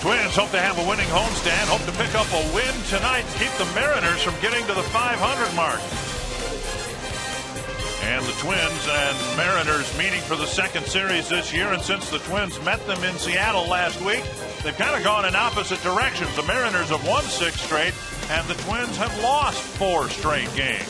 Twins hope to have a winning homestand, hope to pick up a win tonight, keep the Mariners from getting to the 500 mark. And the Twins and Mariners meeting for the second series this year, and since the Twins met them in Seattle last week, they've kind of gone in opposite directions. The Mariners have won 6 straight, and the Twins have lost 4 straight games.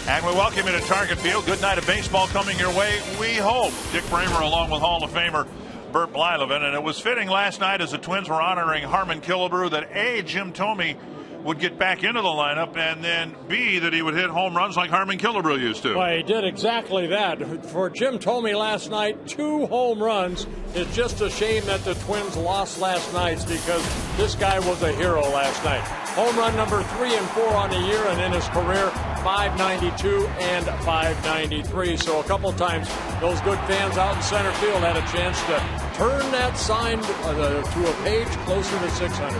And we welcome you to Target Field. Good night of baseball coming your way, we hope. Dick Bramer along with Hall of Famer Bert Blyleven. And it was fitting last night as the Twins were honoring Harmon Killebrew that A, Jim Thome would get back into the lineup, and then B, that he would hit home runs like Harmon Killebrew used to. Well, he did exactly that. For Jim Thome last night, 2 home runs. It's just a shame that the Twins lost last night because this guy was a hero last night. Home run number 3 and 4 on the year, and in his career, 592 and 593. So a couple times those good fans out in center field had a chance to turn that sign to a page closer to 600.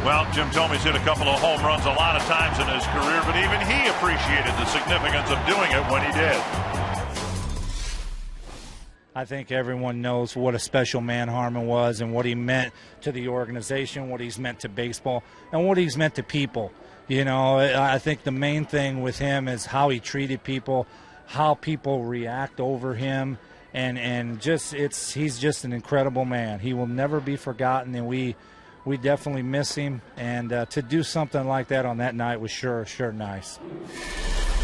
Well, Jim Thome's hit a couple of home runs a lot of times in his career, but even he appreciated the significance of doing it when he did. I think everyone knows what a special man Harmon was and what he meant to the organization, what he's meant to baseball, and what he's meant to people. You know, I think the main thing with him is how he treated people, how people react over him, and he's just an incredible man. He will never be forgotten, and we definitely miss him. And to do something like that on that night was sure nice.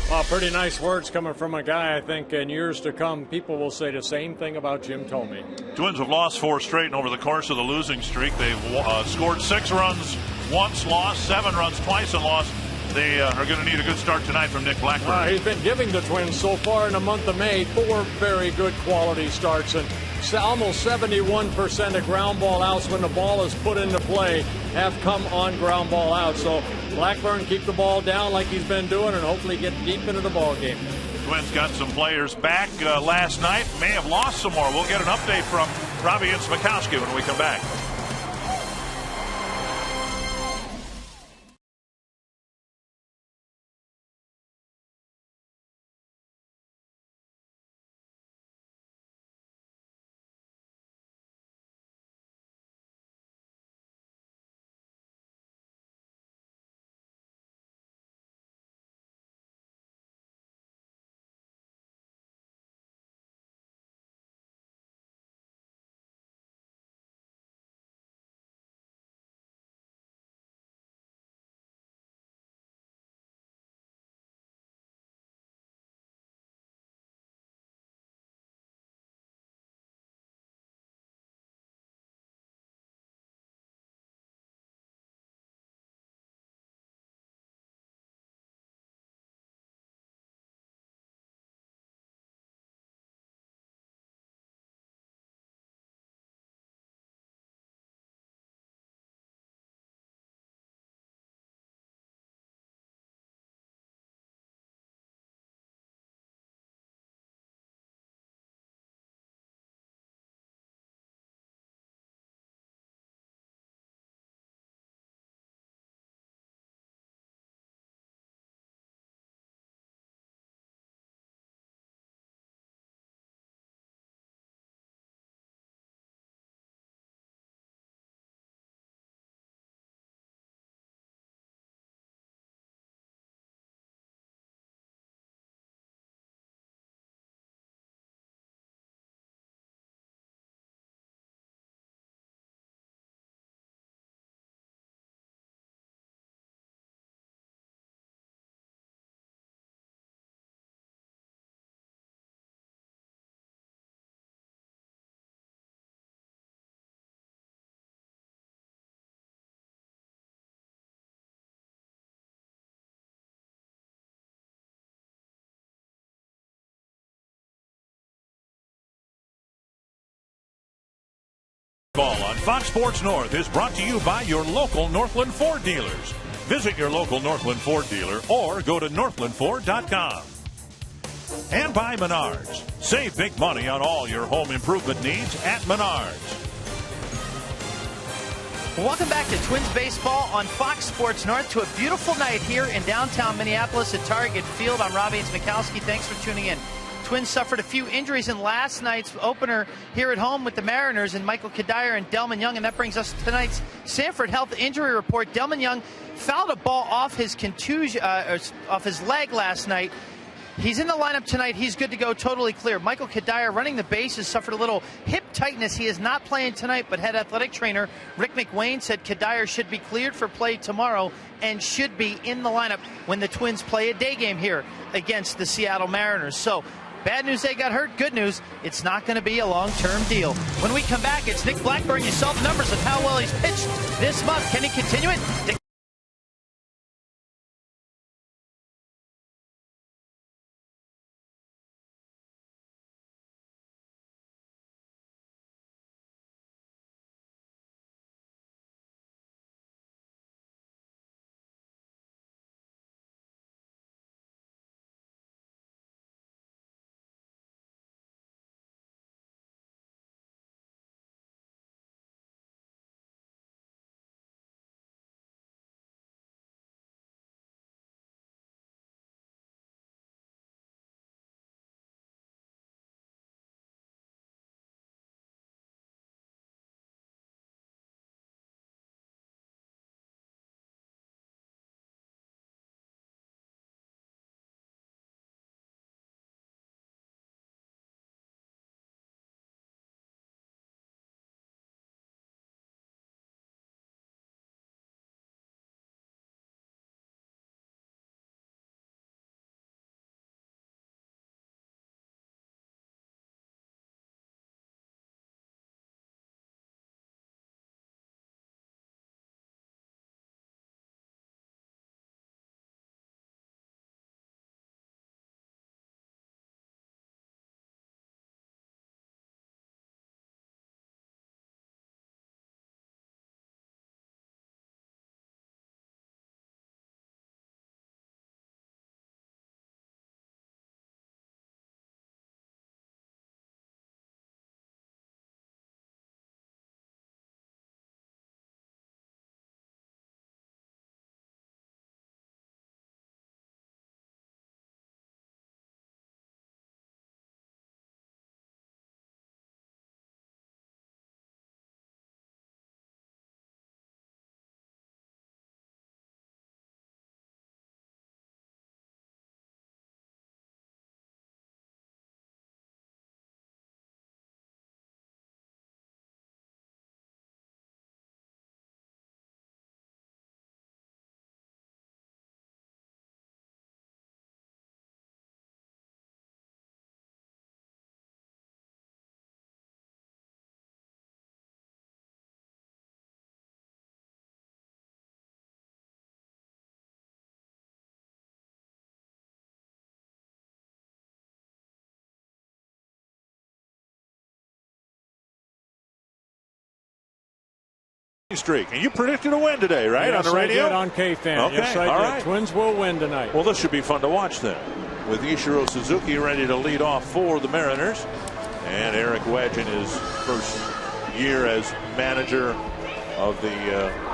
Well, pretty nice words coming from a guy. I think in years to come, people will say the same thing about Jim Thome. Twins have lost 4 straight, and over the course of the losing streak, they've scored 6 runs once, lost 7 runs twice, and lost. They are going to need a good start tonight from Nick Blackburn. He's been giving the Twins so far in the month of May 4 very good quality starts, and almost 71% of ground ball outs when the ball is put into play have come on ground ball outs. So Blackburn keep the ball down like he's been doing and hopefully get deep into the ball game. Twins got some players back last night, may have lost some more. We'll get an update from Robbie and Smikowski when we come back. Ball on Fox Sports North is brought to you by your local Northland Ford dealers. Visit your local Northland Ford dealer or go to northlandford.com. And by Menards. Save big money on all your home improvement needs at Menards. Welcome back to Twins Baseball on Fox Sports North, to a beautiful night here in downtown Minneapolis at Target Field. I'm Robbie Smikowski. Thanks for tuning in. Twins suffered a few injuries in last night's opener here at home with the Mariners and Michael Kadire and Delmon Young, and that brings us to tonight's Sanford Health Injury Report. Delmon Young fouled a ball off his contusion, off his leg last night. He's in the lineup tonight. He's good to go, totally clear. Michael Kadire, running the bases, suffered a little hip tightness. He is not playing tonight, but head athletic trainer Rick McWayne said Kadire should be cleared for play tomorrow and should be in the lineup when the Twins play a day game here against the Seattle Mariners. So, bad news they got hurt. Good news, it's not going to be a long-term deal. When we come back, it's Nick Blackburn. You saw the numbers of how well he's pitched this month. Can he continue it? Streak, and you predicted a win today, right? Yes, on the radio? I did on K-Fan. Okay, yes, I all did. right. Twins will win tonight. Well, this should be fun to watch then, with Ichiro Suzuki ready to lead off for the Mariners, and Eric Wedge in his first year as manager of the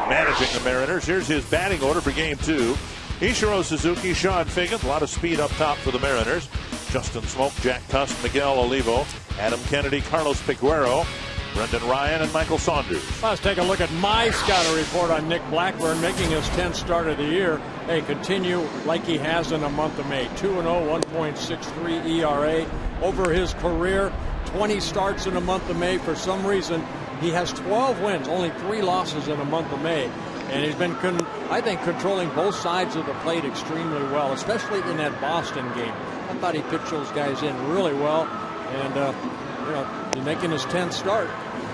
managing the Mariners. Here's his batting order for Game 2. Ichiro Suzuki, Sean Figgins, a lot of speed up top for the Mariners. Justin Smoke, Jack Tusk, Miguel Olivo, Adam Kennedy, Carlos Piguero, Brendan Ryan, and Michael Saunders. Let's take a look at my scouting report on Nick Blackburn, making his 10th start of the year. Hey, continue like he has in the month of May. 2-0, 1.63 ERA. Over his career, 20 starts in the month of May. For some reason, he has 12 wins, only 3 losses in the month of May. And he's been, I think, controlling both sides of the plate extremely well, especially in that Boston game. I thought he pitched those guys in really well. And, he's making his 10th start.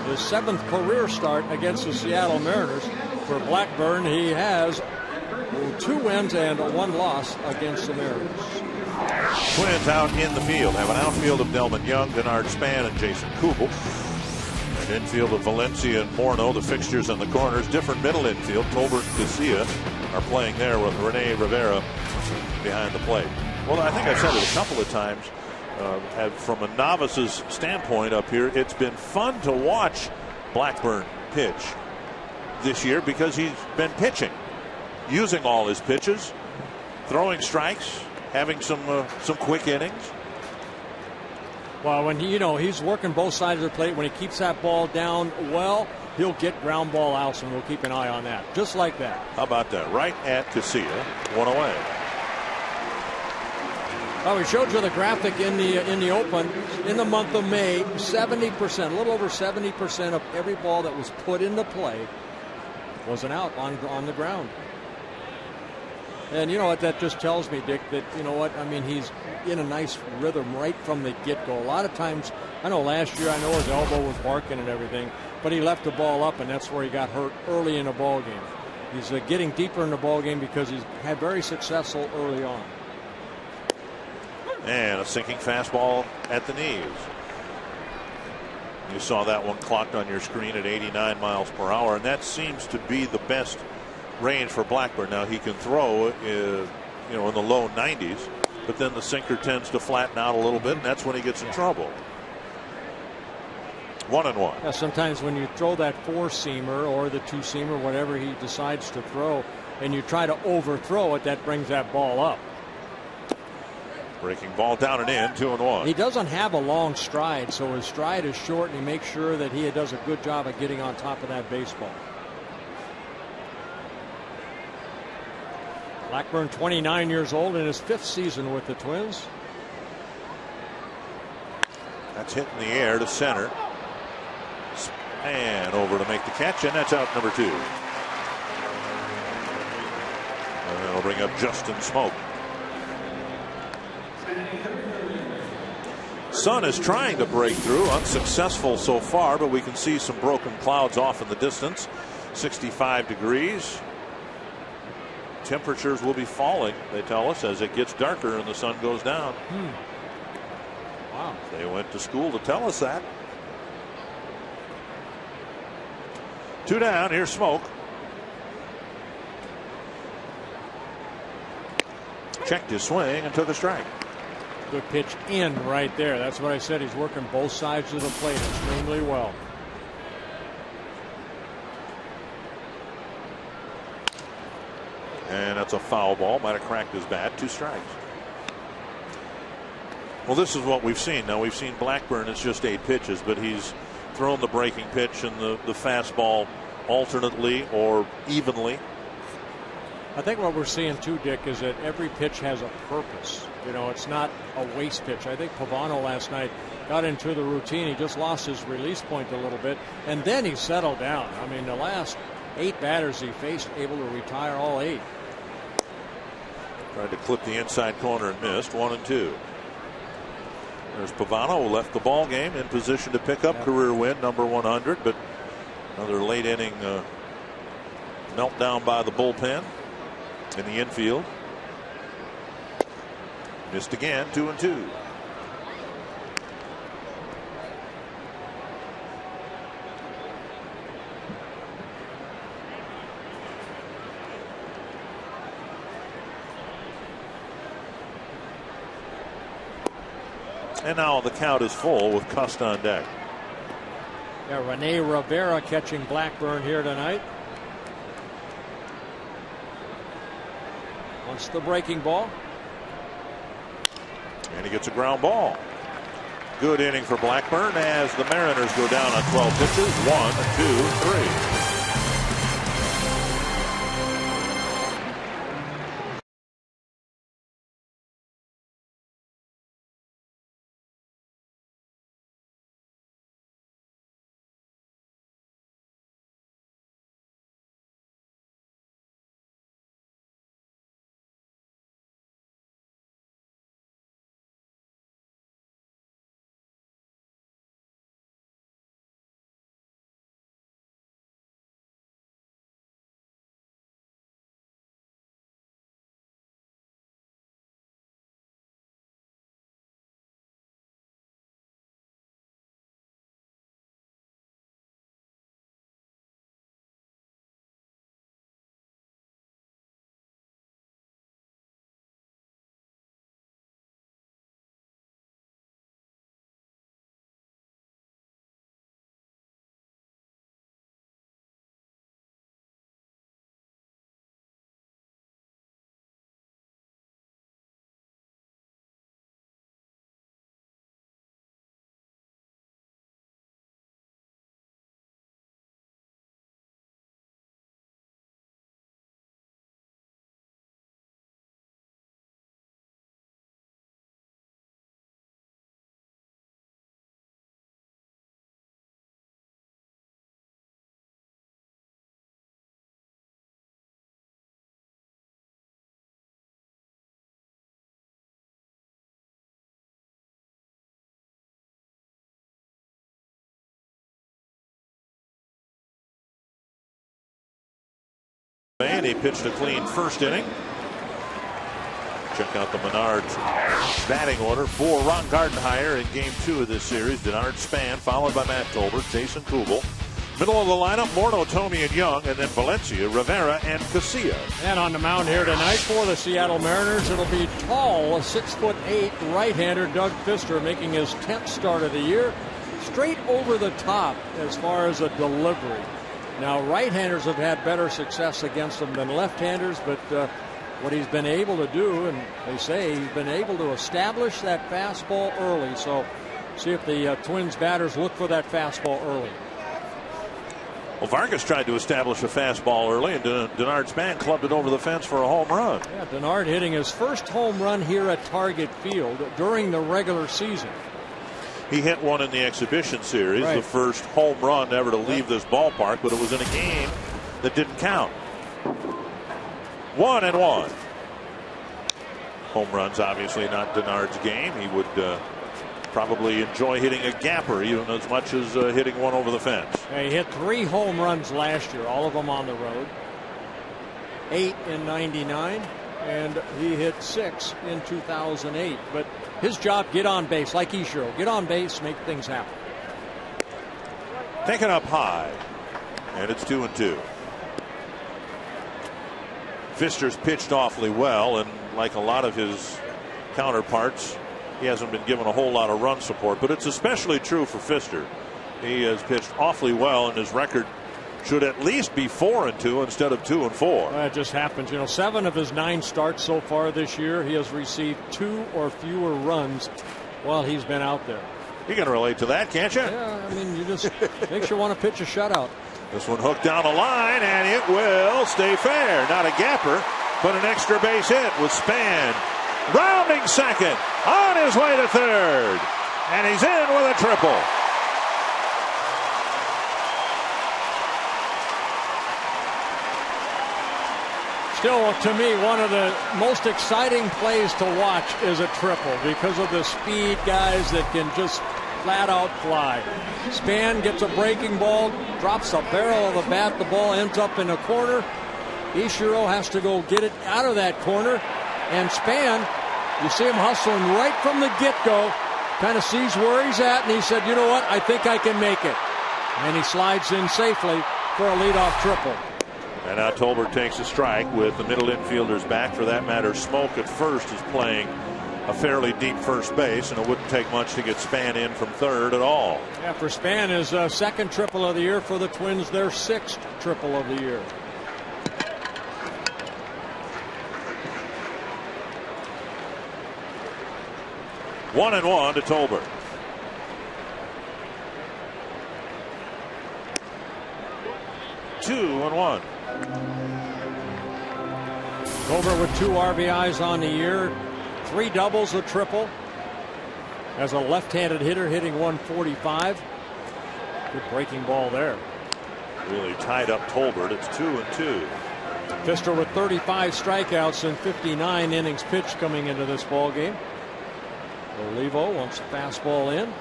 His 7th career start against the Seattle Mariners. For Blackburn, he has 2 wins and 1 loss against the Mariners. Twins out in the field have an outfield of Delmon Young, Denard Span, and Jason Kubel. An infield of Valencia and Morneau, the fixtures in the corners. Different middle infield. Tolbert and Garcia are playing there with Rene Rivera behind the plate. Well, I think I've said it a couple of times. From a novice's standpoint up here, it's been fun to watch Blackburn pitch this year because he's been pitching, using all his pitches, throwing strikes, having some quick innings. Well, when he's working both sides of the plate, when he keeps that ball down well, he'll get ground ball outs, and we'll keep an eye on that. Just like that. How about that? Right at Casilla, 1 away. Well, we showed you the graphic in the Open. In the month of May, 70%, a little over 70% of every ball that was put into play was an out on the ground. And you know what that just tells me, Dick, that, you know what, I mean, he's in a nice rhythm right from the get-go. A lot of times, I know last year, I know his elbow was barking and everything, but he left the ball up, and that's where he got hurt early in the ball game. He's getting deeper in the ball game because he's had very successful early on. And a sinking fastball at the knees. You saw that one clocked on your screen at 89 miles per hour, and that seems to be the best range for Blackburn. Now he can throw in the low 90s, but then the sinker tends to flatten out a little bit, and that's when he gets in trouble. 1-1. Yeah, sometimes when you throw that 4-seamer or the 2-seamer, whatever he decides to throw, and you try to overthrow it, that brings that ball up. Breaking ball down and in, 2-1. He doesn't have a long stride, so his stride is short, and he makes sure that he does a good job of getting on top of that baseball. Blackburn, 29 years old, in his 5th season with the Twins. That's hit in the air to center. And over to make the catch, and that's out number 2. And that'll bring up Justin Smoak. Sun is trying to break through, unsuccessful so far, but we can see some broken clouds off in the distance. 65 degrees. Temperatures will be falling, they tell us, as it gets darker and the sun goes down. Wow. They went to school to tell us that. 2 down. Here's Smoak. Checked his swing and took a strike. Good pitch in right there. That's what I said. He's working both sides of the plate extremely well. And that's a foul ball. Might have cracked his bat. 2 strikes. Well, this is what we've seen. Now, we've seen Blackburn. It's just 8 pitches, but he's thrown the breaking pitch and the fastball alternately or evenly. I think what we're seeing too, Dick, is that every pitch has a purpose. You know, it's not a waste pitch. I think Pavano last night got into the routine. He just lost his release point a little bit, and then he settled down. I mean, the last 8 batters he faced, able to retire all 8. Tried to clip the inside corner and missed. 1-2. There's Pavano, who left the ball game in position to pick up career win number 100, but another late inning meltdown by the bullpen in the infield. Missed again. 2-2. And now the count is full with Cust on deck. Yeah, Rene Rivera catching Blackburn here tonight. Wants the breaking ball. And he gets a ground ball. Good inning for Blackburn as the Mariners go down on 12 pitches. 1, 2, 3. Bay, and he pitched a clean first inning. Check out the Menards batting order for Ron Gardenhire in Game 2 of this series. Denard Span, followed by Matt Tolbert, Jason Kubel. Middle of the lineup, Morneau, Thome, and Young, and then Valencia, Rivera, and Casilla. And on the mound here tonight for the Seattle Mariners, it'll be tall, 6'8" right-hander Doug Fister, making his 10th start of the year. Straight over the top as far as a delivery. Now, right-handers have had better success against them than left-handers, but what he's been able to do, and they say he's been able to establish that fastball early. So see if the Twins batters look for that fastball early. Well, Vargas tried to establish a fastball early, and Denard Span clubbed it over the fence for a home run. Yeah, Denard hitting his first home run here at Target Field during the regular season. He hit one in the exhibition series, right. The first home run ever to leave this ballpark, but it was in a game that didn't count. 1-1. Home runs, obviously not Denard's game. He would probably enjoy hitting a gapper even as much as hitting one over the fence. Yeah, he hit 3 home runs last year, all of them on the road. 8 in '99, and he hit 6 in 2008. But his job, get on base, like Ichiro. Get on base, make things happen. Taken up high, and it's 2-2. Fister's pitched awfully well, and like a lot of his counterparts, he hasn't been given a whole lot of run support, but it's especially true for Fister. He has pitched awfully well, and his record should at least be 4-2 instead of 2-4. Well, it just happens. 7 of his 9 starts so far this year, he has received 2 or fewer runs while he's been out there. You can relate to that, can't you? Yeah, I mean, you just makes you want to pitch a shutout. This one hooked down the line, and it will stay fair. Not a gapper, but an extra base hit with Span rounding second, on his way to third, and he's in with a triple. Still, to me, one of the most exciting plays to watch is a triple because of the speed guys that can just flat out fly. Span gets a breaking ball, drops the barrel of the bat, the ball ends up in a corner. Ichiro has to go get it out of that corner, and Span, you see him hustling right from the get-go, kind of sees where he's at, and he said, you know what, I think I can make it. And he slides in safely for a leadoff triple. And now Tolbert takes a strike with the middle infielders back. For that matter, Smoke at first is playing a fairly deep first base, and it wouldn't take much to get Span in from third at all. Yeah, for Span, his second triple of the year. For the Twins, their 6th triple of the year. One and one to Tolbert. Two and one. Tolbert with 2 RBIs on the year, 3 doubles, a triple. As a left-handed hitter, hitting 145. Good breaking ball there. Really tied up Tolbert. It's 2-2. Fister with 35 strikeouts and 59 innings pitched coming into this ball game. Olivo wants a fastball in.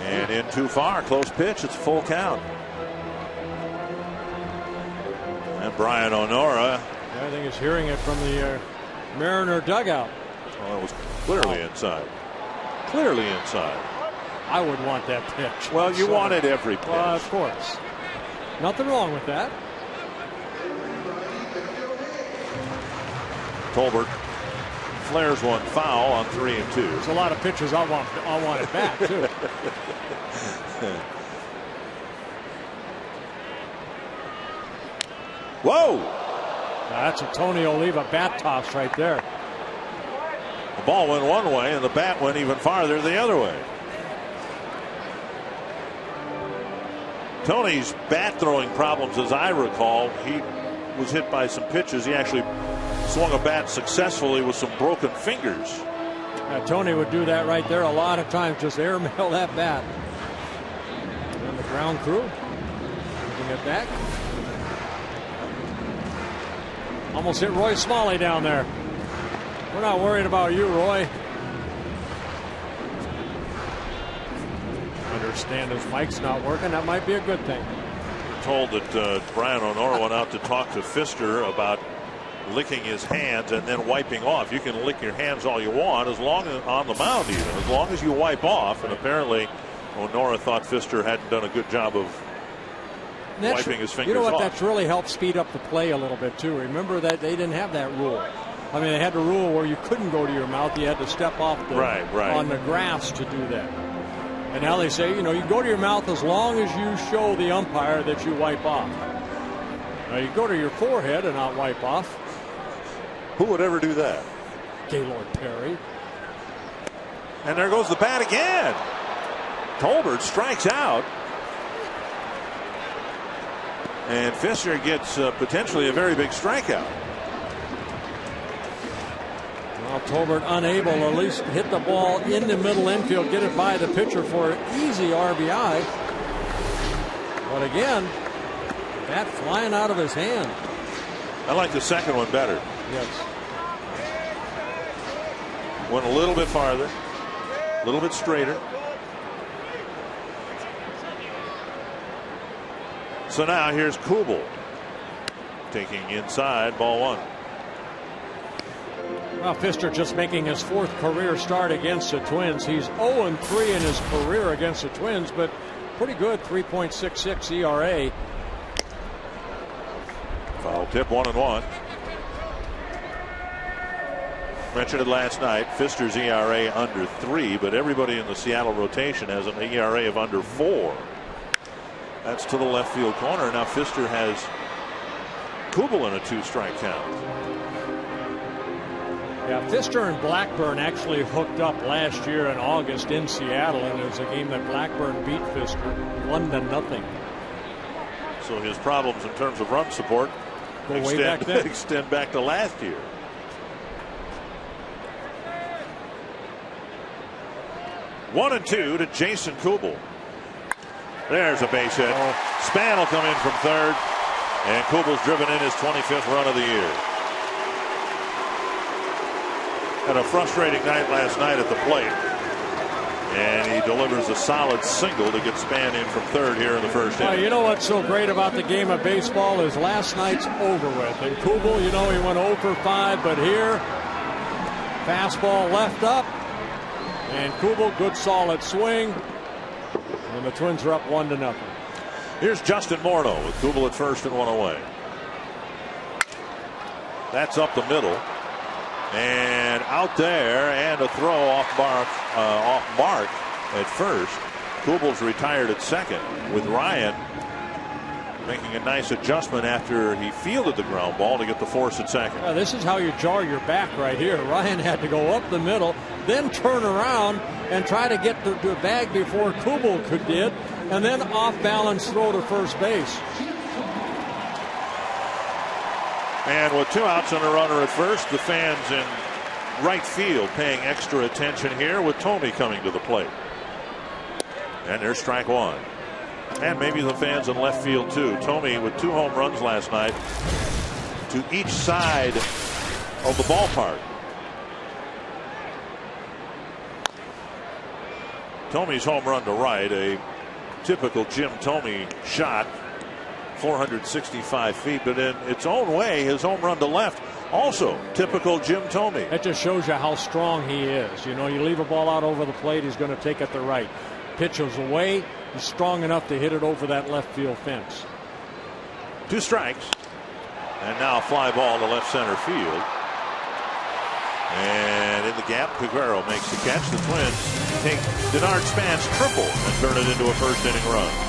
And in too far. Close pitch. It's full count. And Brian Onora. I think he's hearing it from the Mariner dugout. Well, it was clearly inside. Clearly inside. I would want that pitch. Well, you wanted every pitch. Of course. Nothing wrong with that. Tolbert flares one foul on 3-2. There's a lot of pitches I want it back too. Whoa! Now that's a Tony Oliva bat toss right there. The ball went one way and the bat went even farther the other way. Tony's bat throwing problems, as I recall, he was hit by some pitches. He actually swung a bat successfully with some broken fingers. Tony would do that right there a lot of times, just airmail that bat. And the ground crew moving it back. Almost hit Roy Smalley down there. We're not worried about you, Roy. Understand his mic's not working. That might be a good thing. told that Brian O'Nora went out to talk to Pfister about licking his hands and then wiping off. You can lick your hands all you want, as long as on the mound, even as long as you wipe off. And apparently O'Nora thought Pfister hadn't done a good job of wiping his fingers off. You know what? That's really helped speed up the play a little bit too. Remember that they didn't have that rule. I mean, they had the rule where you couldn't go to your mouth. You had to step off on the grass to do that. And now they say, you know, you go to your mouth as long as you show the umpire that you wipe off. Now you go to your forehead and not wipe off. Who would ever do that? Gaylord Perry. And there goes the bat again. Tolbert strikes out. And Pfister gets potentially a very big strikeout. Well, Tolbert unable to at least hit the ball in the middle infield, get it by the pitcher for an easy RBI. But again, bat flying out of his hand. I like the second one better. Yes. Went a little bit farther, a little bit straighter. So now here's Kubel taking inside, ball one. Well, Pfister just making his 4th career start against the Twins. He's 0-3 in his career against the Twins, but pretty good, 3.66 ERA. Foul tip, 1-1. Mentioned it last night. Pfister's ERA under 3, but everybody in the Seattle rotation has an ERA of under 4. That's to the left field corner. Now Pfister has Kubel in a 2-strike count. Yeah, Pfister and Blackburn actually hooked up last year in August in Seattle, and it was a game that Blackburn beat Pfister 1-0. So his problems in terms of run support extend back to last year. One and two to Jason Kubel. There's a base hit. Span will come in from third, and Kubel's driven in his 25th run of the year. Had a frustrating night last night at the plate, and he delivers a solid single to get Span in from third here in the first inning. You know what's so great about the game of baseball is last night's over with. And Kubel, you know, he went 0 for 5, but here, fastball left up, and Kubel, good solid swing, and the Twins are up 1-0. Here's Justin Morneau with Kubel at first and one away. That's up the middle. And out there, and a throw off mark at first. Kubel's retired at second, with Ryan making a nice adjustment after he fielded the ground ball to get the force at second. This is how you jar your back right here. Ryan had to go up the middle, then turn around and try to get to the bag before Kubel did, and then off balance throw to first base. And with 2 outs and a runner at first, the fans in right field paying extra attention here with Thome coming to the plate. And there's strike one. And maybe the fans in left field too. Thome with 2 home runs last night to each side of the ballpark. Thome's home run to right, a typical Jim Thome shot. 465 feet, but in its own way, his home run to left, also typical Jim Thome. That just shows you how strong he is. You know, you leave a ball out over the plate, he's going to take it to right. Pitches away, he's strong enough to hit it over that left field fence. 2 strikes, and now a fly ball to left center field. And in the gap, Peguero makes the catch. The Twins take Denard Span's triple and turn it into a first inning run.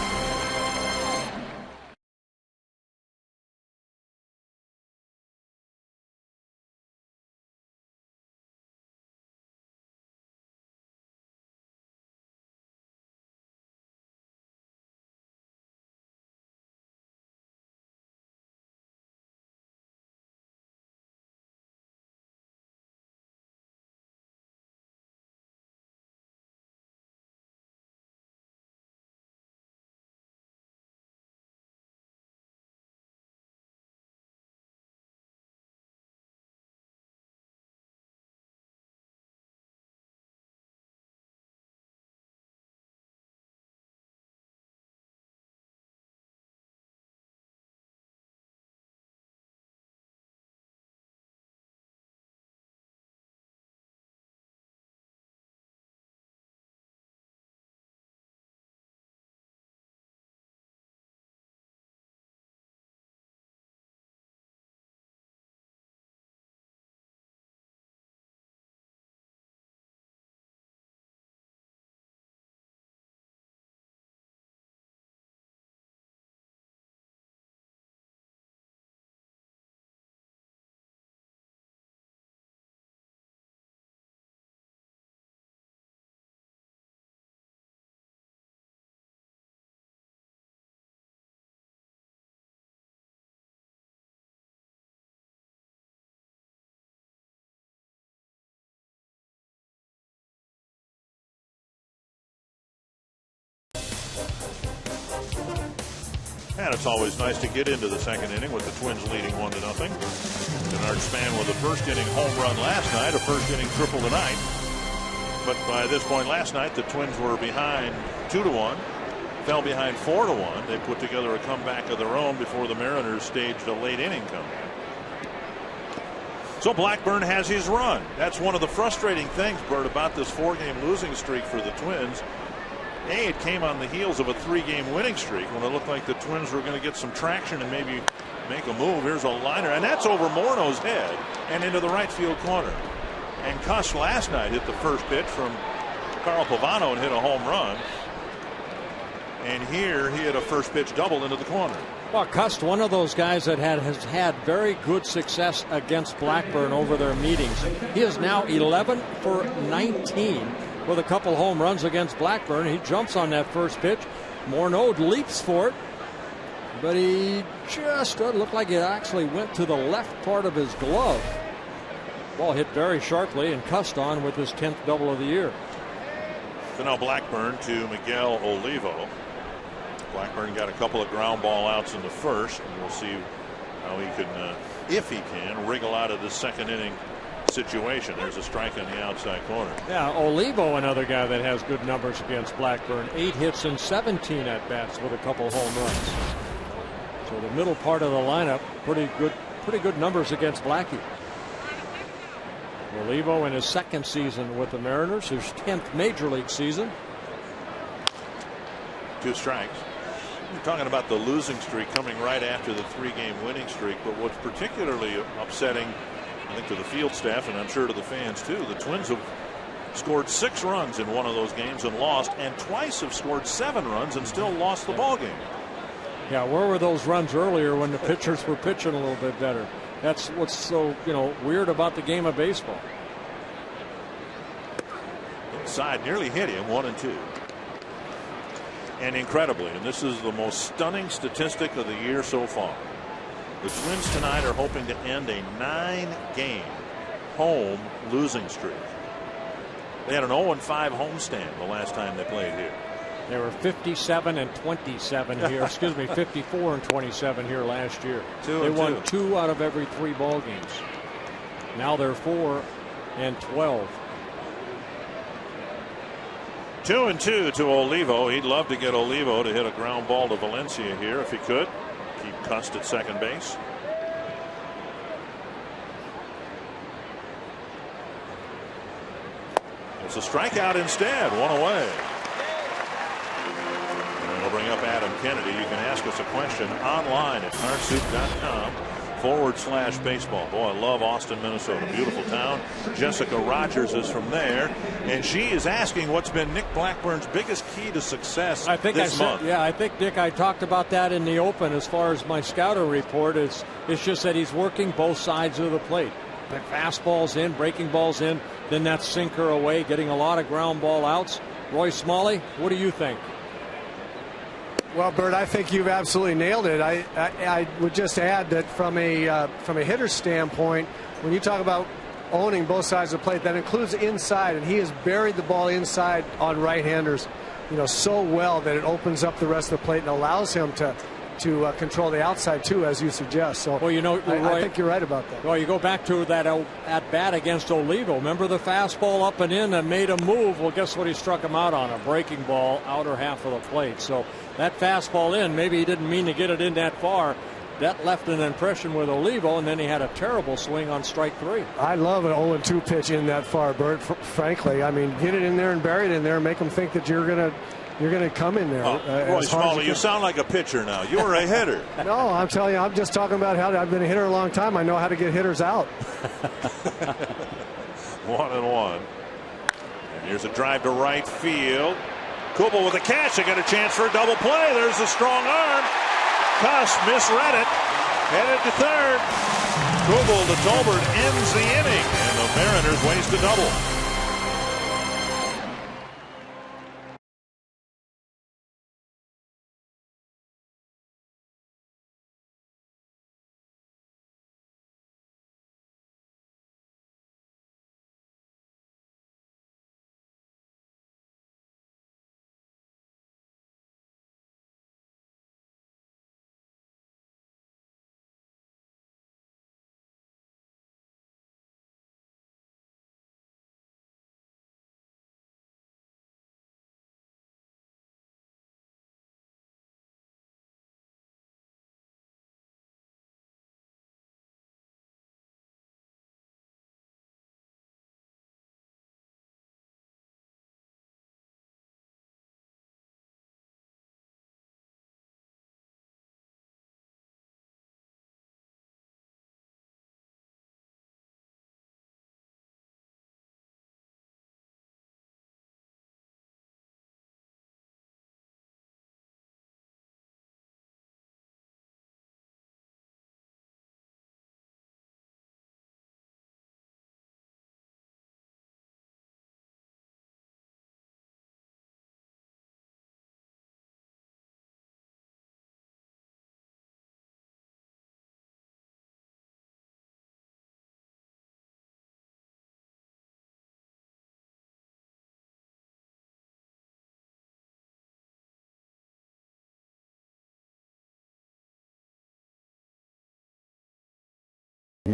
And it's always nice to get into the second inning with the Twins leading 1-0. Denard Span with a first inning home run last night, a first inning triple tonight. But by this point last night, the Twins were behind 2-1, fell behind 4-1. They put together a comeback of their own before the Mariners staged a late inning comeback. So Blackburn has his run. That's one of the frustrating things, Bert, about this 4-game losing streak for the Twins. It came on the heels of a 3-game winning streak when it looked like the Twins were going to get some traction and maybe make a move. Here's a liner, and that's over Morneau's head and into the right field corner. And Cuss last night hit the first pitch from Carl Pavano and hit a home run. And here he hit a first pitch double into the corner. Well, Cust, one of those guys that has had very good success against Blackburn over their meetings. He is now 11 for 19 with a couple home runs against Blackburn. He jumps on that first pitch. Morneau leaps for it, but he just doesn't look like it actually went to the left part of his glove. Ball hit very sharply, and Cust on with his 10th double of the year. So now Blackburn to Miguel Olivo. Blackburn got a couple of ground ball outs in the first, and we'll see how he can, if he can, wriggle out of this second inning situation. There's a strike on the outside corner. Yeah, Olivo, another guy that has good numbers against Blackburn. 8 hits and 17 at bats with a couple home runs. So the middle part of the lineup, pretty good numbers against Blackie. Olivo in his second season with the Mariners, his 10th major league season. 2 strikes. You're talking about the losing streak coming right after the 3-game winning streak, but what's particularly upsetting, I think, to the field staff, and I'm sure to the fans too, the Twins have scored 6 runs in one of those games and lost, and twice have scored 7 runs and still lost the ball game. Yeah, where were those runs earlier when the pitchers were pitching a little bit better? That's what's so, weird about the game of baseball. Inside, nearly hit him, 1-2. And incredibly, and this is the most stunning statistic of the year so far, the Twins tonight are hoping to end a 9-game home losing streak. They had an 0-5 homestand the last time they played here. They were 57 and 27 here. Excuse me, 54 and 27 here last year. They won 2 out of every 3 ball games. Now they're 4 and 12. 2-2 to Olivo. He'd love to get Olivo to hit a ground ball to Valencia here if he could. Keep Cust at second base. It's a strikeout instead. 1 away. And we'll bring up Adam Kennedy. You can ask us a question online at cardsoup.com/baseball. Boy, I love Austin, Minnesota. Beautiful town. Jessica Rogers is from there, and she is asking what's been Nick Blackburn's biggest key to success this month. Yeah, I think, Dick, I talked about that in the open as far as my scouter report. It's just that he's working both sides of the plate. The fastballs in, breaking balls in, then that sinker away, getting a lot of ground ball outs. Roy Smalley, what do you think? Well, Bert, I think you've absolutely nailed it. I would just add that from a hitter's standpoint, when you talk about owning both sides of the plate, that includes inside, and he has buried the ball inside on right-handers, so well that it opens up the rest of the plate and allows him to control the outside too, as you suggest. So, well, Roy, I think you're right about that. Well, you go back to that at bat against Olivo. Remember the fastball up and in and made a move. Well, guess what he struck him out on? A breaking ball, outer half of the plate. So that fastball in, maybe he didn't mean to get it in that far. That left an impression with Olivo, and then he had a terrible swing on strike 3. I love an 0-2 pitch in that far, Bert. Frankly, I mean, get it in there and bury it in there, and make them think that you're going to come in there. Roy Smalley, you sound like a pitcher now. You're a hitter. No, I'm telling you, I'm just talking about how I've been a hitter a long time. I know how to get hitters out. 1-1. And here's a drive to right field. Kubel with a catch. They got a chance for a double play. There's a strong arm. Cuss misread it. Headed to third. Kubel to Tolbert ends the inning. And the Mariners waste a double.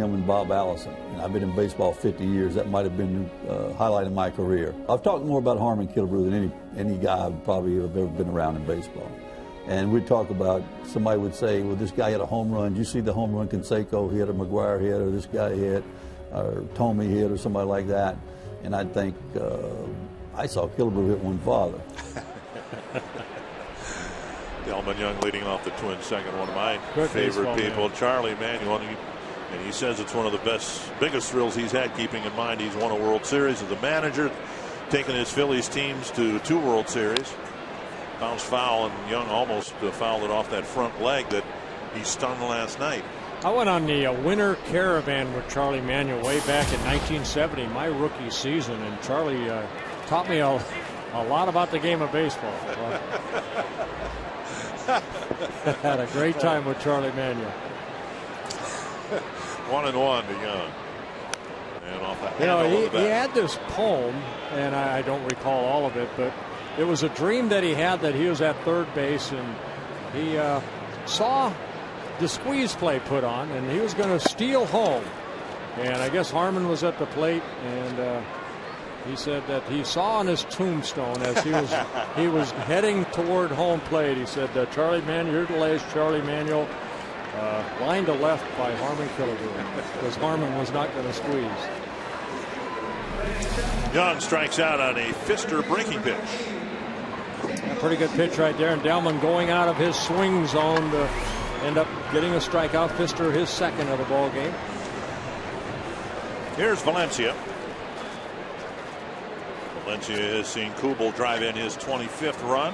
him and Bob Allison. And I've been in baseball 50 years. That might have been the highlight of my career. I've talked more about Harmon Killebrew than any guy I've probably ever been around in baseball. And we'd talk about, somebody would say, well, this guy had a home run. Did you see the home run Canseco hit, or McGuire hit, or this guy hit, or Tomey hit, or somebody like that? And I'd think, I saw Killebrew hit one father. Delmon Young leading off the Twins second, one of my Good favorite baseball, people. man. Charlie Manuel, and he says it's one of the biggest thrills he's had, keeping in mind he's won a World Series as a manager, taking his Phillies teams to 2 World Series. Bounced foul, and Young almost fouled it off that front leg that he stung last night. I went on the winter caravan with Charlie Manuel way back in 1970, my rookie season, and Charlie taught me a lot about the game of baseball. Had a great time with Charlie Manuel. 1-1 to Young. And off the You know, handle of the he bat. had this poem, and I don't recall all of it, but it was a dream that he had that he was at third base, and he saw the squeeze play put on, and he was going to steal home. And I guess Harmon was at the plate, and he said that he saw on his tombstone as he was heading toward home plate. He said, "Charlie Manuel, here to last, Charlie Manuel, line to left by Harmon Killebrew," because Harmon was not going to squeeze. Young strikes out on a Fister breaking pitch. A pretty good pitch right there, and Delmon going out of his swing zone to end up getting a strikeout. Fister his second of the ball game. Here's Valencia. Valencia has seen Kubel drive in his 25th run.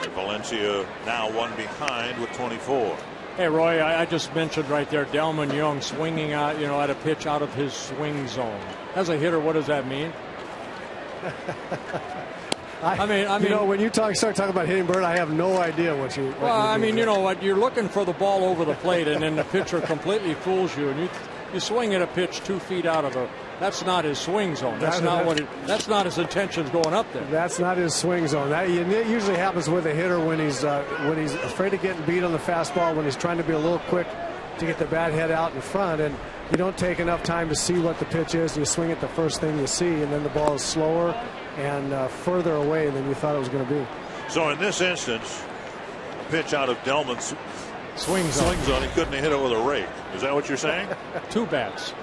And Valencia now one behind with 24. Hey, Roy, I just mentioned right there Delmon Young swinging out, at a pitch out of his swing zone. As a hitter, what does that mean? I mean, when you start talking about hitting, Bert, I have no idea what you. you know what? You're looking for the ball over the plate, and then the pitcher completely fools you, and you swing at a pitch 2 feet out of that's not his swing zone. That's not his intentions going up there. That's not his swing zone. It usually happens with a hitter when he's afraid of getting beat on the fastball, when he's trying to be a little quick to get the bat head out in front, and you don't take enough time to see what the pitch is. You swing at the first thing you see, and then the ball is slower and further away than you thought it was going to be. So in this instance, a pitch out of Delmon's swing zone, he couldn't have hit it with a rake. Is that what you're saying? 2 bats.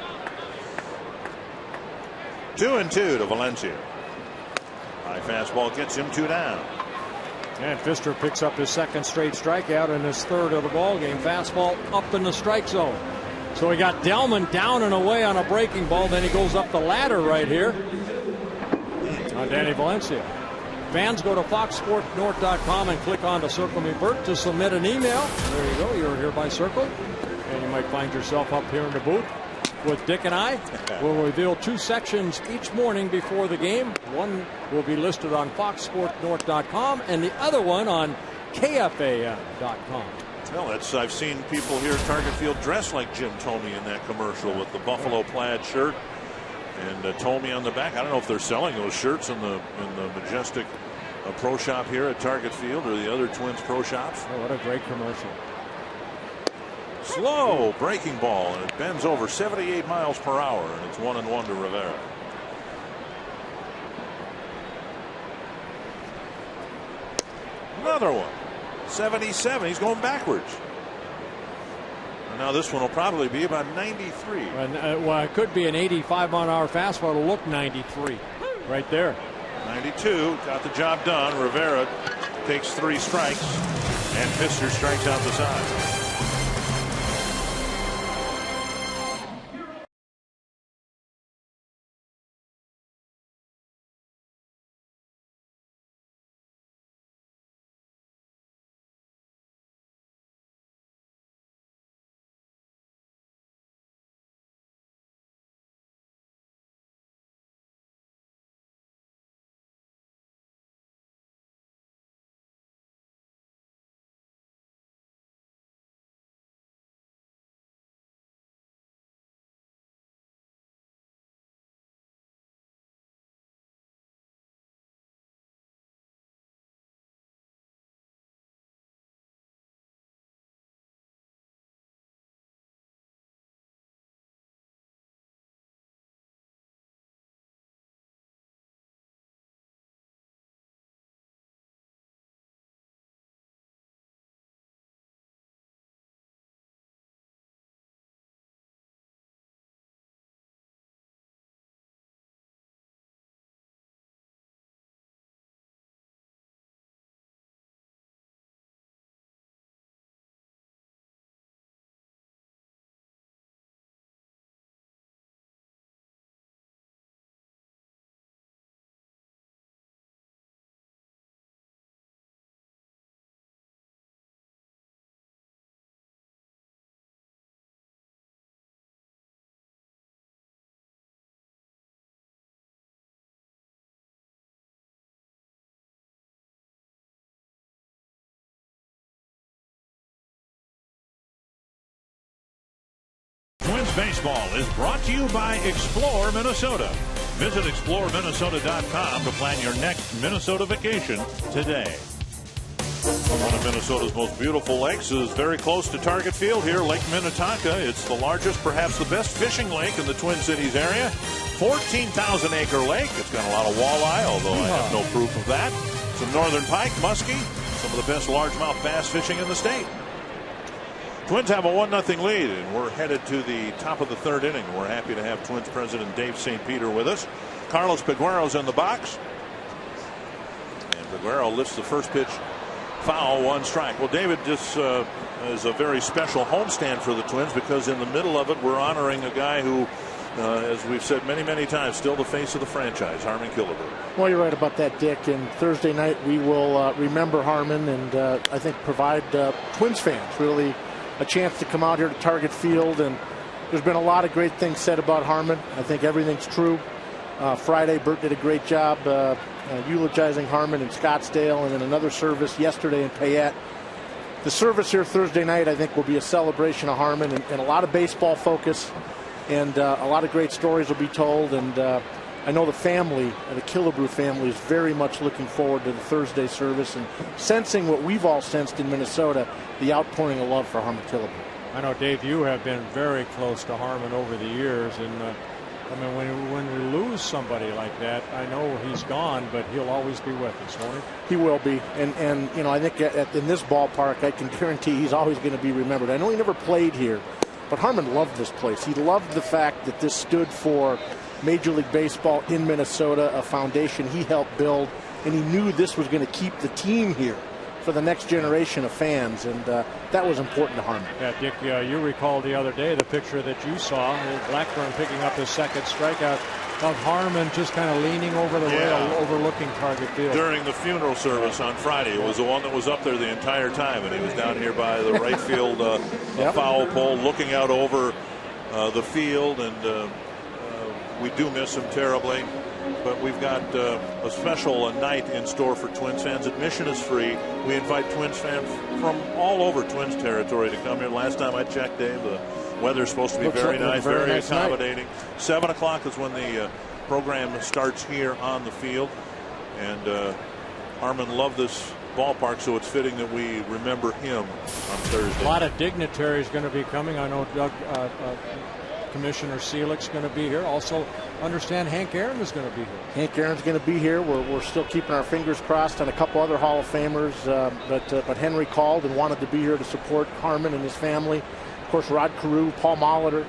2-2 to Valencia. High fastball gets him 2 down. And Fister picks up his second straight strikeout and his third of the ball game. Fastball up in the strike zone. So we got Delmon down and away on a breaking ball. Then he goes up the ladder right here on Danny Valencia. Fans, go to foxsportsnorth.com and click on to Circle Me Bert to submit an email. There you go. You're hereby circled. And you might find yourself up here in the booth with Dick and I. We'll reveal 2 sections each morning before the game. One will be listed on foxsportsnorth.com and the other one on KFAN.com. Well, I've seen people here at Target Field dressed like Jim Tomey in that commercial with the buffalo plaid shirt and Tomey on the back. I don't know if they're selling those shirts in the Majestic Pro Shop here at Target Field or the other Twins Pro Shops. Oh, what a great commercial. Slow breaking ball, and it bends over 78 miles per hour, and it's 1-1 to Rivera. Another one. 77. He's going backwards. And now this one will probably be about 93. Well, it could be an 85-mile-an-hour fastball. It'll look 93 right there. 92. Got the job done. Rivera takes 3 strikes, and Fister strikes out the side. Twins baseball is brought to you by Explore Minnesota. Visit exploreminnesota.com to plan your next Minnesota vacation today. One of Minnesota's most beautiful lakes is very close to Target Field here, Lake Minnetonka. It's the largest, perhaps the best fishing lake in the Twin Cities area. 14,000-acre lake. It's got a lot of walleye, although I have no proof of that. Some northern pike, muskie, some of the best largemouth bass fishing in the state. Twins have a 1-0 lead, and we're headed to the top of the third inning. We're happy to have Twins president Dave St. Peter with us. Carlos Peguero's in the box. And Peguero lifts the first pitch. Foul, 1 strike. Well, David, this is a very special homestand for the Twins because in the middle of it, we're honoring a guy who, as we've said many, many times, still the face of the franchise, Harmon Killebrew. Well, you're right about that, Dick. And Thursday night, we will remember Harmon and I think provide Twins fans really a chance to come out here to Target Field. And there's been a lot of great things said about Harmon. I think everything's true. Friday, Bert did a great job eulogizing Harmon in Scottsdale, and then another service yesterday in Payette. The service here Thursday night, I think, will be a celebration of Harmon and a lot of baseball focus, and a lot of great stories will be told. And I know the family, the Killebrew family, is very much looking forward to the Thursday service and sensing what we've all sensed in Minnesota, the outpouring of love for Harmon Killebrew. I know, Dave, you have been very close to Harmon over the years, and I mean, when we lose somebody like that, I know he's gone, but he'll always be with us, won't he? He will be, and you know, I think in this ballpark, I can guarantee he's always going to be remembered. I know he never played here, but Harmon loved this place. He loved the fact that this stood for Major League Baseball in Minnesota, a foundation he helped build, and he knew this was going to keep the team here for the next generation of fans, and that was important to Harmon. Yeah, Dick, you recall the other day the picture that you saw, Blackburn picking up his second strikeout of Harmon just kind of leaning over the rail, overlooking Target Field. During the funeral service on Friday, it was the one that was up there the entire time, and he was down here by the right field foul pole, looking out over the field, and we do miss him terribly. But we've got a special night in store for Twins fans. Admission is free. We invite Twins fans from all over Twins territory to come here. Last time I checked, Dave, the weather's supposed to be very nice, very accommodating. 7 o'clock is when the program starts here on the field. And Harmon loved this ballpark, so it's fitting that we remember him on Thursday. A lot of dignitaries going to be coming. I know Commissioner Selig's going to be here. Also, understand Hank Aaron is going to be here. Hank Aaron's going to be here. We're still keeping our fingers crossed on a couple other Hall of Famers, but Henry called and wanted to be here to support Harmon and his family. Of course, Rod Carew, Paul Molitor.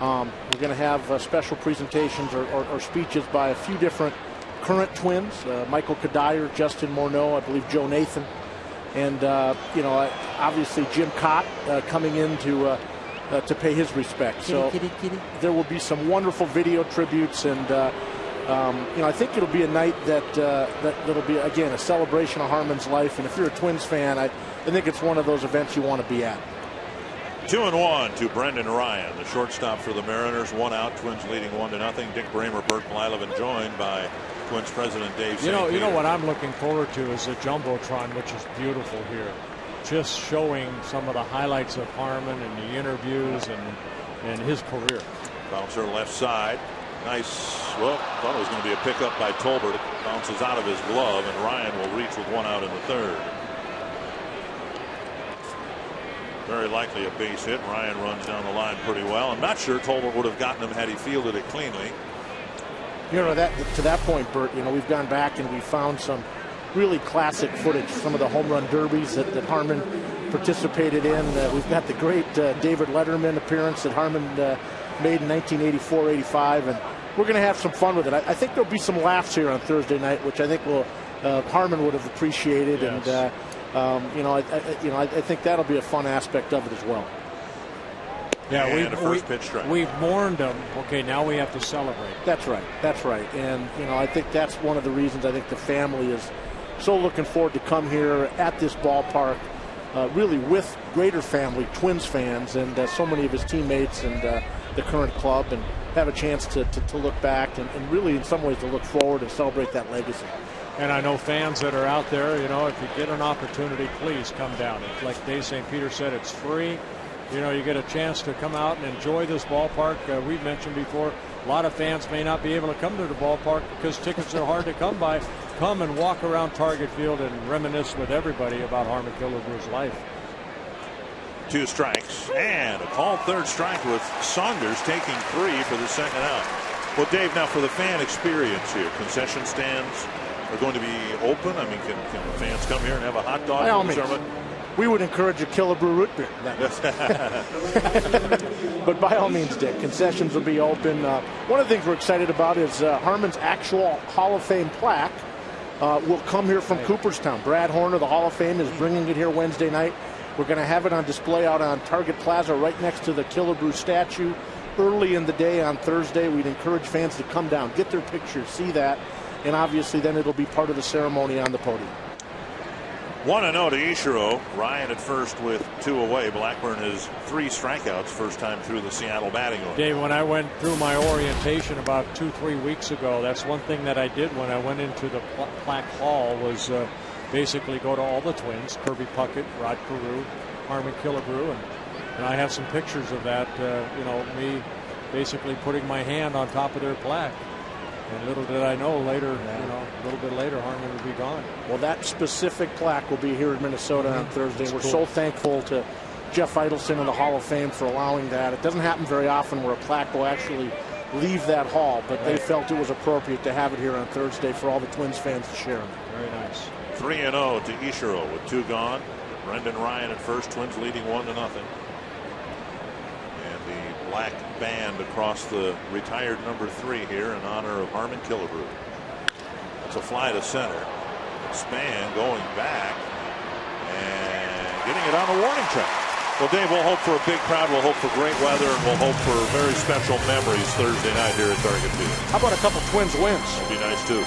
We're going to have special presentations or speeches by a few different current Twins, Michael Kadire, Justin Morneau, I believe Joe Nathan, and obviously Jim Cott coming in to pay his respects. So there will be some wonderful video tributes, and I think it'll be a night that'll be, again, a celebration of Harmon's life. And if you're a Twins fan, I think it's one of those events you want to be at. 2-1 to Brendan Ryan, the shortstop for the Mariners. 1 out, Twins leading 1-0. Dick Bramer, Bert Blyleven joined by Twins president Dave St. Peter. You know what I'm looking forward to is the Jumbotron, which is beautiful here. Just showing some of the highlights of Harmon and the interviews and his career. Bouncer left side. Nice. Well, thought it was going to be a pickup by Tolbert. It bounces out of his glove, and Ryan will reach with 1 out in the third. Very likely a base hit. Ryan runs down the line pretty well. I'm not sure Tolbert would have gotten him had he fielded it cleanly. To that point, Bert, we've gone back and we found some really classic footage, some of the home run derbies that Harmon participated in. We've got the great David Letterman appearance that Harmon made in 1984-85, and we're going to have some fun with it. I think there'll be some laughs here on Thursday night, which I think Harmon would have appreciated. Yes. And I think that'll be a fun aspect of it as well. Yeah, we've mourned him. Okay, now we have to celebrate. That's right. And I think that's one of the reasons I think the family is so looking forward to come here at this ballpark, really with greater family, Twins fans, and so many of his teammates and the current club, and have a chance to look back and really in some ways to look forward and celebrate that legacy. And I know fans that are out there, if you get an opportunity, please come down. Like Dave St. Peter said, it's free. you get a chance to come out and enjoy this ballpark. We've mentioned before, a lot of fans may not be able to come to the ballpark because tickets are hard to come by. Come and walk around Target Field and reminisce with everybody about Harmon Killebreau's life. 2 strikes and a called third strike with Saunders taking 3 for the second out. Well, Dave, now for the fan experience here, concession stands are going to be open. I mean, can the fans come here and have a hot dog? By all means. We would encourage a Killebreau root beer. But by all means, Dick, concessions will be open. One of the things we're excited about is Harmon's actual Hall of Fame plaque will come here from Cooperstown. Brad Horner, the Hall of Fame, is bringing it here Wednesday night. We're going to have it on display out on Target Plaza right next to the Killebreau statue early in the day on Thursday. We'd encourage fans to come down, get their pictures, see that, and obviously then it'll be part of the ceremony on the podium. 1-0 to Ichiro. Ryan at first with 2 away. Blackburn has 3 strikeouts first time through the Seattle batting order. Dave, when I went through my orientation about 2-3 weeks ago, that's one thing that I did when I went into the plaque hall was basically go to all the Twins, Kirby Puckett, Rod Carew, Harmon Killebreau, and I have some pictures of that, me basically putting my hand on top of their plaque. And little did I know later, a little bit later, Harmon would be gone. Well, that specific plaque will be here in Minnesota on Thursday. We're so thankful to Jeff Idelson and the Hall of Fame for allowing that. It doesn't happen very often where a plaque will actually leave that hall, but they felt it was appropriate to have it here on Thursday for all the Twins fans to share in it. Very nice. 3-0 to Ichiro with 2 gone. Brendan Ryan at first, Twins leading 1-0. Black band across the retired number 3 here in honor of Harmon Killebreau. That's a fly to center. Span going back and getting it on the warning track. Well, Dave, we'll hope for a big crowd. We'll hope for great weather, and we'll hope for very special memories Thursday night here at Target Field. How about a couple Twins wins? That'd be nice too.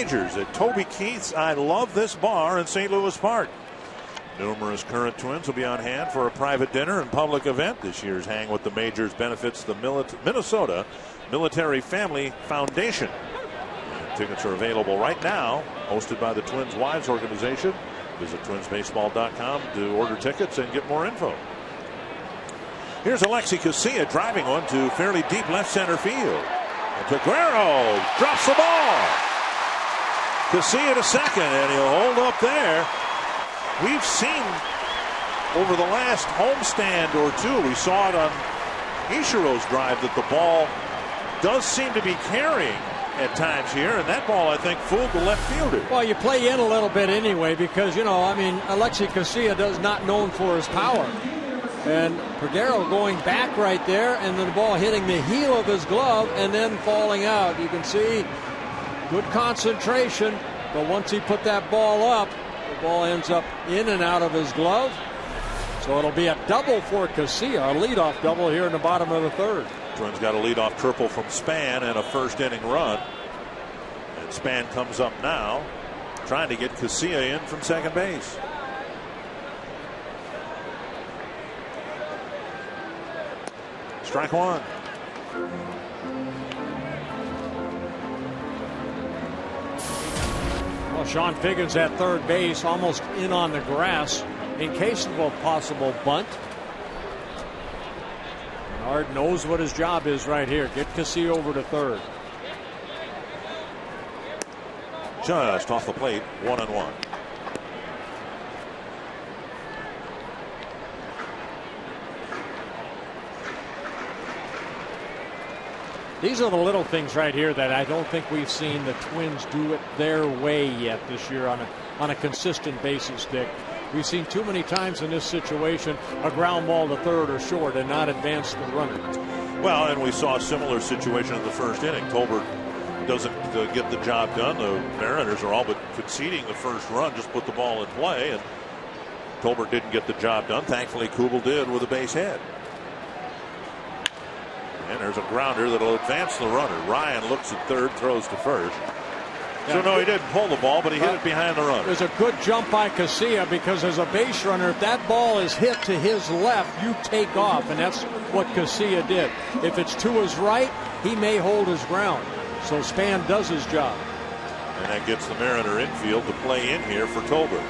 At Toby Keith's I Love This Bar in St. Louis Park. Numerous current Twins will be on hand for a private dinner and public event. This year's Hang with the Majors benefits the Minnesota Military Family Foundation. And tickets are available right now, hosted by the Twins Wives Organization. Visit twinsbaseball.com to order tickets and get more info. Here's Alexi Casilla driving one to fairly deep left center field. And Peguero drops the ball. Casilla to second, and he'll hold up there. We've seen over the last homestand or two, we saw it on Ichiro's drive, that the ball does seem to be carrying at times here, and that ball, I think, fooled the left fielder. Well, you play in a little bit anyway because, Alexi Casilla is not known for his power. And Peguero going back right there, and then the ball hitting the heel of his glove and then falling out. You can see good concentration, but once he put that ball up, the ball ends up in and out of his glove. So it'll be a double for Casilla, a leadoff double here in the bottom of the third. Twins got a leadoff triple from Span and a first inning run. And Span comes up now, trying to get Casilla in from second base. Strike one. Well, Sean Figgins at third base, almost in on the grass in case of a possible bunt. Bernard knows what his job is right here. Get Casilla over to third. Just off the plate, 1-1. These are the little things right here that I don't think we've seen the Twins do it their way yet this year on a consistent basis, Dick. We've seen too many times in this situation a ground ball to third or short and not advance the runner. Well, and we saw a similar situation in the first inning. Tolbert doesn't get the job done. The Mariners are all but conceding the first run, just put the ball in play, and Tolbert didn't get the job done. Thankfully, Kubel did with a base hit. And there's a grounder that'll advance the runner. Ryan looks at third, throws to first. So no, he didn't pull the ball, but he hit it behind the runner. There's a good jump by Casilla because as a base runner, if that ball is hit to his left, you take off, and that's what Casilla did. If it's to his right, he may hold his ground. So Span does his job. And that gets the Mariner infield to play in here for Tolbert.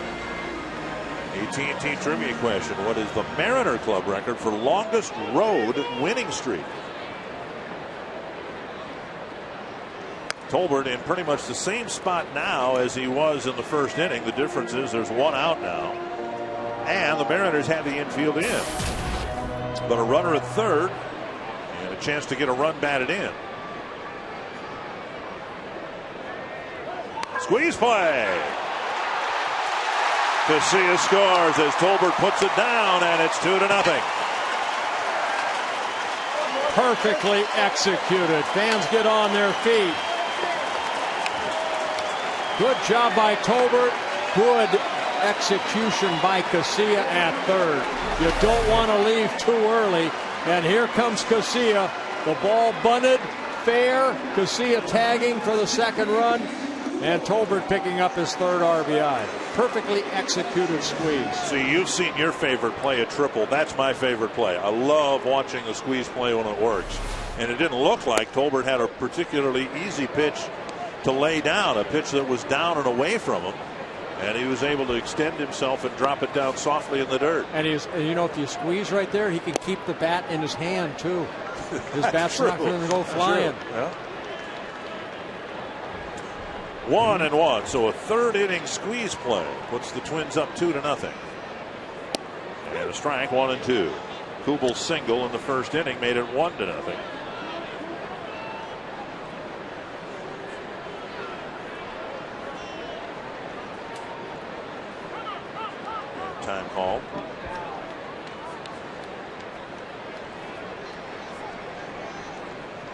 AT&T trivia question. What is the Mariner club record for longest road winning streak? Tolbert in pretty much the same spot now as he was in the first inning. The difference is there's one out now. And the Mariners have the infield in. But a runner at third and a chance to get a run batted in. Squeeze play. Casilla scores as Tolbert puts it down, and it's 2-0. Perfectly executed. Fans get on their feet. Good job by Tolbert. Good execution by Casilla at third. You don't want to leave too early. And here comes Casilla. The ball bunted. Fair. Casilla tagging for the second run. And Tolbert picking up his third RBI. Perfectly executed squeeze. See, you've seen your favorite play, a triple. That's my favorite play. I love watching a squeeze play when it works. And it didn't look like Tolbert had a particularly easy pitch to lay down, a pitch that was down and away from him, and he was able to extend himself and drop it down softly in the dirt. And you know, if you squeeze right there, he can keep the bat in his hand too. His bat's not going to go flying. Yeah. 1-1, so a third inning squeeze play puts the Twins up 2-0. And a strike, 1-2. Kubel's single in the first inning made it 1-0. Time call.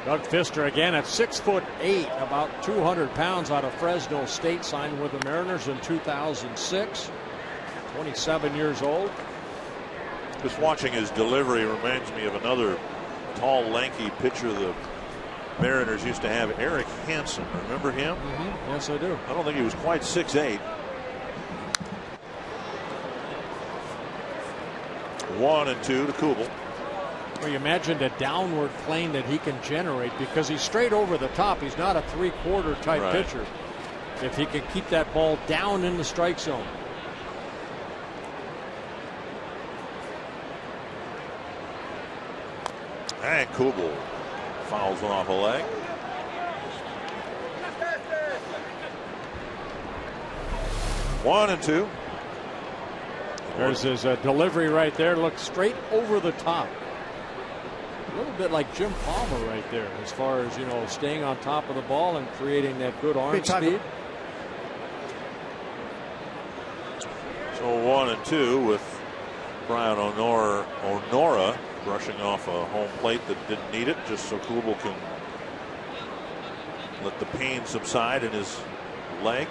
Doug Fister again at 6'8", about 200 pounds, out of Fresno State, signed with the Mariners in 2006. 27 years old. Just watching his delivery reminds me of another tall, lanky pitcher the Mariners used to have, Eric Hansen. Remember him? Mm-hmm. Yes, I do. I don't think he was quite 6'8". 1-2 to Kubel. Well, you imagine the downward plane that he can generate because he's straight over the top. He's not a three-quarter type pitcher. If he can keep that ball down in the strike zone. And Kubel fouls one off a leg. One and two. There's his delivery right there. Looks straight over the top. A little bit like Jim Palmer right there as far as, you know, staying on top of the ball and creating that good arm speed. So 1-2 with Brian Onora brushing off a home plate that didn't need it, just so Kubel can let the pain subside in his leg.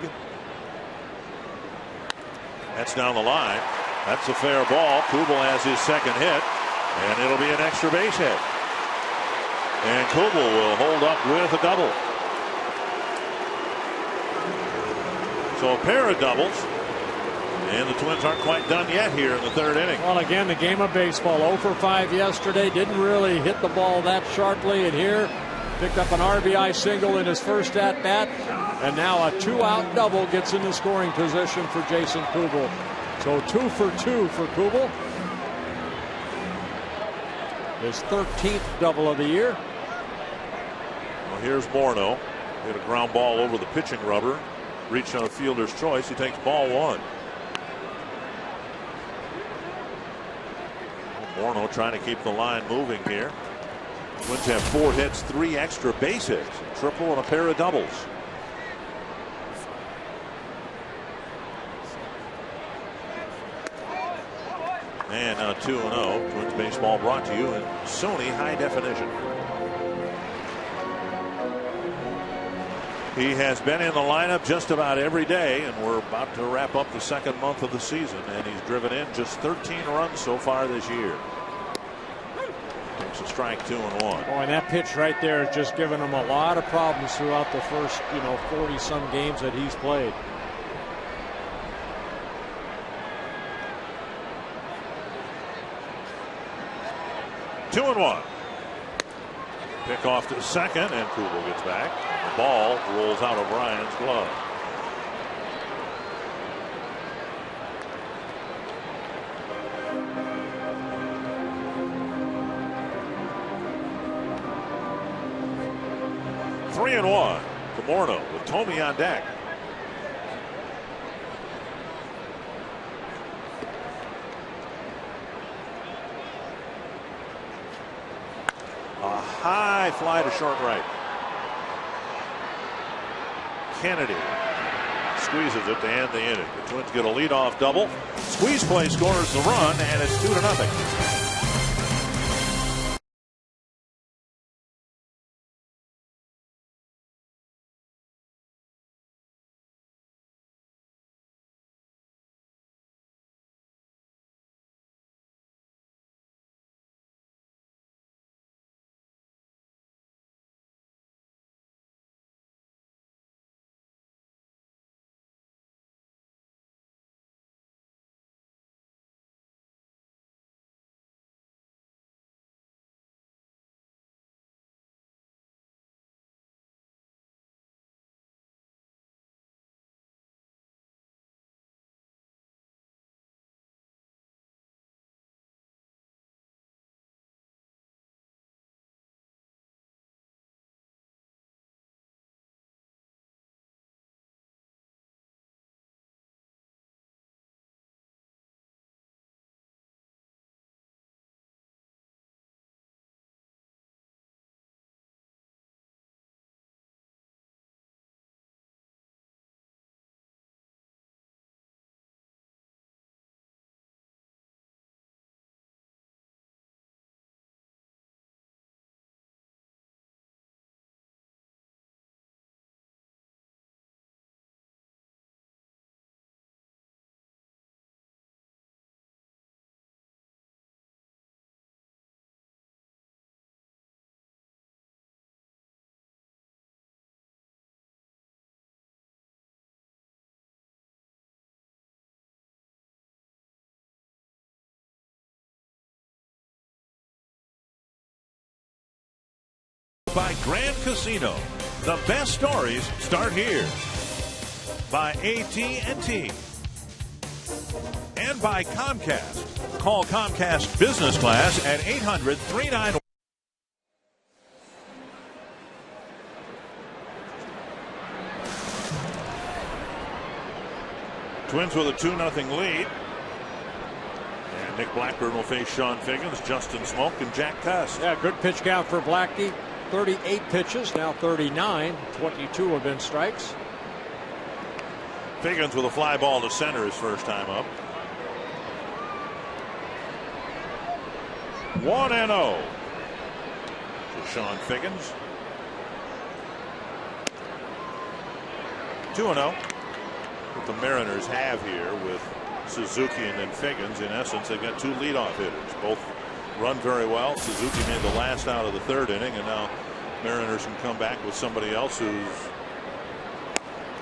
That's down the line. That's a fair ball. Kubel has his second hit, and it'll be an extra base hit. And Kubel will hold up with a double. So a pair of doubles. And the Twins aren't quite done yet here in the third inning. Well, again, the game of baseball. 0 for 5 yesterday. Didn't really hit the ball that sharply. And here, picked up an RBI single in his first at-bat. And now a 2-out double gets into scoring position for Jason Kubel. So 2 for 2 for Kubel. His 13th double of the year. Well, here's Morneau. Hit a ground ball over the pitching rubber. Reached on a fielder's choice. He takes ball 1. Morneau trying to keep the line moving here. Twins have 4 hits, 3 extra base hits, a triple and a pair of doubles. And now 2-0. Twins baseball brought to you in Sony High Definition. He has been in the lineup just about every day, and we're about to wrap up the second month of the season, and he's driven in just 13 runs so far this year. Takes a strike, 2-1. Oh, and that pitch right there has just given him a lot of problems throughout the first, 40-some games that he's played. Two and 1. Pick off to second, and Kubel gets back. The ball rolls out of Ryan's glove. Three and 1 to Morneau with Thome on deck. A high fly to short right. Kennedy squeezes it to end the inning. The Twins get a leadoff double. Squeeze play scores the run, and it's 2-0. By Grand Casino. The best stories start here. By AT&T. And by Comcast. Call Comcast Business Class at 800-391. Twins with a 2-0 lead. And Nick Blackburn will face Sean Figgins, Justin Smoak, and Jack Cuss. Yeah, good pitch count for Blackie. 38 pitches, now 39. 22 have been strikes. Figgins with a fly ball to center his first time up. 1-0 to Sean Figgins. 2-0. What the Mariners have here with Suzuki and then Figgins. In essence, they've got 2 leadoff hitters. Both run very well. Suzuki made the last out of the 3rd inning, and now Mariners can come back with somebody else who's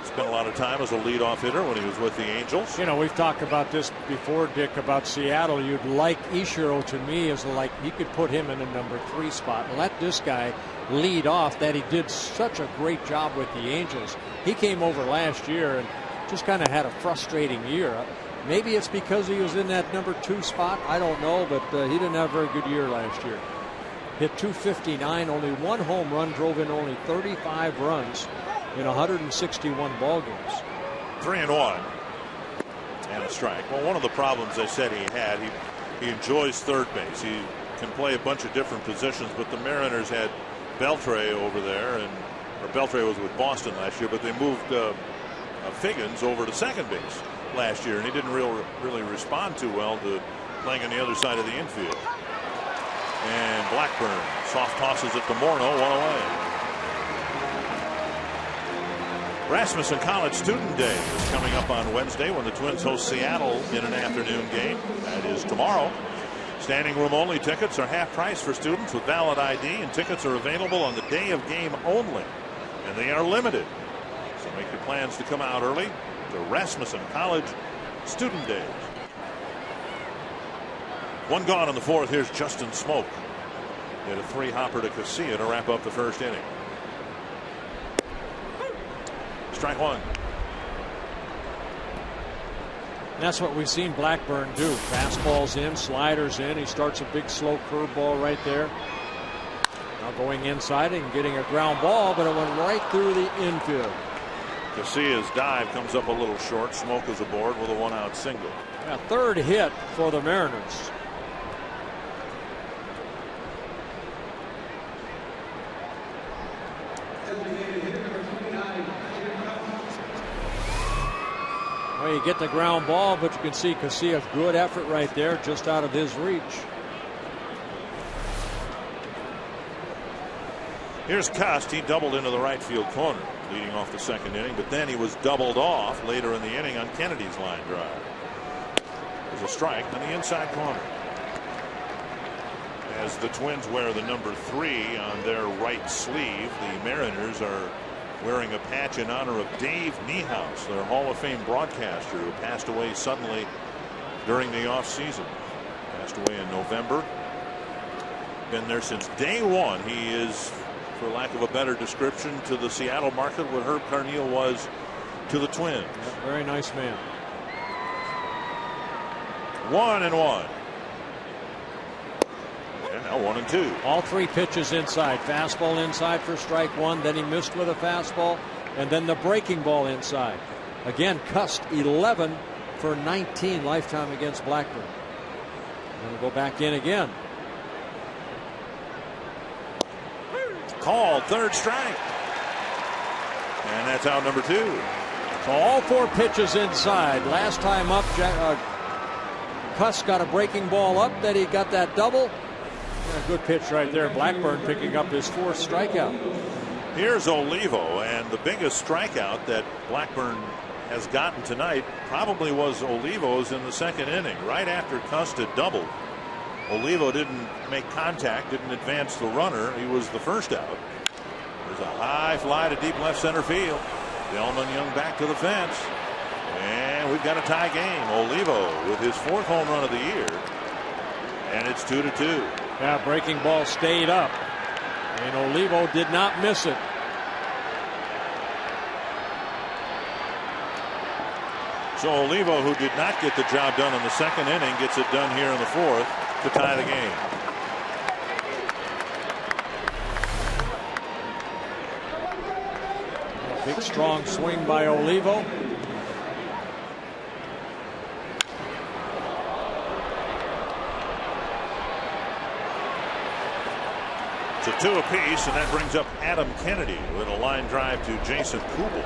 spent a lot of time as a leadoff hitter when he was with the Angels. You know, we've talked about this before, Dick, about Seattle. You'd like Ichiro, to me, as like you could put him in a number 3 spot and let this guy lead off. That he did such a great job with the Angels. He came over last year and just kind of had a frustrating year. Maybe it's because he was in that number 2 spot. I don't know, but he didn't have a very good year last year. Hit .259, only 1 home run, drove in only 35 runs in 161 ball games. 3-1 and a strike. Well, one of the problems I said he had, he enjoys third base. He can play a bunch of different positions, but the Mariners had Beltre over there, or Beltre was with Boston last year, but they moved Figgins over to second base last year, and he didn't really respond too well to playing on the other side of the infield. And Blackburn soft tosses it to Morneau, 1 away. Rasmussen College Student Day is coming up on Wednesday when the Twins host Seattle in an afternoon game. That is tomorrow. Standing room only tickets are half price for students with valid ID, and tickets are available on the day of game only, and they are limited. So make your plans to come out early to Rasmussen College Student Days. 1 gone in the 4th. Here's Justin Smoak. Hit a 3-hopper to Casilla to wrap up the 1st inning. Strike 1. That's what we've seen Blackburn do. Fastballs in, sliders in. He starts a big slow curveball right there. Now going inside and getting a ground ball, but it went right through the infield. Casilla's dive comes up a little short. Smoak is aboard with a 1-out single. A 3rd hit for the Mariners. Well, you get the ground ball, but you can see Casilla, good effort right there, just out of his reach. Here's Cust. He doubled into the right field corner, leading off the 2nd inning, but then he was doubled off later in the inning on Kennedy's line drive. There's a strike on the inside corner. As the Twins wear the number 3 on their right sleeve, the Mariners are wearing a patch in honor of Dave Niehaus, their Hall of Fame broadcaster, who passed away suddenly during the offseason. Passed away in November. Been there since day 1. He is, for lack of a better description, to the Seattle market what Herb Carneal was to the Twins. Yeah, very nice man. 1-1. And now 1-2. All 3 pitches inside. Fastball inside for strike 1. Then he missed with a fastball. And then the breaking ball inside. Again, Cust 11 for 19 lifetime against Blackburn. And we'll go back in again. Called, 3rd strike. And that's out number 2. So all 4 pitches inside. Last time up, Cust got a breaking ball up. Then he got that double. A good pitch right there. Blackburn picking up his 4th strikeout. Here's Olivo, and the biggest strikeout that Blackburn has gotten tonight probably was Olivo's in the 2nd inning. Right after Cust had doubled, Olivo didn't make contact, didn't advance the runner. He was the first out. There's a high fly to deep left center field. Delman Young back to the fence, and we've got a tie game. Olivo with his 4th home run of the year, and it's 2-2. Yeah, breaking ball stayed up, and Olivo did not miss it. So Olivo, who did not get the job done in the 2nd inning, gets it done here in the 4th to tie the game. A big strong swing by Olivo. It's a 2 apiece, and that brings up Adam Kennedy with a line drive to Jason Kubel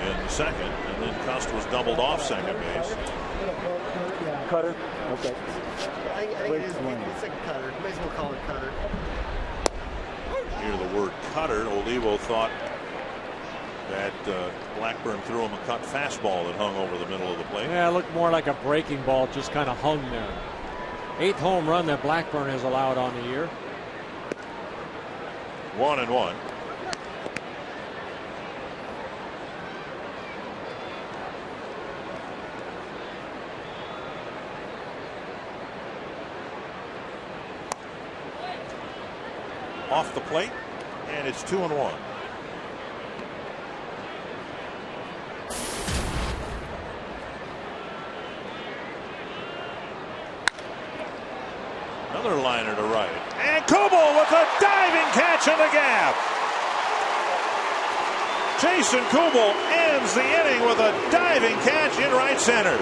in the 2nd, and then Cust was doubled off second base. Cutter? Okay. I think it's a cutter. May as well call it cutter. Hear the word cutter. Olivo thought That Blackburn threw him a cut fastball that hung over the middle of the plate. Yeah, it looked more like a breaking ball, just kind of hung there. 8th home run that Blackburn has allowed on the year. 1-1. Off the plate, and it's 2-1. Another liner to right. And Kubel with a diving catch in the gap. Jason Kubel ends the inning with a diving catch in right center.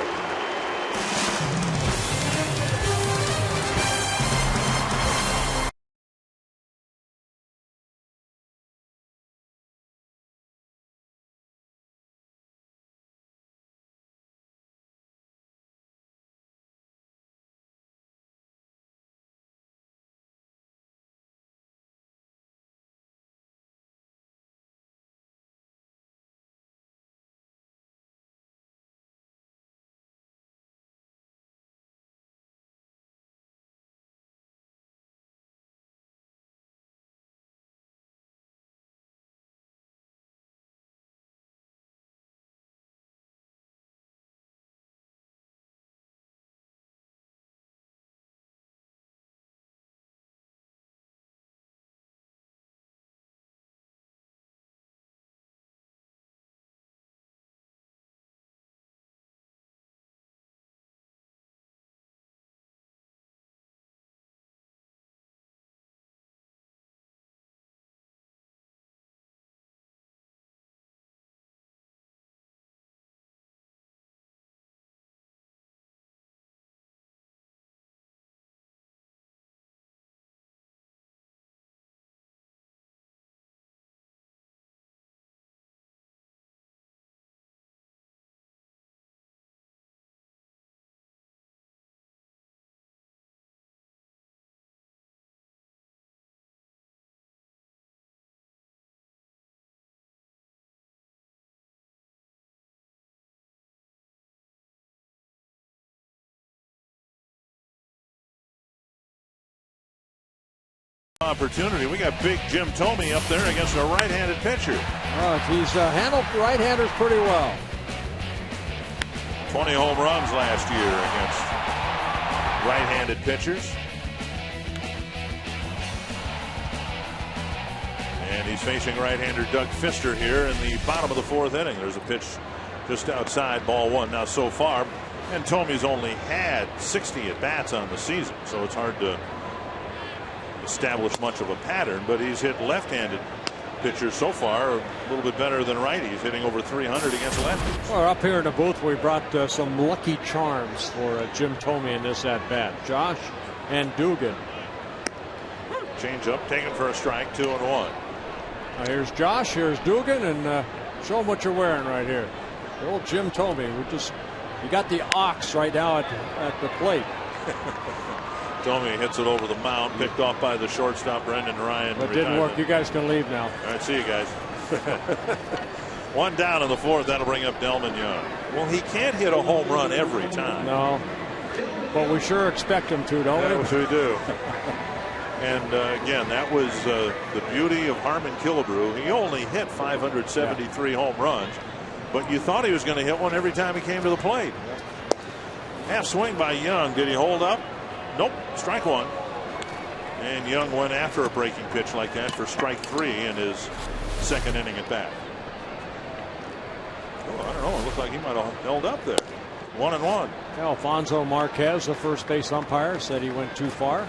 Opportunity. We got big Jim Thome up there against a right-handed pitcher. He's handled right-handers pretty well. 20 home runs last year against right-handed pitchers. And he's facing right-hander Doug Fister here in the bottom of the 4th inning. There's a pitch just outside, ball 1. Now so far, and Thome's only had 60 at-bats on the season, so it's hard to establish much of a pattern, but he's hit left-handed pitchers so far a little bit better than righties, hitting over 300 against lefties. Well, up here in the booth, we brought some lucky charms for Jim Thome in this at-bat. Josh and Dugan. Change up, taken for a strike, 2-1. Here's Josh, here's Dugan, and show them what you're wearing right here. The old Jim Thome. You got the ox right now at the plate. Thome hits it over the mound, picked off by the shortstop, Brendan Ryan. But it didn't work. You guys can leave now. All right, see you guys. 1 down in the 4th. That'll bring up Delmon Young. Well, he can't hit a home run every time. No. But we sure expect him to, don't we? Yes, we do. And again, that was the beauty of Harmon Killebrew. He only hit 573 home runs, but you thought he was going to hit one every time he came to the plate. Half swing by Young. Did he hold up? Nope. Strike 1. And Young went after a breaking pitch like that for strike 3 in his 2nd inning at bat. Oh, I don't know. It looked like he might have held up there. 1-1. Alfonso Marquez, the first base umpire, said he went too far.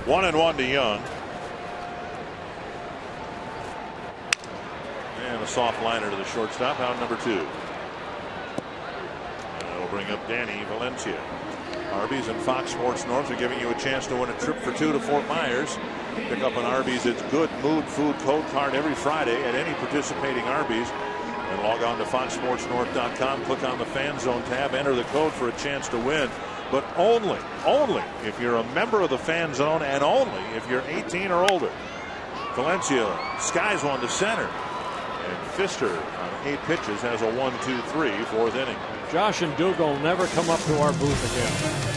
1-1 to Young. And a soft liner to the shortstop. Out number 2. That'll bring up Danny Valencia. Arby's and Fox Sports North are giving you a chance to win a trip for 2 to Fort Myers. Pick up an Arby's It's Good Mood Food code card every Friday at any participating Arby's. And log on to FoxSportsNorth.com. Click on the Fan Zone tab. Enter the code for a chance to win. But only if you're a member of the Fan Zone and only if you're 18 or older. Valencia skies one to center. And Fister on 8 pitches has a 1-2-3 fourth inning. Josh and Dougal will never come up to our booth again.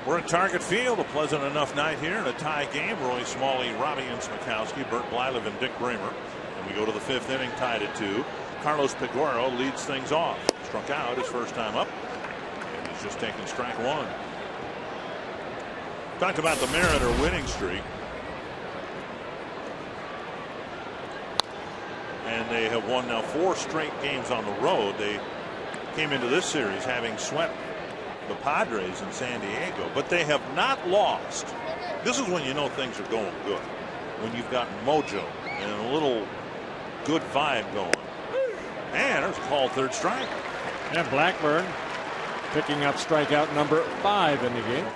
We're at Target Field, a pleasant enough night here in a tie game. Roy Smalley, Robbie Smokowski, Bert Blyleven, and Dick Bremer. And we go to the 5th inning, tied at 2. Carlos Piguero leads things off. Struck out his first time up, and he's just taken strike 1. Talk about the Mariner winning streak. And they have won now 4 straight games on the road. They came into this series having swept the Padres in San Diego, but they have not lost. This is when you know things are going good. When you've got mojo and a little good vibe going. And there's a called third strike. And Blackburn picking up strikeout number 5 in the game.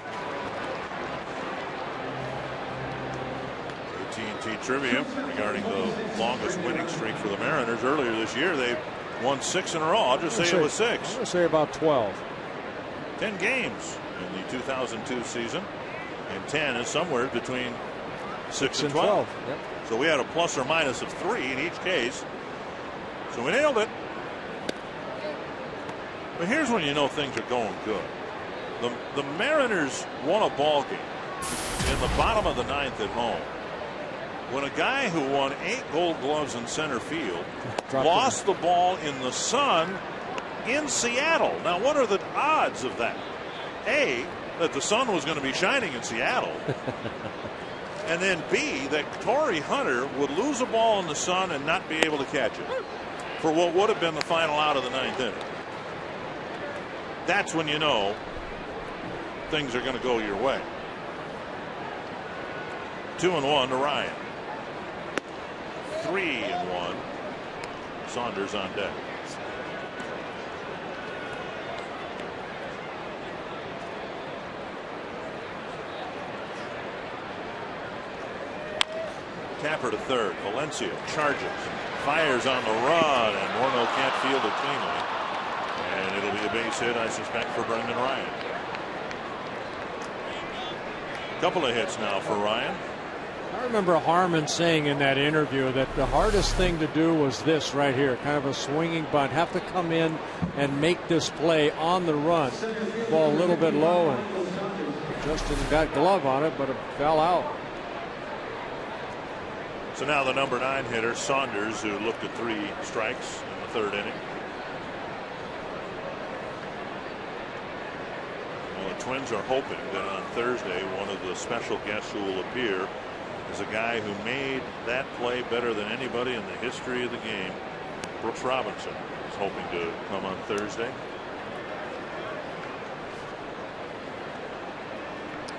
AT&T trivia regarding the longest winning streak for the Mariners. Earlier this year, they won 6 in a row. I'll just say it was 6. I'm going to say about 12. 10 games in the 2002 season, and 10 is somewhere between 6 and 12. Yep. So we had a plus or minus of 3 in each case. So we nailed it. But here's when you know things are going good. The Mariners won a ball game in the bottom of the 9th at home when a guy who won 8 Gold Gloves in center field lost the ball in the sun in Seattle. Now, what are the odds of that? A, that the sun was going to be shining in Seattle. And then B, that Torrey Hunter would lose a ball in the sun and not be able to catch it for what would have been the final out of the 9th inning. That's when you know things are going to go your way. 2-1 to Ryan. 3-1. Saunders on deck. Tapper to third. Valencia charges, fires on the run, and Morneau can't field it cleanly. And it'll be a base hit, I suspect, for Brendan Ryan. Couple of hits now for Ryan. I remember Harmon saying in that interview that the hardest thing to do was this right here, kind of a swinging bunt. Have to come in and make this play on the run. Ball a little bit low, and Justin got glove on it, but it fell out. So now the number 9 hitter, Saunders, who looked at 3 strikes in the 3rd inning. Well, Twins are hoping that on Thursday one of the special guests who will appear is a guy who made that play better than anybody in the history of the game. Brooks Robinson is hoping to come on Thursday.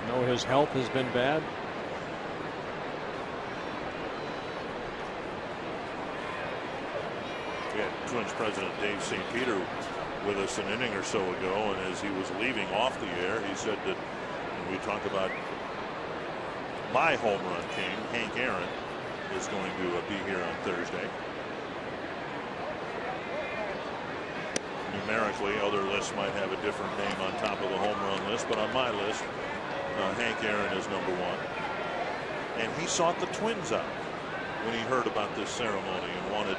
No, his health has been bad. We had Twins president Dave St. Peter with us an inning or so ago, and as he was leaving off the air, he said that when we talk about my home run king, Hank Aaron, is going to be here on Thursday. Numerically, other lists might have a different name on top of the home run list, but on my list, Hank Aaron is number one. And he sought the Twins out when he heard about this ceremony and wanted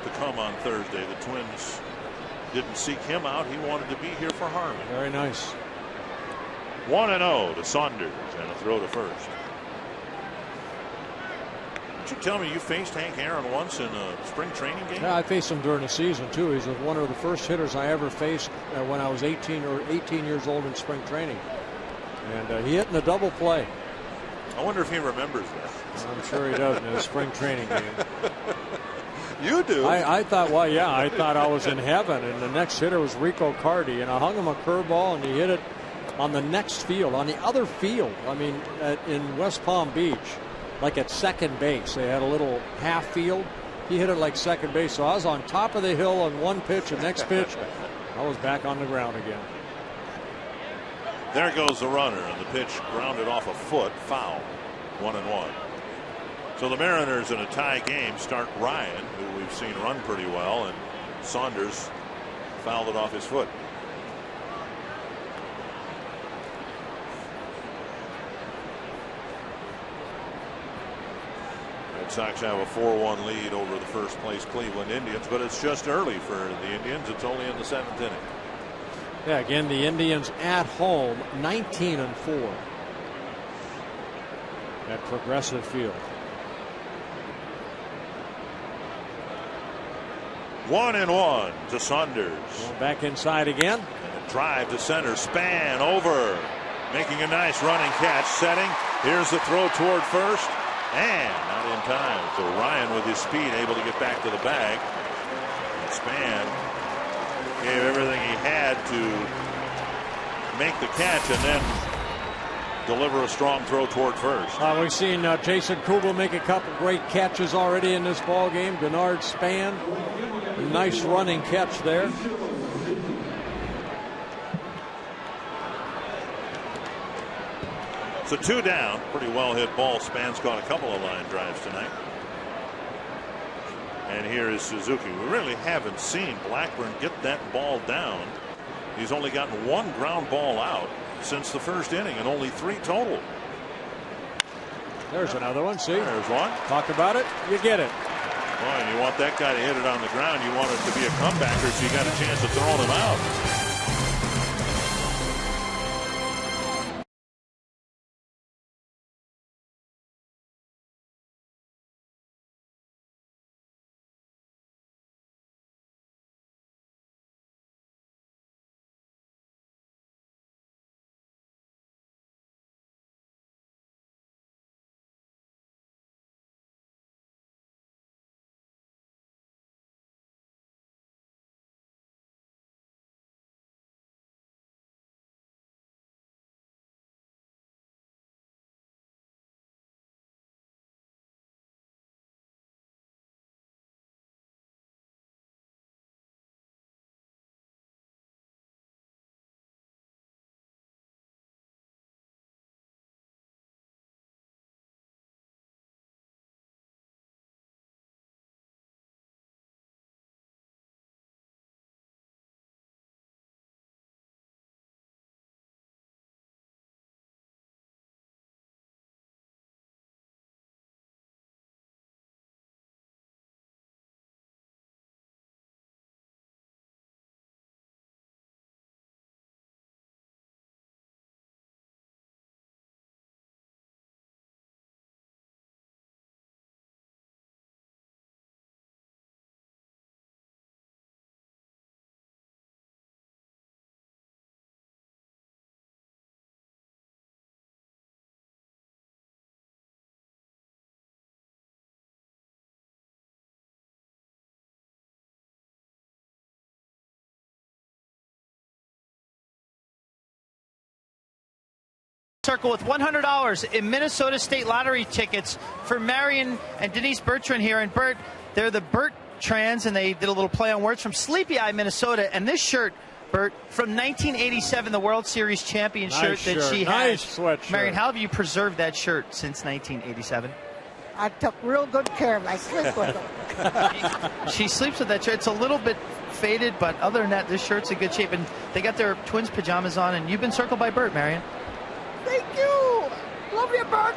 to come on Thursday. The Twins didn't seek him out. He wanted to be here for Harmon. Very nice. 1-0 to Saunders and a throw to first. Did you tell me you faced Hank Aaron once in a spring training game? Yeah, I faced him during the season too. He's one of the first hitters I ever faced when I was 18 years old in spring training. And he hit in a double play. I wonder if he remembers that. I'm sure he does in his spring training game. You do? I thought, well, yeah, I thought I was in heaven, and the next hitter was Rico Cardi, and I hung him a curveball, and he hit it on the next field, on the other field. I mean, in West Palm Beach, like at second base. They had a little half field. He hit it like second base, so I was on top of the hill on one pitch, and next pitch, I was back on the ground again. There goes the runner, and the pitch grounded off a foot, foul. 1-1. So the Mariners in a tie game start Ryan, who we've seen run pretty well, and Saunders fouled it off his foot. Red Sox have a 4-1 lead over the first place Cleveland Indians, but it's just early for the Indians. It's only in the 7th inning. Yeah, again, the Indians at home, 19-4 at Progressive Field. 1-1 to Saunders. Going back inside again. And a drive to center. Span over. Making a nice running catch. Setting. Here's the throw toward first. And not in time. So Ryan, with his speed, able to get back to the bag. And Span gave everything he had to make the catch and then deliver a strong throw toward first. We've seen Jason Kugel make a couple great catches already in this ball game. Bernard Span, a nice running catch there. So 2 down. Pretty well hit ball. Span's caught a couple of line drives tonight. And here is Suzuki. We really haven't seen Blackburn get that ball down. He's only gotten 1 ground ball out since the first inning and only 3 total. There's another one. See? There's one. Talk about it. You get it. Well, and you want that guy to hit it on the ground. You want it to be a comebacker so you got a chance of throwing him out. Circle with $100 in Minnesota State Lottery tickets for Marion and Denise Bertrand here. And Bert, they're the Bertrands, and they did a little play on words from Sleepy Eye, Minnesota. And this shirt, Bert, from 1987, the World Series champion shirt that she has. Nice sweatshirt. Marion, how have you preserved that shirt since 1987? I took real good care of it. I sleep with it. She sleeps with that shirt. It's a little bit faded, but other than that, this shirt's in good shape. And they got their Twins pajamas on, and you've been circled by Bert, Marion. Thank you. Love you, Bert.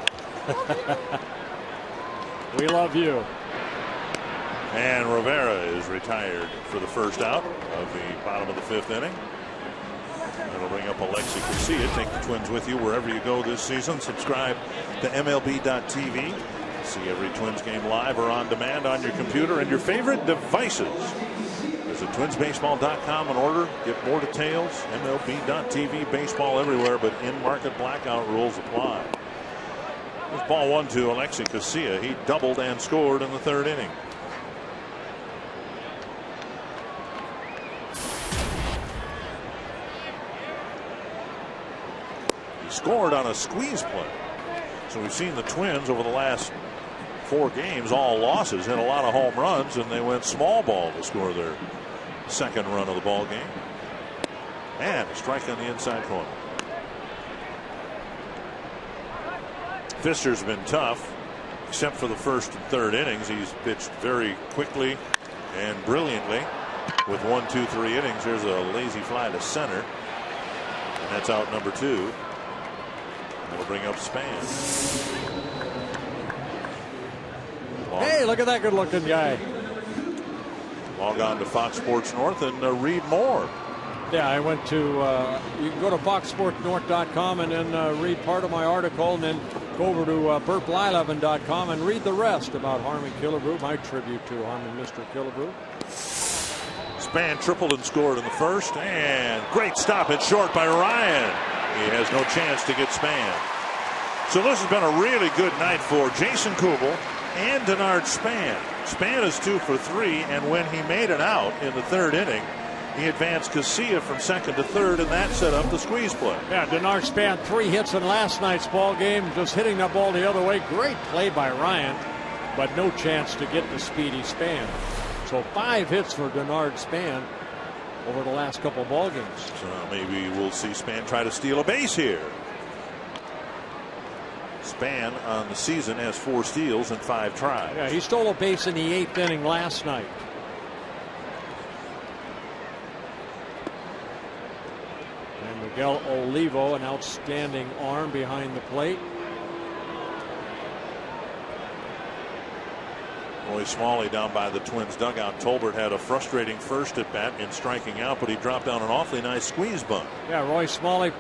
Love you. We love you. And Rivera is retired for the first out of the bottom of the 5th inning. That'll bring up Alexi Casilla. Take the Twins with you wherever you go this season. Subscribe to MLB.tv. See every Twins game live or on demand on your computer and your favorite devices. Visit twinsbaseball.com and order. Get more details. MLB.tv. Baseball everywhere, but in-market blackout rules apply. There's ball 1 to Alexi Casilla. He doubled and scored in the 3rd inning. He scored on a squeeze play. So we've seen the Twins over the last 4 games, all losses, hit a lot of home runs, and they went small ball to score their 2nd run of the ball game. And a strike on the inside corner. Fister's been tough, except for the 1st and 3rd innings. He's pitched very quickly and brilliantly. With 1, 2, 3 innings, here's a lazy fly to center, and that's out number 2. That'll bring up Span. Hey, look at that good-looking guy. Log on to Fox Sports North and read more. Yeah, I went to, you can go to foxsportsnorth.com and then read part of my article, and then go over to bertblyleven.com and read the rest about Harmon Killebrew, my tribute to Harmon Mr. Killebrew. Span tripled and scored in the 1st, and great stop at short by Ryan. He has no chance to get Span. So this has been a really good night for Jason Kubel and Denard Span. Span is 2 for 3, and when he made it out in the 3rd inning, he advanced Casilla from 2nd to 3rd, and that set up the squeeze play. Yeah, Denard Span 3 hits in last night's ball game, just hitting that ball the other way. Great play by Ryan, but no chance to get the speedy Span. So 5 hits for Denard Span over the last couple of ball games. So maybe we'll see Span try to steal a base here. Span on the season has 4 steals and 5 tries. Yeah, he stole a base in the 8th inning last night. And Miguel Olivo, an outstanding arm behind the plate. Roy Smalley down by the Twins dugout. Tolbert had a frustrating first at bat in striking out, but he dropped down an awfully nice squeeze bunt. Yeah, Roy Smalley,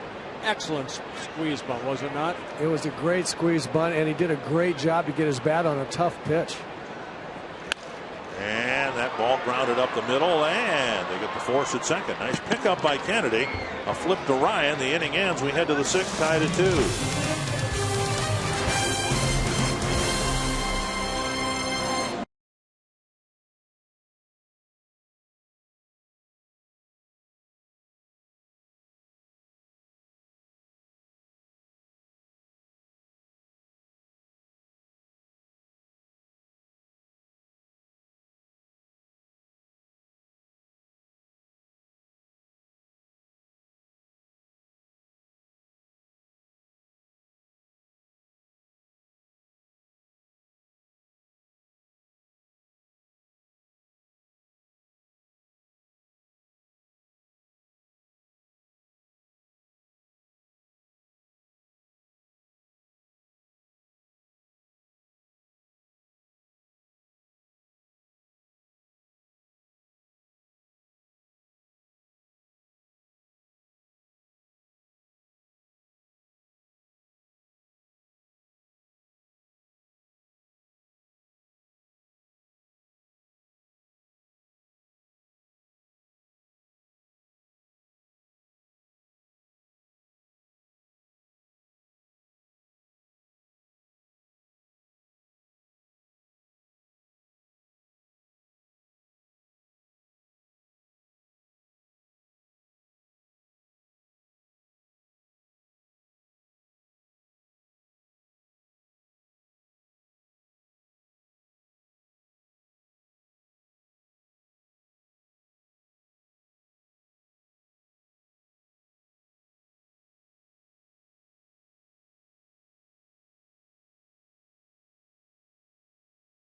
excellent squeeze bunt, was it not? It was a great squeeze bunt, and he did a great job to get his bat on a tough pitch. And that ball grounded up the middle, and they get the force at 2nd. Nice pickup by Kennedy. A flip to Ryan. The inning ends. We head to the 6th, tied at 2.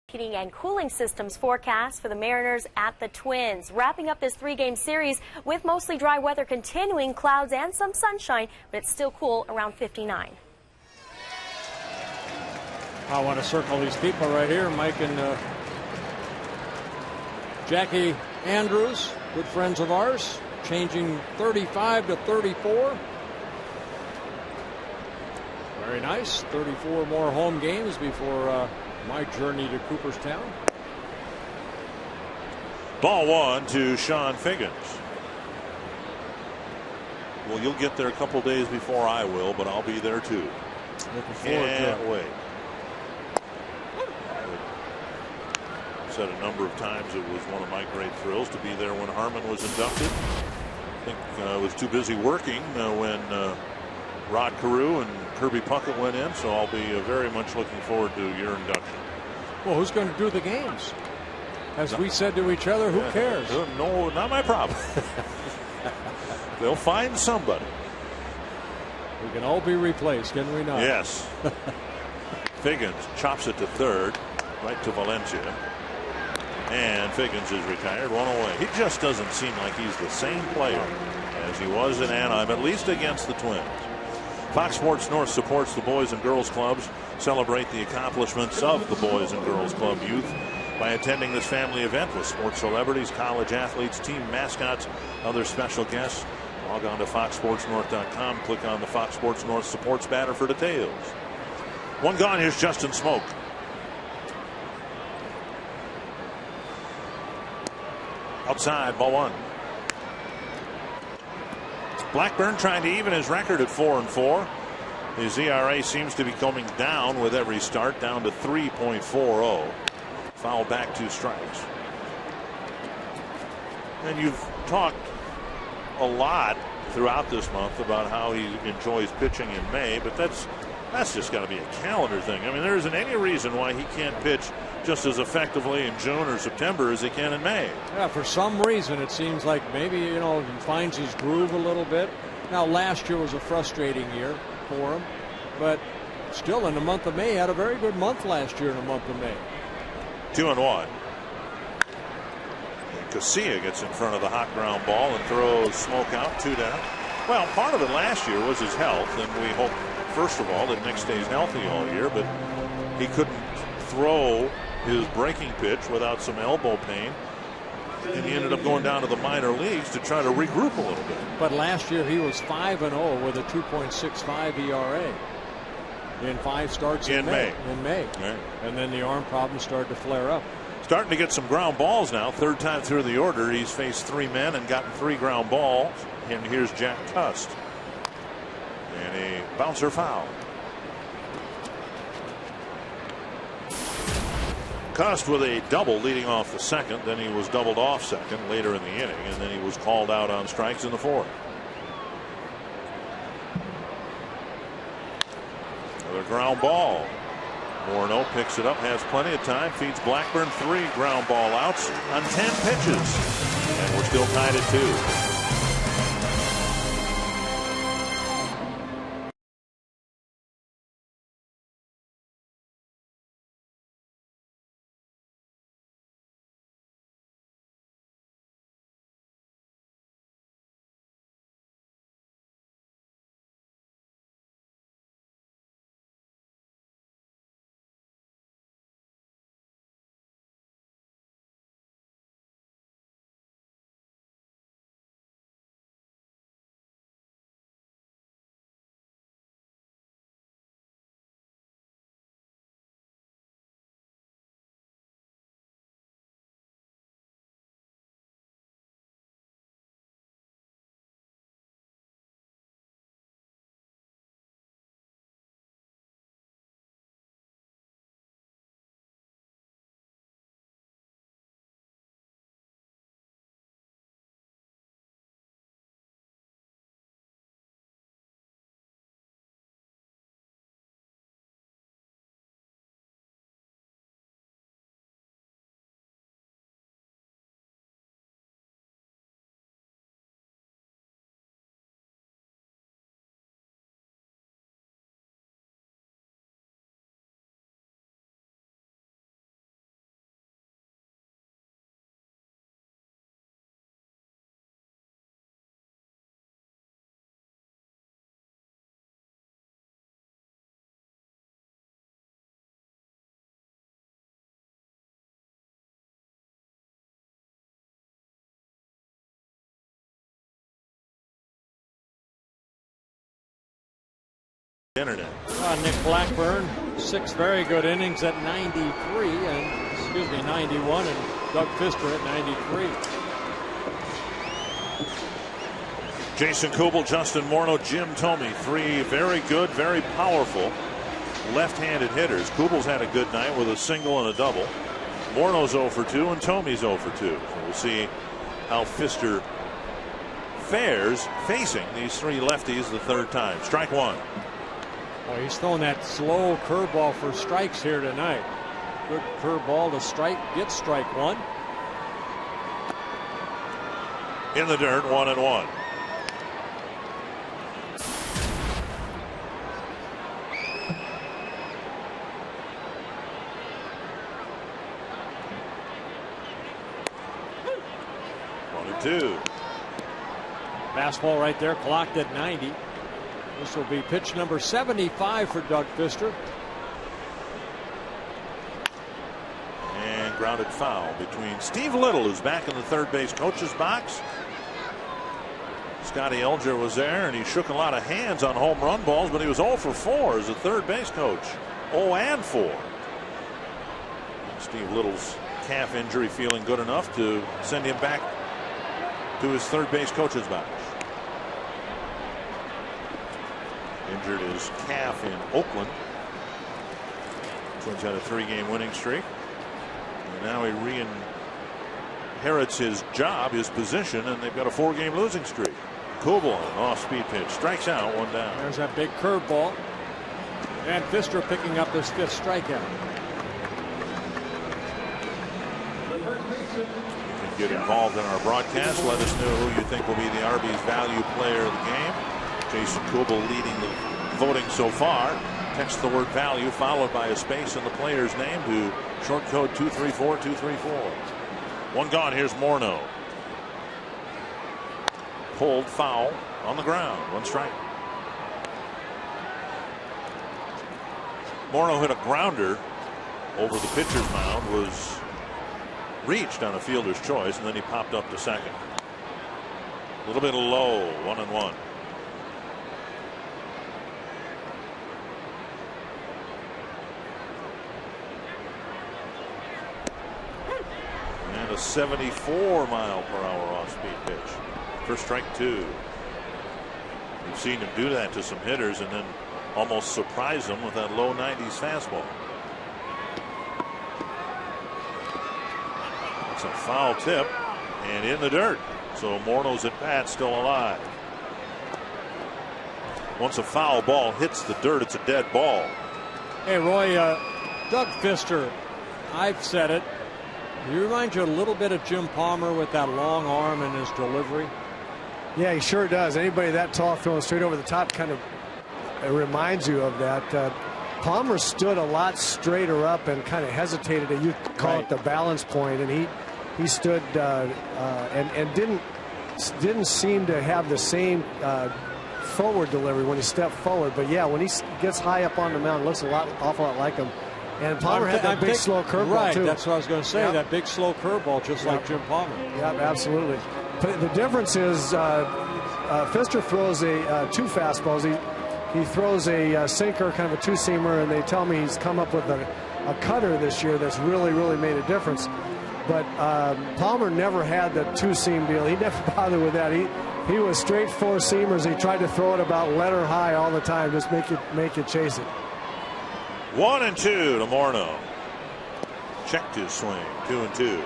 Heating and cooling systems forecast for the Mariners at the Twins. Wrapping up this 3-game series with mostly dry weather continuing, clouds and some sunshine, but it's still cool around 59. I want to circle these people right here, Mike and Jackie Andrews, good friends of ours, changing 35 to 34. Very nice. 34 more home games before my journey to Cooperstown. Ball 1 to Sean Figgins. Well, you'll get there a couple days before I will, but I'll be there too. Looking forward to Can't it. wait. I said a number of times it was one of my great thrills to be there when Harmon was inducted. I think I was too busy working when Rod Carew and Kirby Puckett went in, so I'll be very much looking forward to your induction. Well, who's going to do the games? As we said to each other, who cares? No, not my problem. They'll find somebody. We can all be replaced, can we not? Yes. Figgins chops it to third, right to Valencia. And Figgins is retired, 1 away. He just doesn't seem like he's the same player as he was in Anaheim, at least against the Twins. Fox Sports North supports the Boys and Girls Clubs. Celebrate the accomplishments of the Boys and Girls Club youth by attending this family event with sports celebrities, college athletes, team mascots, other special guests. Log on to foxsportsnorth.com. Click on the Fox Sports North supports banner for details. 1 gone. Here's Justin Smoke. Outside, ball 1. Blackburn trying to even his record at 4-4. His ERA seems to be coming down with every start, down to 3.40. Foul back, 2 strikes. And you've talked a lot throughout this month about how he enjoys pitching in May, but that's just got to be a calendar thing. I mean, there isn't any reason why he can't pitch just as effectively in June or September as he can in May. Yeah, for some reason it seems like maybe, he finds his groove a little bit. Now, last year was a frustrating year for him, but still in the month of May, had a very good month last year in the month of May. 2-1. Casilla gets in front of the hot ground ball and throws Smoke out, 2 down. Well, part of it last year was his health, and we hope, first of all, that Nick stays healthy all year, but he couldn't throw his breaking pitch without some elbow pain, and he ended up going down to the minor leagues to try to regroup a little bit. But last year he was 5-0 with a 2.65 ERA in 5 starts in May. Right. And then the arm problem started to flare up. Starting to get some ground balls now. 3rd time through the order, he's faced 3 men and gotten 3 ground balls. And here's Jack Cust. And a bouncer foul. Cust with a double leading off the 2nd. Then he was doubled off 2nd later in the inning. And then he was called out on strikes in the 4th. Another ground ball. Morneau picks it up, has plenty of time, feeds Blackburn 3 ground ball outs on 10 pitches. And we're still tied at 2. internet. Nick Blackburn, 6 very good innings at 91, and Doug Fister at 93. Jason Kubel, Justin Morneau, Jim Thome, 3 very good, very powerful left-handed hitters. Kubel's had a good night with a single and a double. Morneau's 0 for 2 and Thome's 0 for 2. So we'll see how Fister fares facing these 3 lefties the third time. Strike 1. Well, he's throwing that slow curveball for strikes here tonight. Good curveball to strike, get strike 1. In the dirt, 1-1. Two. Fastball right there, clocked at 90. This will be pitch number 75 for Doug Fister. And grounded foul between Steve Little, who's back in the third base coach's box. Scotty Elger was there, and he shook a lot of hands on home run balls, but he was 0 for 4 as a third base coach. 0 and 4. Steve Little's calf injury feeling good enough to send him back to his third base coach's box. Injured his calf in Oakland. Twins had a 3-game winning streak. And now he re-inherits his job, his position, and they've got a 4-game losing streak. Kubel, an off-speed pitch, strikes out, 1 down. There's that big curveball. And Fister picking up his 5th strikeout. Get involved in our broadcast. Let us know who you think will be the Arby's value player of the game. Jason Kubel leading the voting so far. Text the word value followed by a space in the player's name to short code 234234. 1 gone. Here's Morneau. Pulled foul on the ground. 1 strike. Morneau hit a grounder over the pitcher's mound. Was reached on a fielder's choice, and then he popped up to second. A little bit low, 1-1. And a 74-mile-per-hour off-speed pitch. First strike 2. We've seen him do that to some hitters and then almost surprise them with that low 90s fastball. It's a foul tip and in the dirt. So Morneau's at bat still alive. Once a foul ball hits the dirt, it's a dead ball. Hey, Roy, Doug Fister, I've said it. He reminds you a little bit of Jim Palmer with that long arm and his delivery. Yeah, he sure does. Anybody that tall throwing straight over the top kind of reminds you of that. Palmer stood a lot straighter up and kind of hesitated. You call it the balance point, and he stood and didn't seem to have the same forward delivery when he stepped forward. But yeah, when he gets high up on the mound, it looks awful lot like him. And Palmer had that big slow curveball too. That's what I was going to say. Yep. That big slow curveball, just like Jim Palmer. Yeah, absolutely. But the difference is Fister throws 2 fastballs. He throws a sinker, kind of a 2-seamer, and they tell me he's come up with a cutter this year that's really made a difference. But Palmer never had the 2-seam deal. He never bothered with that. He was straight 4-seamers. He tried to throw it about letter high all the time, just make you chase it. 1-2 to Morneau. Checked his swing. 2-2.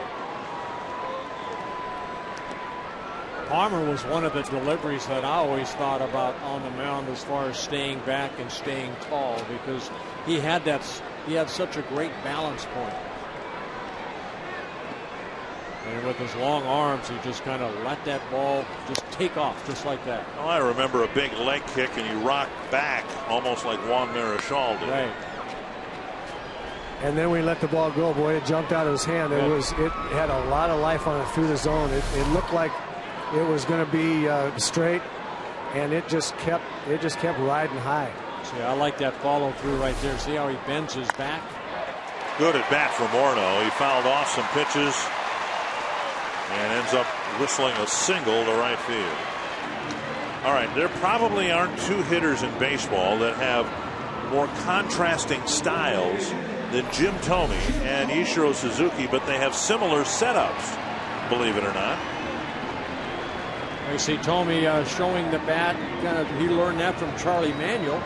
Palmer was one of the deliveries that I always thought about on the mound as far as staying back and staying tall, because he had such a great balance point. And with his long arms, he just kind of let that ball just take off just like that. Oh, I remember a big leg kick, and he rocked back almost like Juan Marichal did. Right. And then we let the ball go. Boy, it jumped out of his hand. It had a lot of life on it through the zone. It looked like it was going to be straight, and it just kept riding high. See, I like that follow through right there. See how he bends his back? Good at bat for Morneau. He fouled off some pitches and ends up whistling a single to right field. All right, there probably aren't two hitters in baseball that have more contrasting styles than Jim Thome and Ichiro Suzuki, but they have similar setups, believe it or not. I see Thome showing the bat. He learned that from Charlie Manuel.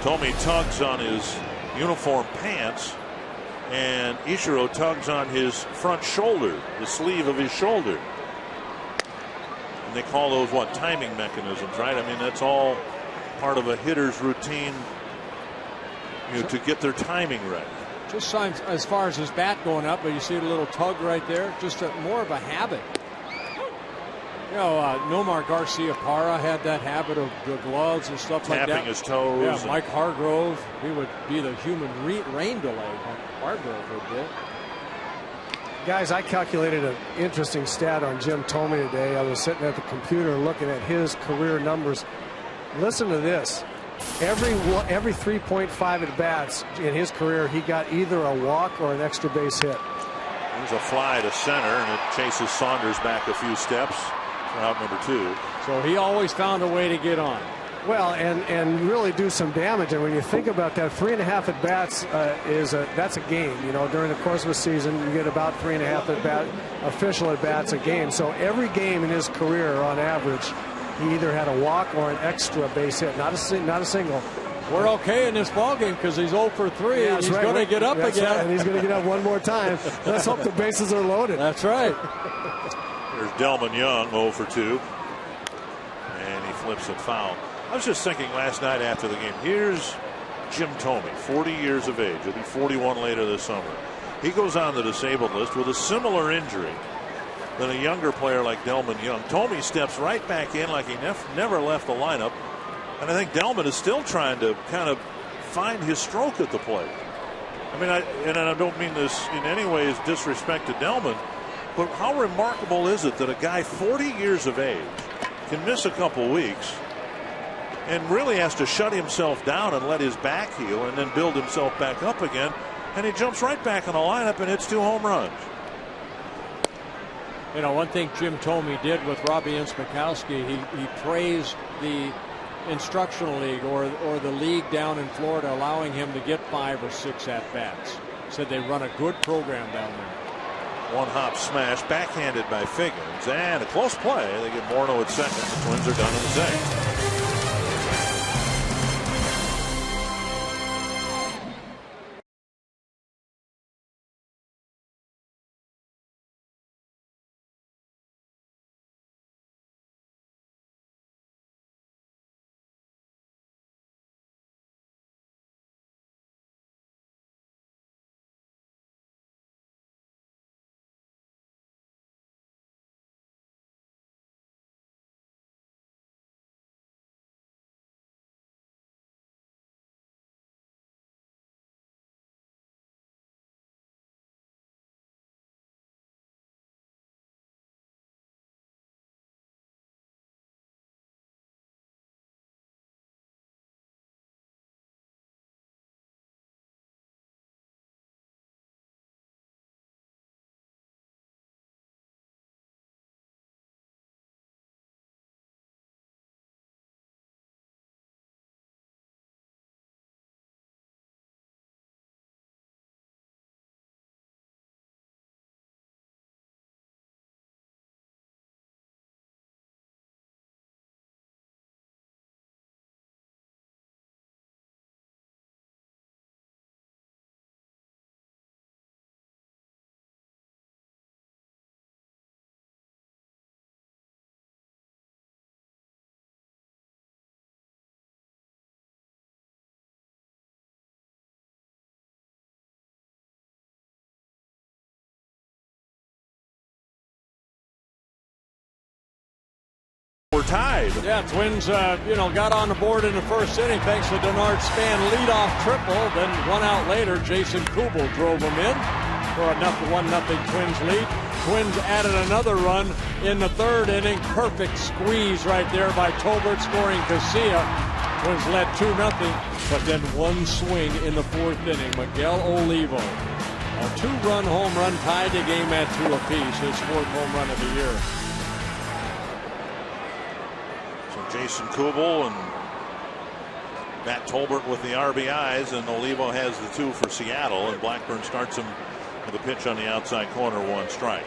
Thome tugs on his uniform pants, and Ichiro tugs on his front shoulder, the sleeve of his shoulder. And they call those, what, timing mechanisms, right? I mean, that's all part of a hitter's routine, to get their timing right. Just as far as his bat going up, but you see the little tug right there, just more of a habit. Nomar Garcia-Parra had that habit of the gloves and stuff like that. Tapping his toes. Yeah, Mike Hargrove, he would be the human rain delay. Hargrove would be. Guys, I calculated an interesting stat on Jim Thome today. I was sitting at the computer looking at his career numbers. Listen to this. Every 3.5 at bats in his career, he got either a walk or an extra base hit. There's a fly to center, and it chases Saunders back a few steps. Out number 2. So he always found a way to get on. Well, and really do some damage. And when you think about that, 3.5 at bats that's a game. During the course of a season, you get about 3.5 official at bats a game. So every game in his career, on average, he either had a walk or an extra base hit, not a single. We're okay in this ball game because he's 0 for 3. Yeah, and he's right. going to get up again. Right. And he's going to get up one more time. Let's hope the bases are loaded. That's right. There's Delmon Young, 0 for 2. And he flips it foul. I was just thinking last night after the game, here's Jim Thome, 40 years of age. He'll be 41 later this summer. He goes on the disabled list with a similar injury than a younger player like Delmon Young. Thome steps right back in like he never left the lineup. And I think Delmon is still trying to kind of find his stroke at the plate. I mean, I don't mean this in any way as disrespect to Delmon, but how remarkable is it that a guy 40 years of age can miss a couple weeks and really has to shut himself down and let his back heal and then build himself back up again, and he jumps right back in the lineup and hits 2 home runs. One thing Jim Thome did with Robbie Inspikowski, he praised the instructional league or the league down in Florida allowing him to get 5 or 6 at bats. Said they run a good program down there. One hop smash, backhanded by Figgins, and a close play. They get Morneau at second. The Twins are done in the 6th. We're tied. Yeah, Twins, got on the board in the first inning thanks to Denard Span leadoff triple. Then 1 out later, Jason Kubel drove them in for a 1-0 Twins lead. Twins added another run in the 3rd inning. Perfect squeeze right there by Tolbert, scoring Casilla. Twins led 2-0, but then one swing in the 4th inning. Miguel Olivo, a 2-run home run, tied the game at 2 apiece. His 4th home run of the year. Jason Kubel and Matt Tolbert with the RBIs, and Olivo has the 2 for Seattle, and Blackburn starts him with a pitch on the outside corner, 1 strike.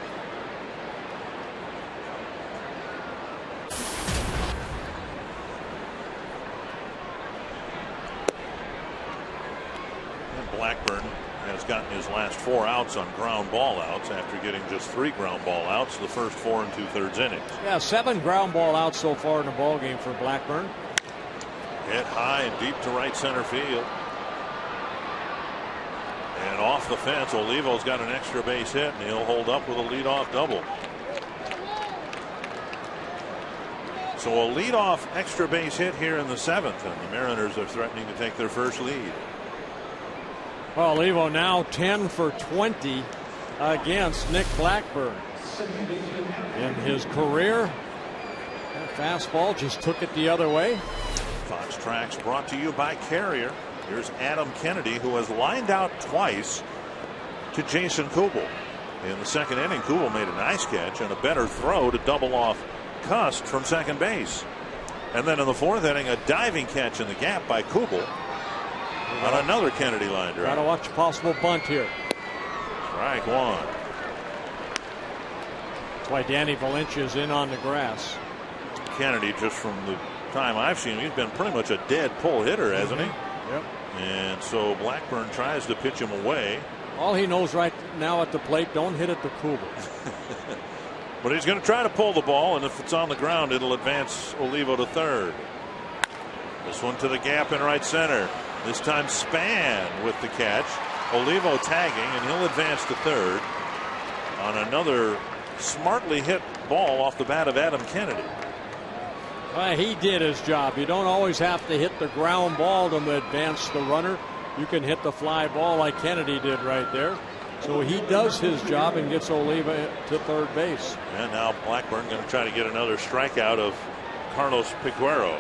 And Blackburn has gotten his last 4 outs on ground ball outs after getting just 3 ground ball outs the first 4 2/3 innings. Yeah, 7 ground ball outs so far in the ball game for Blackburn. Hit high and deep to right center field. And off the fence, Olivo's got an extra base hit, and he'll hold up with a leadoff double. So a leadoff extra base hit here in the 7th, and the Mariners are threatening to take their first lead. Well, Olivo now 10 for 20 against Nick Blackburn. In his career, that fastball just took it the other way. Fox Tracks brought to you by Carrier. Here's Adam Kennedy, who has lined out twice to Jason Kubel. In the 2nd inning, Kubel made a nice catch and a better throw to double off Cust from second base. And then in the 4th inning, a diving catch in the gap by Kubel on another Kennedy line drive. Gotta watch a possible bunt here. Strike 1. That's why Danny Valencia is in on the grass. Kennedy, just from the time I've seen him, he's been pretty much a dead pull hitter, hasn't he? Yep. And so Blackburn tries to pitch him away. All he knows right now at the plate, don't hit it to Kubel. But he's going to try to pull the ball, and if it's on the ground, it'll advance Olivo to 3rd. This one to the gap in right center. This time Span with the catch. Olivo tagging, and he'll advance to 3rd on another smartly hit ball off the bat of Adam Kennedy. He did his job. You don't always have to hit the ground ball to advance the runner. You can hit the fly ball like Kennedy did right there. So he does his job and gets Oliva to 3rd base. And now Blackburn going to try to get another strikeout of Carlos Peguero.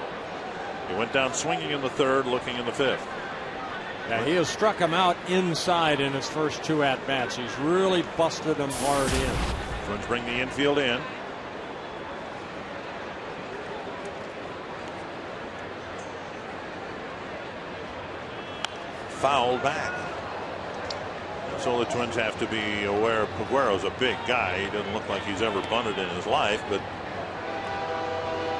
He went down swinging in the 3rd, looking in the 5th. Yeah, he has struck him out inside in his first 2 at-bats. He's really busted him hard in. Twins bring the infield in. Fouled back. So the Twins have to be aware Peguero's a big guy. He doesn't look like he's ever bunted in his life, but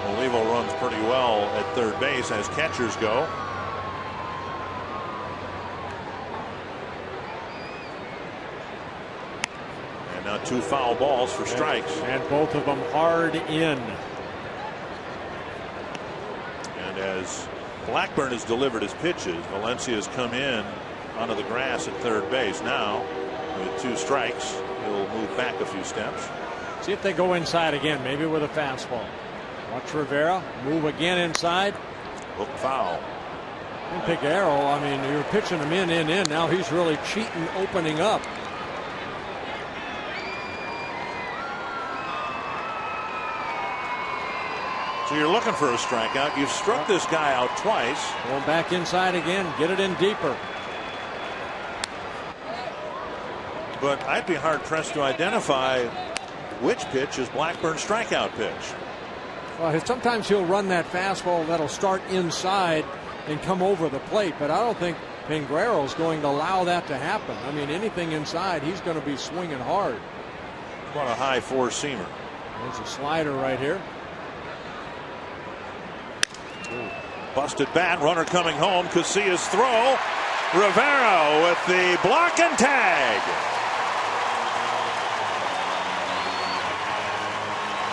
Olivo runs pretty well at 3rd base as catchers go. And now 2 foul balls for strikes. And both of them hard in. And as Blackburn has delivered his pitches, Valencia has come in onto the grass at 3rd base. Now with 2 strikes, he'll move back a few steps. See if they go inside again, maybe with a fastball. Watch Rivera move again inside. Hook foul. And Peguero, I mean, you're pitching him in. Now he's really cheating, opening up. So you're looking for a strikeout. You've struck this guy out twice. Going back inside again, get it in deeper. But I'd be hard pressed to identify which pitch is Blackburn's strikeout pitch. Well, sometimes he'll run that fastball that'll start inside and come over the plate, but I don't think Peguero's going to allow that to happen. I mean, anything inside, he's going to be swinging hard. What a high 4-seamer. There's a slider right here. Busted bat, runner coming home. Casillas throw. Rivera with the block and tag.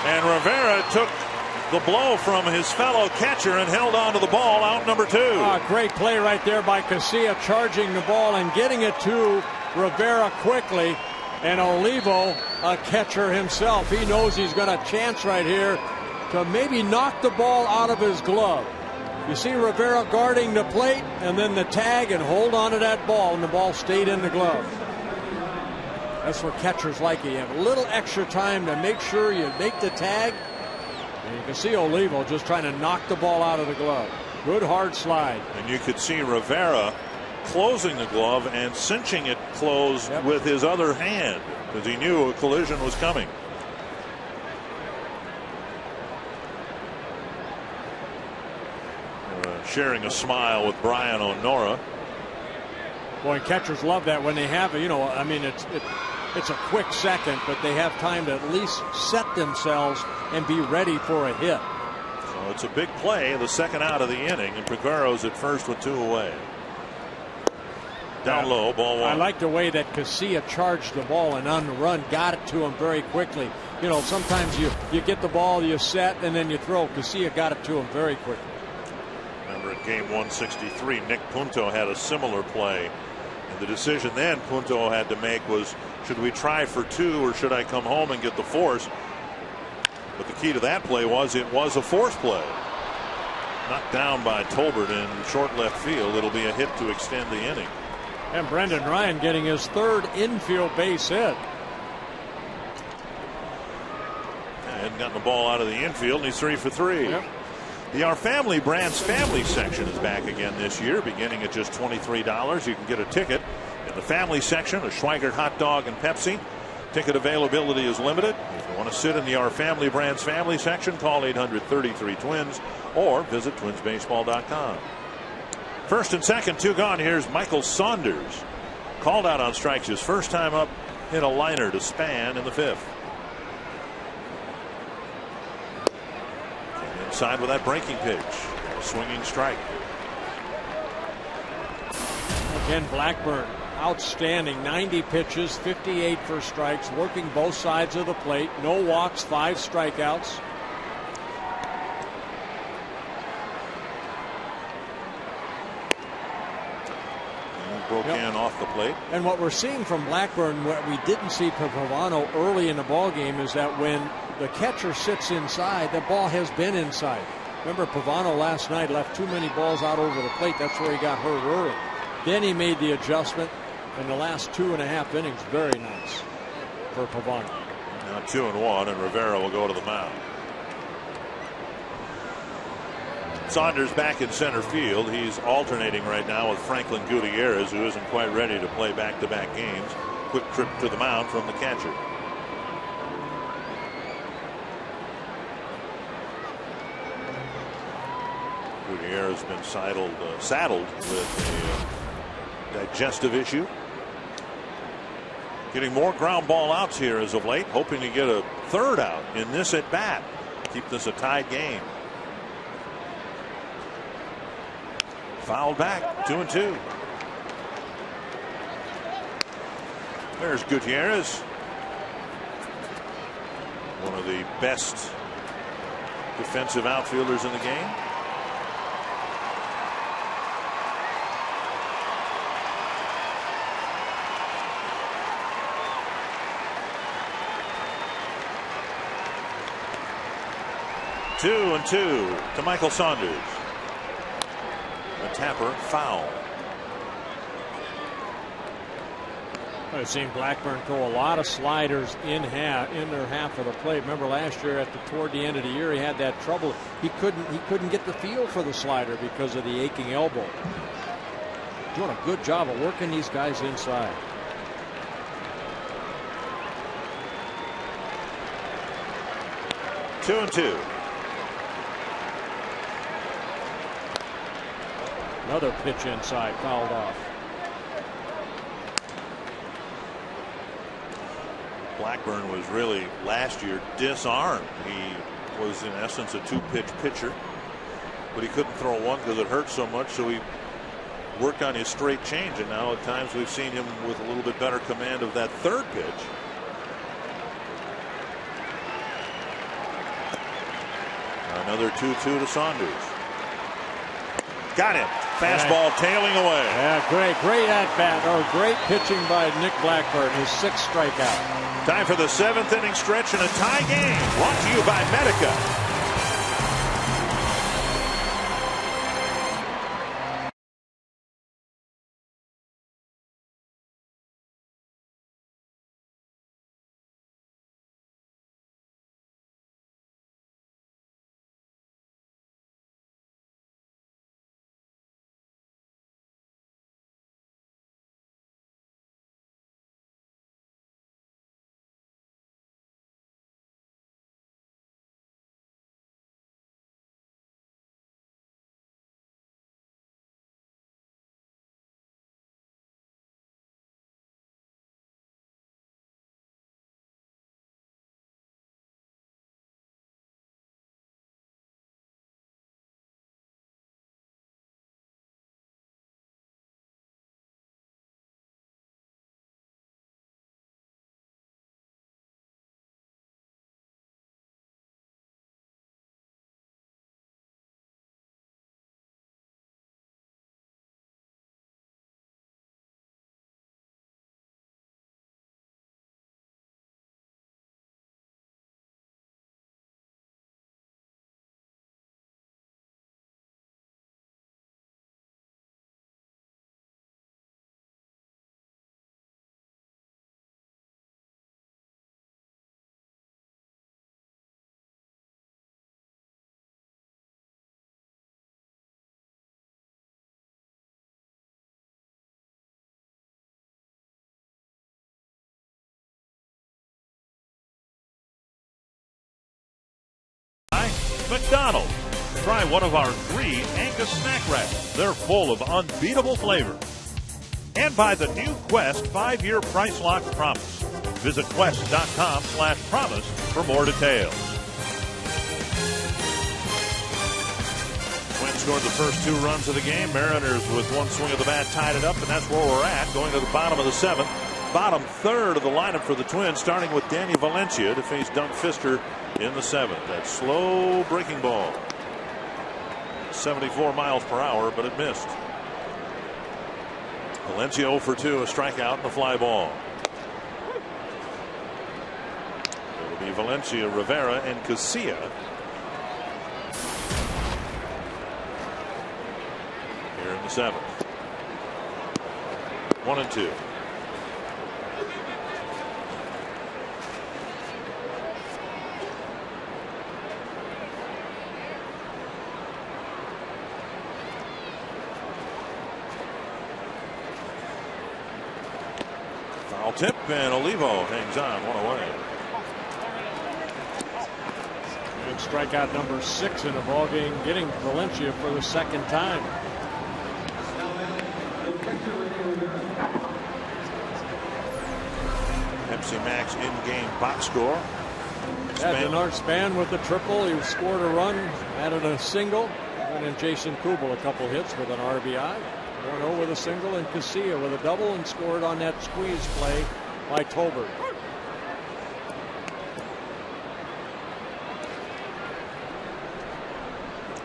And Rivera took the blow from his fellow catcher and held on to the ball, out number 2. Great play right there by Casillas, charging the ball and getting it to Rivera quickly. And Olivo, a catcher himself, he knows he's got a chance right here to maybe knock the ball out of his glove. You see Rivera guarding the plate and then the tag and hold on to that ball, and the ball stayed in the glove. That's what catchers like. You have a little extra time to make sure you make the tag. And you can see Olivo just trying to knock the ball out of the glove. Good hard slide. And you could see Rivera closing the glove and cinching it closed with his other hand because he knew a collision was coming. sharing a smile with Brian O'Nora. Boy, catchers love that when they have, I mean, it's a quick second, but they have time to at least set themselves and be ready for a hit. So it's a big play, the second out of the inning, and Peguero's at first with 2 away. Down low, ball 1. I like the way that Casilla charged the ball and on the run got it to him very quickly. Sometimes you get the ball, you set, and then you throw. Casilla got it to him very quickly. Remember in game 163, Nick Punto had a similar play. And the decision then Punto had to make was, should we try for 2 or should I come home and get the force? But the key to that play was it was a force play. Knocked down by Tolbert in short left field. It'll be a hit to extend the inning. And Brendan Ryan getting his 3rd infield base hit. And gotten the ball out of the infield, and he's 3 for 3. Yep. The Our Family Brands family section is back again this year, beginning at just $23. You can get a ticket in the family section, a Schweigert hot dog and Pepsi. Ticket availability is limited. If you want to sit in the Our Family Brands family section, call 800-33-TWINS or visit twinsbaseball.com. First and second, 2 gone. Here's Michael Saunders. Called out on strikes his first time up, hit a liner to Span in the 5th. Came inside with that breaking pitch. A swinging strike. Again, Blackburn, outstanding. 90 pitches, 58 for strikes, working both sides of the plate. No walks, 5 strikeouts. Broke in off the plate. And what we're seeing from Blackburn, what we didn't see from Pavano early in the ball game, is that when the catcher sits inside, the ball has been inside. Remember, Pavano last night left too many balls out over the plate. That's where he got hurt early. Then he made the adjustment in the last 2.5 innings. Very nice for Pavano. Now 2-1, and Rivera will go to the mound. Saunders back in center field. He's alternating right now with Franklin Gutierrez, who isn't quite ready to play back-to-back games. Quick trip to the mound from the catcher. Gutierrez has been saddled with a digestive issue. Getting more ground ball outs here as of late, hoping to get a 3rd out in this at bat. Keep this a tied game. Fouled back, 2-2. There's Gutierrez. One of the best defensive outfielders in the game. Two and 2 to Michael Saunders. A tapper foul. I've seen Blackburn throw a lot of sliders in their half of the plate. Remember last year toward the end of the year he had that trouble. He couldn't get the feel for the slider because of the aching elbow. Doing a good job of working these guys inside. Two and 2. Another pitch inside, fouled off. Blackburn was really last year disarmed. He was in essence a 2-pitch pitcher, but he couldn't throw one because it hurt so much, so he worked on his straight change, and now at times we've seen him with a little bit better command of that 3rd pitch. Another 2-2 to Saunders. Got him. Fastball tailing away. Yeah, great at bat, or great pitching by Nick Blackburn, his 6th strikeout. Time for the 7th inning stretch in a tie game. Brought to you by Medica. McDonald's. Try one of our 3 Angus snack wraps. They're full of unbeatable flavor. And by the new Quest 5-year Price Lock Promise. Visit quest.com/promise for more details. Twins scored the first 2 runs of the game. Mariners with one swing of the bat tied it up, and that's where we're at, going to the bottom of the 7th. Bottom third of the lineup for the Twins, starting with Danny Valencia to face Doug Fister in the 7th. That slow breaking ball. 74 miles per hour, but it missed. Valencia 0 for 2, a strikeout and a fly ball. It'll be Valencia, Rivera, and Casilla. Here in the 7th. 1-2. Foul tip, and Olivo hangs on, 1 away. And strikeout number 6 in a ball game, getting Valencia for the 2nd time. Pepsi Max in-game box score. Denard Span with the triple. He scored a run, added a single, and then Jason Kubel a couple hits with an RBI. 1-0 with a single, and Casilla with a double, and scored on that squeeze play by Tolbert.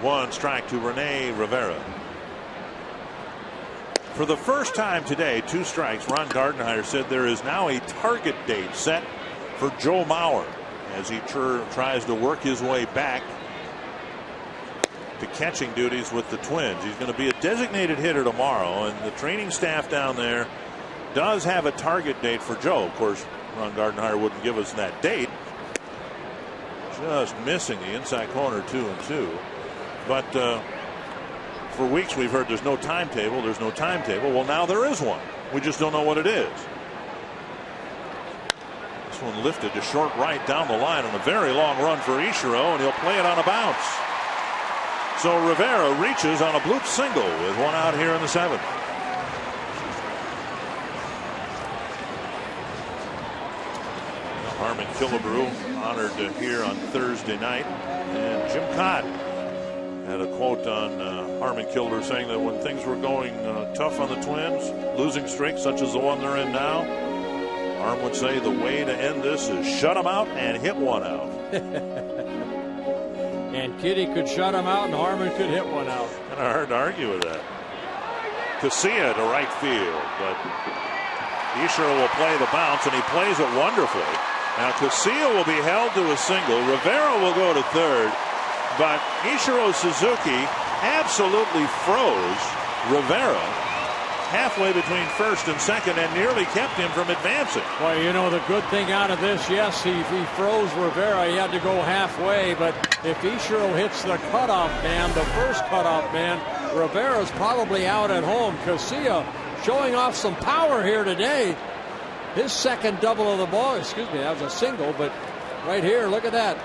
One strike to Rene Rivera. For the first time today, 2 strikes. Ron Gardenhire said there is now a target date set for Joe Mauer as he tries to work his way back to catching duties with the Twins. He's going to be a designated hitter tomorrow, and the training staff down there does have a target date for Joe. Of course, Ron Gardenhire wouldn't give us that date. Just missing the inside corner, 2-2. But for weeks we've heard there's no timetable. There's no timetable. Well, now there is one. We just don't know what it is. This one lifted to short right down the line, and a very long run for Ichiro, and he'll play it on a bounce. So Rivera reaches on a bloop single with 1 out here in the 7th. Harmon Killebrew honored here on Thursday night, and Jim Cott had a quote on Harmon Killebrew saying that when things were going tough on the Twins, losing streaks such as the one they're in now, Harm would say the way to end this is shut them out and hit 1 out. And Kitty could shut him out, and Harmon could hit 1 out. Kind of hard to argue with that. Casilla to right field, but Ichiro will play the bounce, and he plays it wonderfully. Now Casilla will be held to a single. Rivera will go to third, but Ichiro Suzuki absolutely froze Rivera halfway between first and second and nearly kept him from advancing. Well, you know, the good thing out of this, yes, he froze Rivera. He had to go halfway, but if Ichiro hits the cutoff man, the first cutoff man, Rivera's probably out at home. Casilla showing off some power here today. His 2nd double of the ball, excuse me, that was a single, but right here, look at that.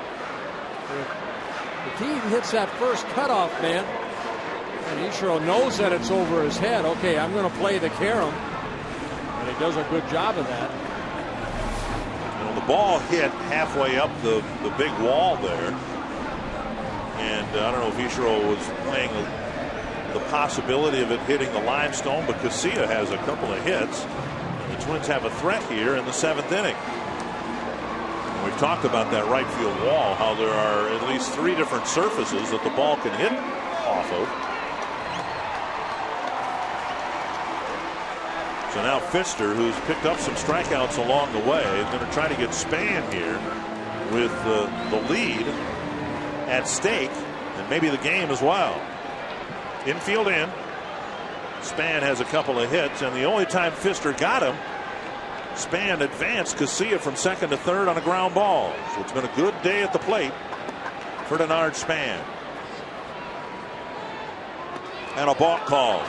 If he hits that first cutoff man, and Ichiro knows that it's over his head, okay, I'm going to play the carom, and he does a good job of that. You know, the ball hit halfway up the big wall there, and I don't know if Ichiro was playing the possibility of it hitting the limestone, but Casilla has a couple of hits, and the Twins have a threat here in the 7th inning. We've talked about that right field wall, how there are at least 3 different surfaces that the ball can hit off of. So now Fister, who's picked up some strikeouts along the way, is going to try to get Span here with the lead at stake, and maybe the game as well. Infield in. Span has a couple of hits, and the only time Fister got him, Span advanced Casilla from 2nd to 3rd on a ground ball. So it's been a good day at the plate for Denard Span. And a balk call.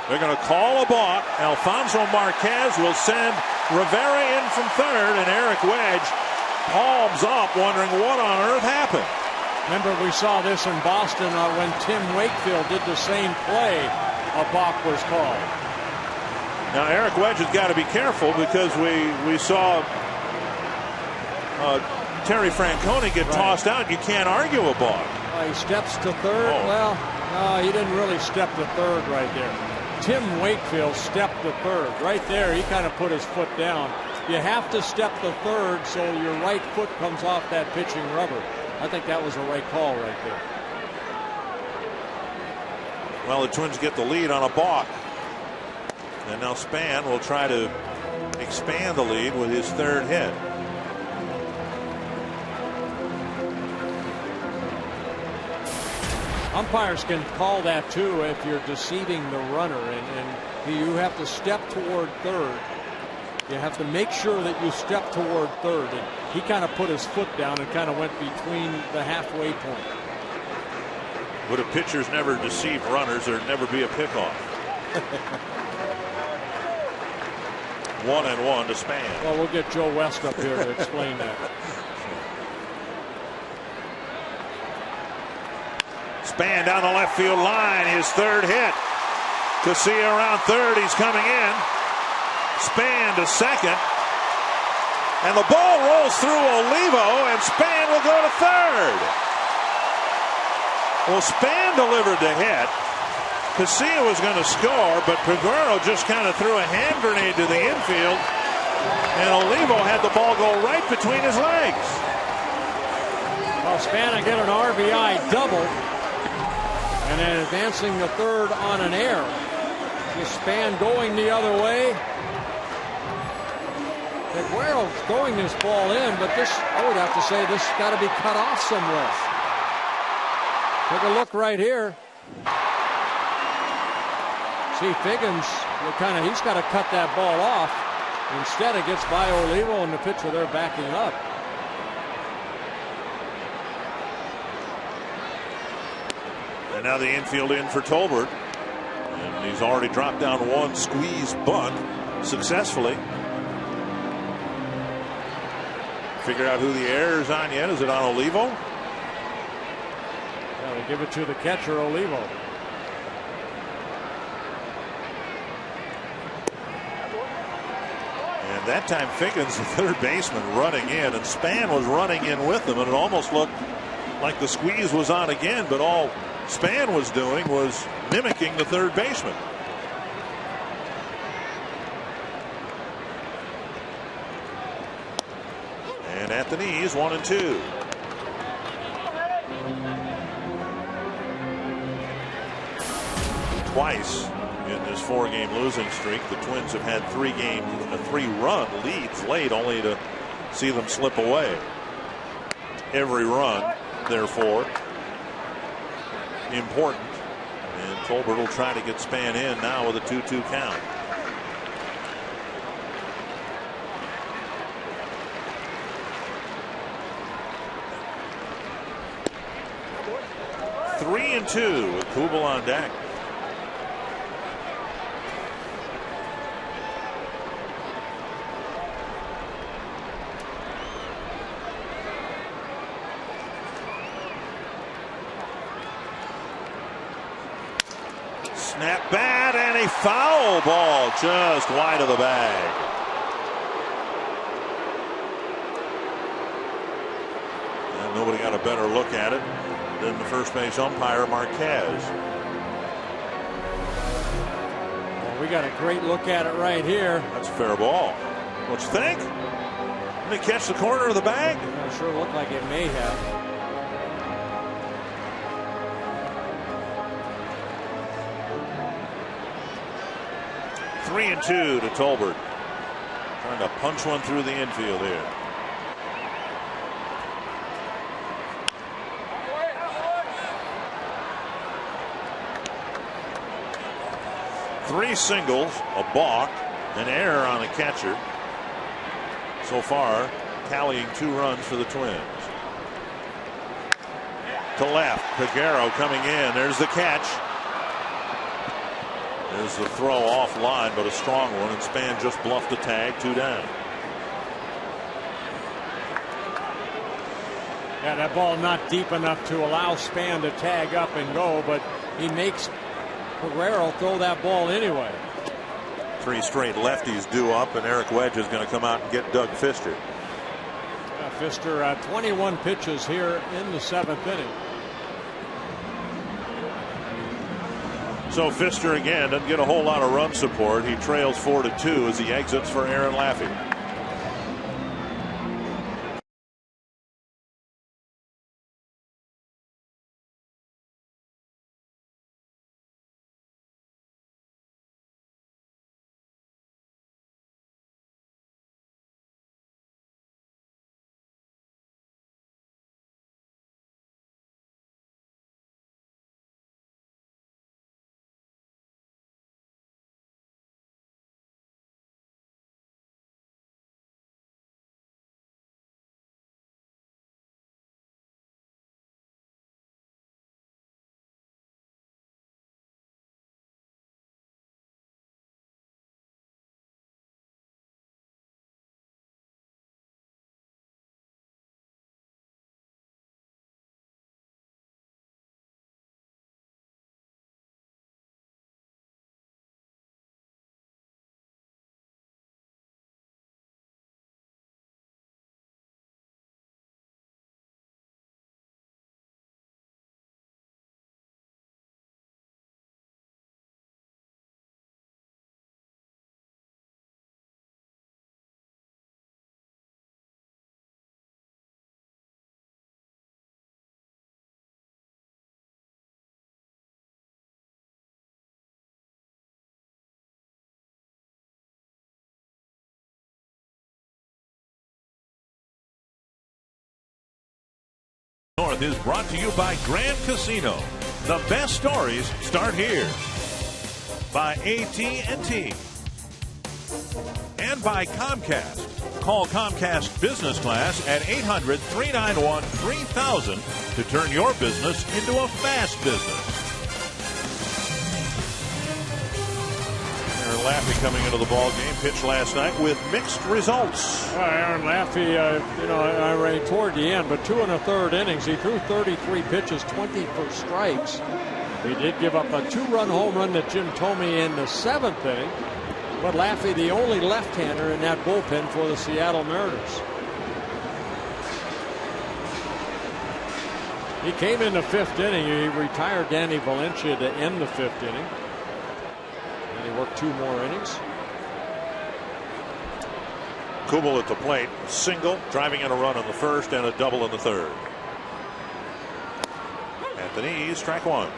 They're going to call a balk. Alfonso Marquez will send Rivera in from 3rd, and Eric Wedge palms up, wondering what on earth happened. Remember, we saw this in Boston when Tim Wakefield did the same play. A balk was called. Now Eric Wedge has got to be careful because we saw Terry Francona get tossed out. You can't argue a balk. He steps to third. Oh. Well, no, he didn't really step to third right there. Tim Wakefield stepped to third. Right there, he kind of put his foot down. You have to step to third so your right foot comes off that pitching rubber. I think that was a right call right there. Well, the Twins get the lead on a balk. And now Span will try to expand the lead with his third hit. Umpires can call that too if you're deceiving the runner, and you have to step toward third. You have to make sure that you step toward third. And he kind of put his foot down and kind of went between the halfway point. Would a pitchers never deceive runners, there'd never be a pickoff. 1-1 to Span. Well, we'll get Joe West up here to explain that. Span down the left field line, his third hit. Casilla around third, he's coming in. Span to second. And the ball rolls through Olivo, and Span will go to third. Well, Span delivered the hit. Casilla was going to score, but Peguero just kind of threw a hand grenade to the infield, and Olivo had the ball go right between his legs. Well, Span will get an RBI double, and then advancing the third on an error. Just Span going the other way. Peguero throwing this ball in, but this, I would have to say, this got to be cut off somewhere. Take a look right here. See Figgins, he's got to cut that ball off. Instead, it gets by Olivo, and the pitcher there backing up. And now the infield in for Tolbert. And he's already dropped down one squeeze bunt successfully. Figure out who the error is on yet. Is it on Olivo? Yeah, they give it to the catcher, Olivo. And that time Figgins, the third baseman, running in, and Span was running in with him, and it almost looked like the squeeze was on again, but all Span was doing was mimicking the third baseman. And at the knees, 1-2. Twice in this 4-game losing streak, the Twins have had 3-run leads late, only to see them slip away. Every run, therefore, important. And Tolbert will try to get Span in now with a 2-2 count. Three and 2 with Kubel on deck. Snap bat and a foul ball just wide of the bag. And nobody got a better look at it than the first base umpire, Marquez. Well, we got a great look at it right here. That's a fair ball. What you think? Did it catch the corner of the bag? It sure looked like it may have. Three and 2 to Tolbert. Trying to punch one through the infield here. Three singles, a balk, an error on the catcher. So far, tallying 2 runs for the Twins. To left, Peguero coming in. There's the catch. There's the throw off line, but a strong one, and Span just bluffed the tag, 2 down. Yeah, that ball not deep enough to allow Span to tag up and go, but he makes Peguero throw that ball anyway. 3 straight lefties due up, and Eric Wedge is going to come out and get Doug Fister. Fister 21 pitches here in the 7th inning. So Fister again doesn't get a whole lot of run support. He trails 4-2 as he exits for Aaron Laffey. North is brought to you by Grand Casino. The best stories start here. By AT&T. And by Comcast. Call Comcast Business Class at 800-391-3000 to turn your business into a fast business. Aaron Laffey coming into the ball game, pitched last night with mixed results. Well, Aaron Laffey, I ran toward the end, but 2 1/3 innings. He threw 33 pitches, 20 for strikes. He did give up a 2-run home run to Jim Thome in the 7th inning. But Laffey, the only left-hander in that bullpen for the Seattle Mariners. He came in the 5th inning. He retired Danny Valencia to end the 5th inning. And he worked 2 more innings. Kubel at the plate, single, driving in a run in the 1st and a double in the 3rd. Anthony, strike 1.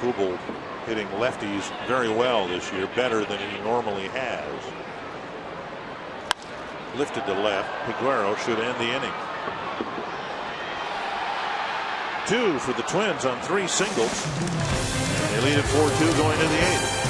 Kubel hitting lefties very well this year, better than he normally has. Lifted to left. Peguero should end the inning. 2 for the Twins on 3 singles. They lead at 4-2 going to the 8th.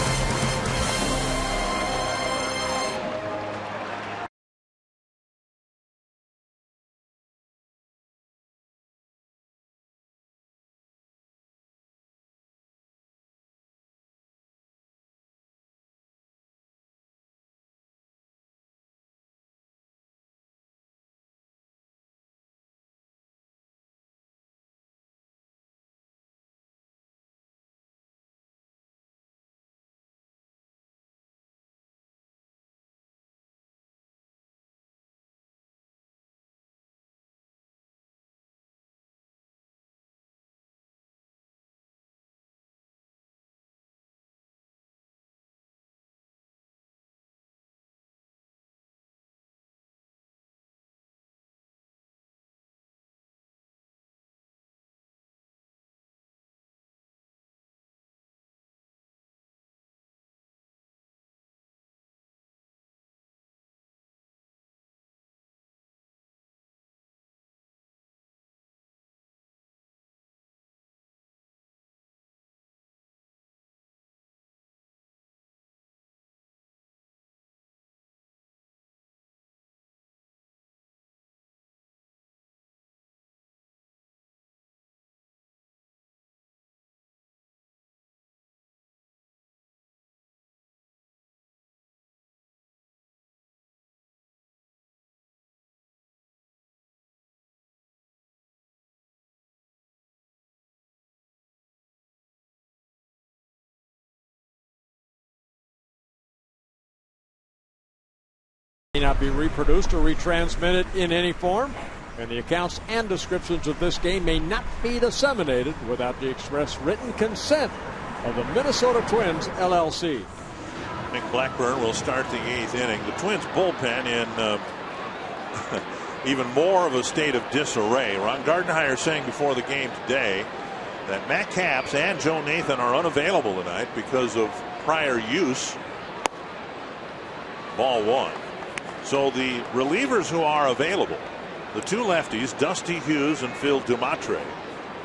may not be reproduced or retransmitted in any form, and the accounts and descriptions of this game may not be disseminated without the express written consent of the Minnesota Twins, LLC. Nick Blackburn will start the 8th inning. The Twins bullpen in even more of a state of disarray. Ron Gardenhire saying before the game today that Matt Capps and Joe Nathan are unavailable tonight because of prior use. Ball 1. So the relievers who are available, the two lefties, Dusty Hughes and Phil Dumatre,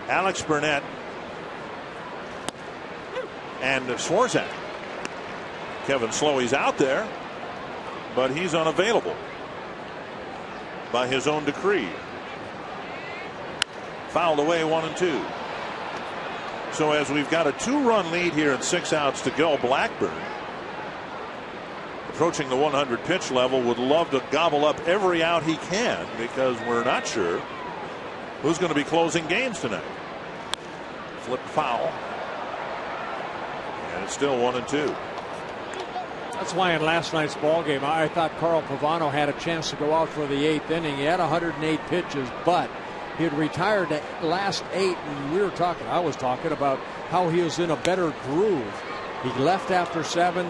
Alex Burnett and Swarzak. Kevin Slowey's out there, but he's unavailable by his own decree. Fouled away, 1-2. So as we've got a 2-run lead here and 6 outs to go, Blackburn, approaching the 100 pitch level, would love to gobble up every out he can because we're not sure who's going to be closing games tonight. Flipped foul. And it's still 1-2. That's why in last night's ball game I thought Carl Pavano had a chance to go out for the 8th inning. He had 108 pitches, but he had retired at last 8, and I was talking about how he was in a better groove. He left after 7.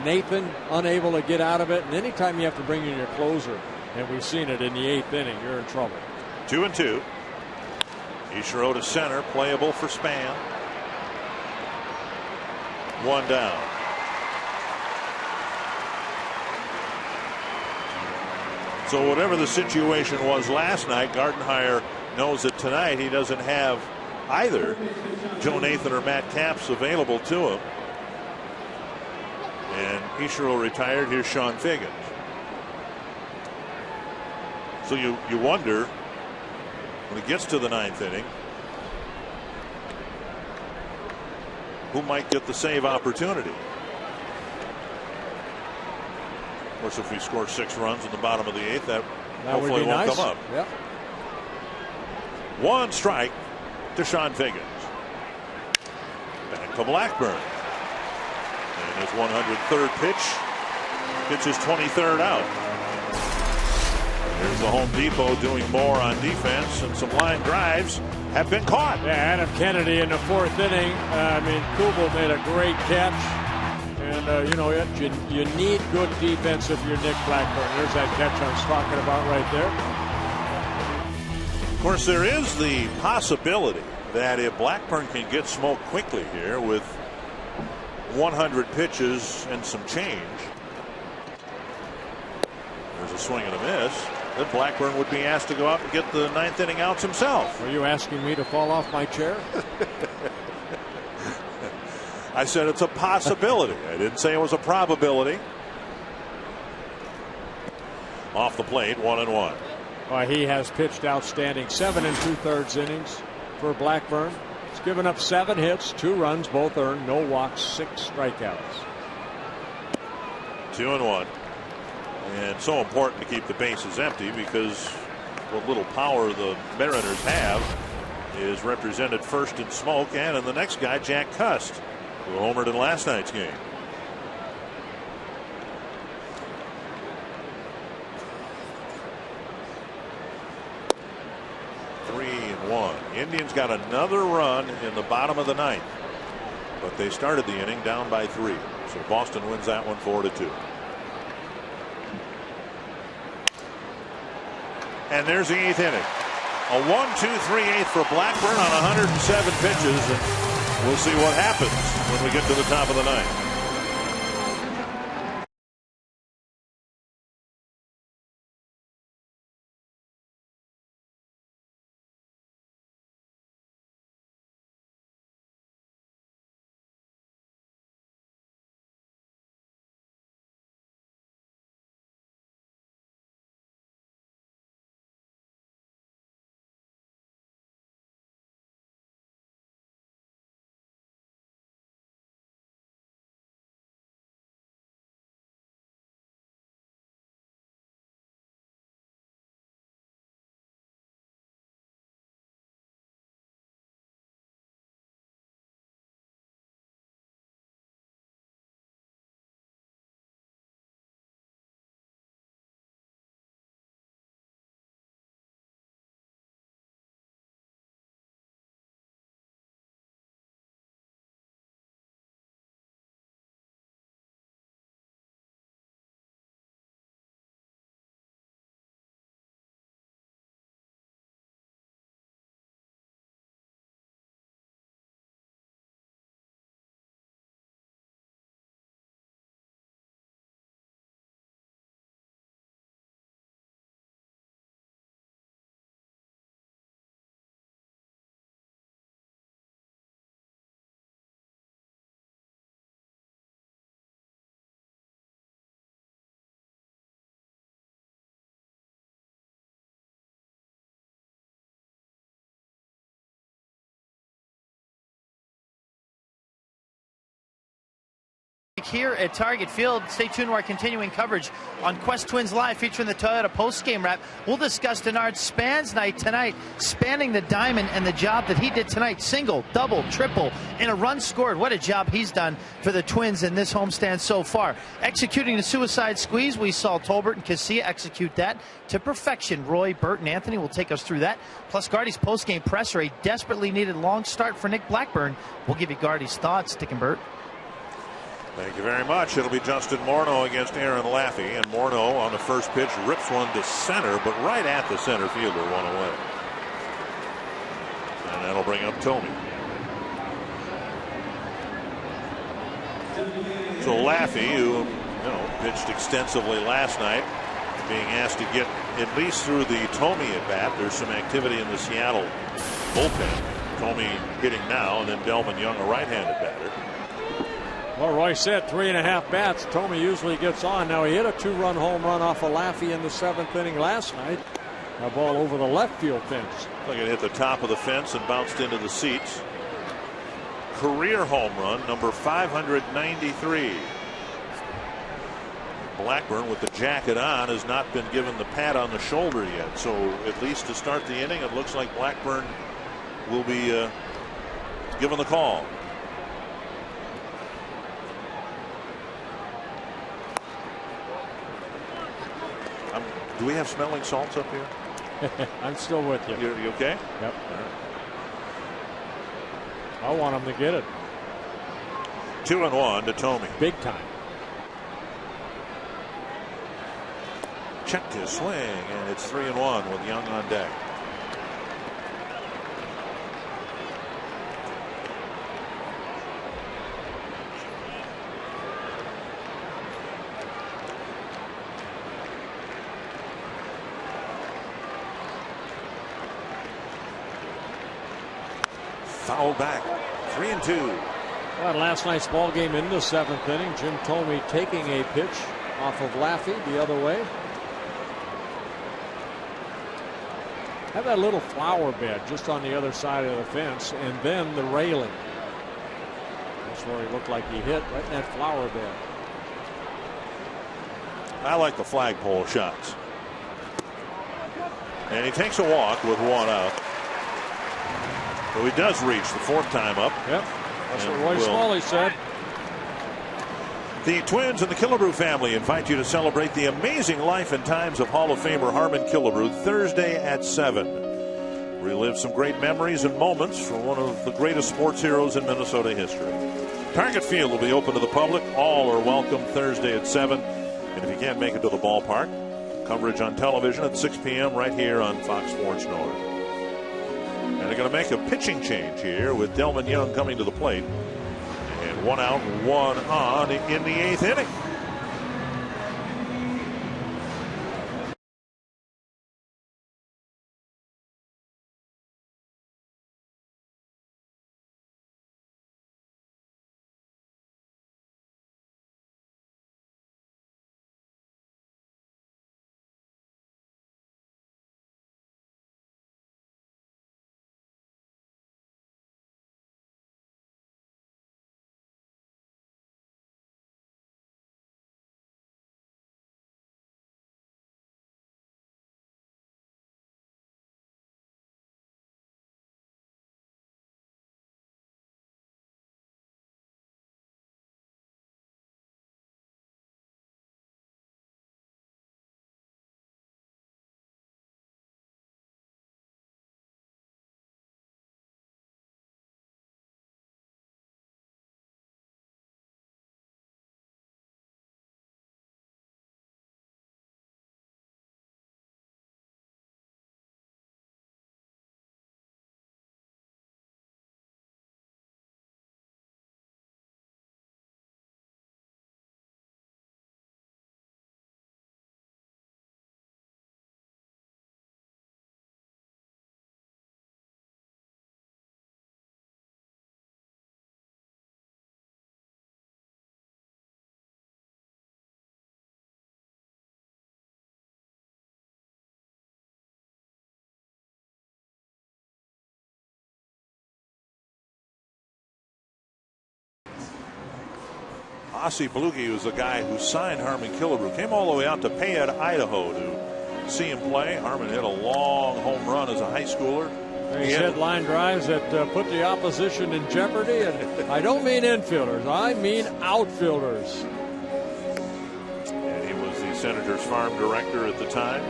Nathan unable to get out of it, and anytime you have to bring in your closer, and we've seen it in the 8th inning, you're in trouble. 2-2. Ichiro to center, playable for Span. 1 down. So whatever the situation was last night, Gardenhire knows that tonight he doesn't have either Joe Nathan or Matt Capps available to him. And Ichiro retired. Here's Sean Figgins. So you wonder when he gets to the 9th inning who might get the save opportunity. Of course, if we score 6 runs in the bottom of the 8th, that hopefully won't come up. Yep. 1 strike to Sean Figgins. Back to Blackburn. And his 103rd pitch. Gets his 23rd out. There's the Home Depot doing more on defense, and some line drives have been caught. Yeah, Adam Kennedy in the 4th inning. Kubel made a great catch. And you need good defense if you're Nick Blackburn. There's that catch I was talking about right there. Of course, there is the possibility that if Blackburn can get smoked quickly here with 100 pitches and some change, there's a swing and a miss, then Blackburn would be asked to go out and get the 9th inning outs himself. Are you asking me to fall off my chair? I said it's a possibility. I didn't say it was a probability. Off the plate, 1-1. Well, he has pitched outstanding. 7 2/3 innings for Blackburn. He's given up 7 hits, 2 runs, both earned, no walks, 6 strikeouts. 2-1. And so important to keep the bases empty because what little power the Mariners have is represented first in Smoke and in the next guy, Jack Cust, who homered in last night's game. Indians got another run in the bottom of the 9th, but they started the inning down by 3. So Boston wins that one 4-2. And there's the 8th inning. A 1-2-3-8 for Blackburn on 107 pitches, and we'll see what happens when we get to the top of the 9th. here at Target Field. Stay tuned to our continuing coverage on Quest Twins Live featuring the Toyota post-game wrap. We'll discuss Denard Span's night tonight, spanning the diamond and the job that he did tonight. Single, double, triple, and a run scored. What a job he's done for the Twins in this homestand so far. Executing the suicide squeeze, we saw Tolbert and Casilla execute that to perfection. Roy, Burt, and Anthony will take us through that. Plus Gardy's post-game presser, a desperately needed long start for Nick Blackburn. We'll give you Gardy's thoughts, Dick and Burt. Thank you very much. It'll be Justin Morneau against Aaron Laffey, and Morneau on the first pitch rips one to center, but right at the center fielder, one away. And that'll bring up Tomey. So Laffey, who pitched extensively last night, being asked to get at least through the Tomey at bat. There's some activity in the Seattle bullpen. Tomey hitting now, and then Delmon Young, a right-handed batter. Well, Roy said 3.5 bats. Tomey usually gets on. Now he hit a 2-run home run off of Laffey in the 7th inning last night. A ball over the left field fence. Look, it hit the top of the fence and bounced into the seats. Career home run number 593. Blackburn with the jacket on has not been given the pat on the shoulder yet. So at least to start the inning, it looks like Blackburn will be given the call. Do we have smelling salts up here? I'm still with you. You okay? Yep. I want him to get it. 2-1 to Tomey. Big time. Checked his swing, and it's 3-1 with Young on deck. Fouled back. 3-2. Well, last night's ball game in the 7th inning. Jim Tomey taking a pitch off of Laffey the other way. Have that little flower bed just on the other side of the fence, and then the railing. That's where he looked like he hit, right in that flower bed. I like the flagpole shots. And he takes a walk with one out. So he does reach the 4th time up. Yep. That's what Roy Smalley said. The Twins and the Killebrew family invite you to celebrate the amazing life and times of Hall of Famer Harmon Killebrew Thursday at 7. Relive some great memories and moments from one of the greatest sports heroes in Minnesota history. Target Field will be open to the public. All are welcome Thursday at 7. And if you can't make it to the ballpark, coverage on television at 6 p.m. right here on Fox Sports North. And they're going to make a pitching change here with Delmon Young coming to the plate. And 1 out, 1 on in the 8th inning. Ossie Bluege was the guy who signed Harmon Killebrew. Came all the way out to Payette, Idaho to see him play. Harmon hit a long home run as a high schooler. He hit line drives that put the opposition in jeopardy. And I don't mean infielders. I mean outfielders. And he was the Senators farm director at the time.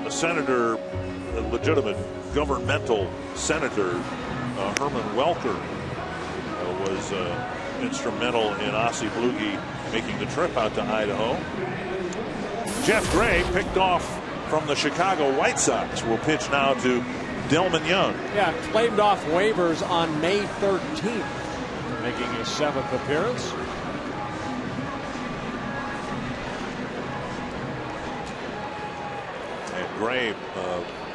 A senator, a legitimate governmental senator, Herman Welker, was instrumental in Ossie Bluege making the trip out to Idaho. Jeff Gray, picked off from the Chicago White Sox, will pitch now to Delmon Young. Yeah, claimed off waivers on May 13th, making his 7th appearance. And Gray,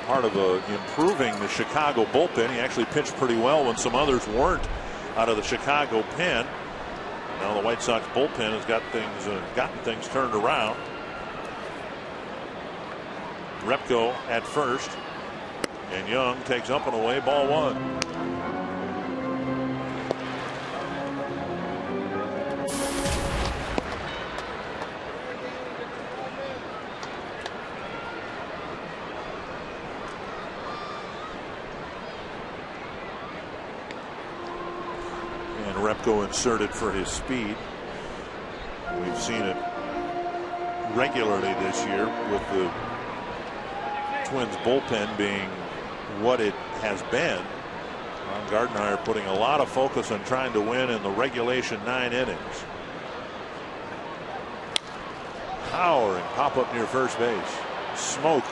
part of improving the Chicago bullpen. He actually pitched pretty well when some others weren't out of the Chicago pen. Now the White Sox bullpen has gotten things turned around. Repko at first, and Young takes up and away, ball 1. And Repko inserted for his speed. We've seen it regularly this year with the Twins bullpen being what it has been. Ron Gardenhire putting a lot of focus on trying to win in the regulation 9 innings. Power and pop up near first base. Smoke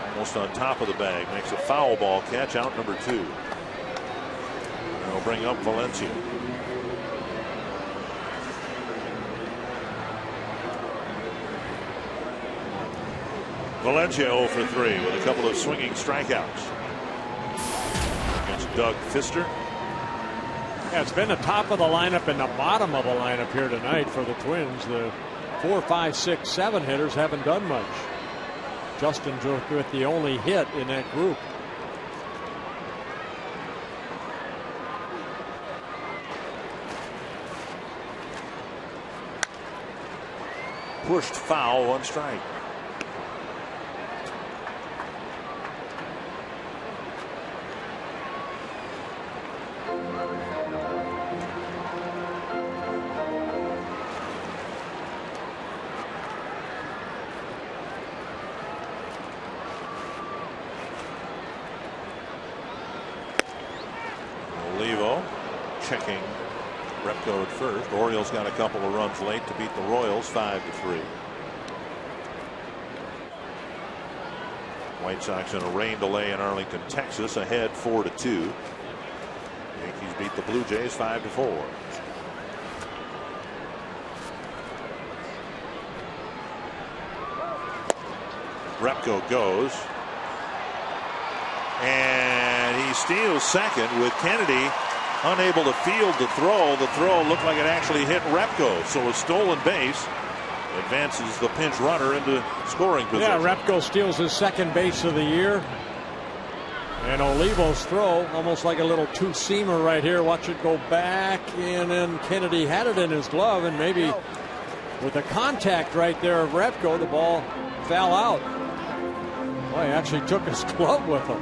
almost on top of the bag, makes a foul ball catch, out number 2. And they'll bring up Valencia. Valencia 0 for 3 with a couple of swinging strikeouts against Doug Fister. Yeah, it's been the top of the lineup and the bottom of the lineup here tonight for the Twins. The 4, 5, 6, 7 hitters haven't done much. Justin Jook with the only hit in that group. Pushed foul, 1 strike. Olivo checking Repko at first. Orioles got a couple of runs late to beat the Royals 5-3. White Sox in a rain delay in Arlington, Texas, ahead 4-2. Yankees beat the Blue Jays 5-4. Repko goes. And he steals second with Kennedy unable to field the throw. The throw looked like it actually hit Repko. So a stolen base advances the pinch runner into scoring position. Yeah, Repko steals his second base of the year. And Olivo's throw, almost like a little two-seamer right here. Watch it go back, and then Kennedy had it in his glove, and maybe with the contact right there of Repko, the ball fell out. Boy, he actually took his glove with him.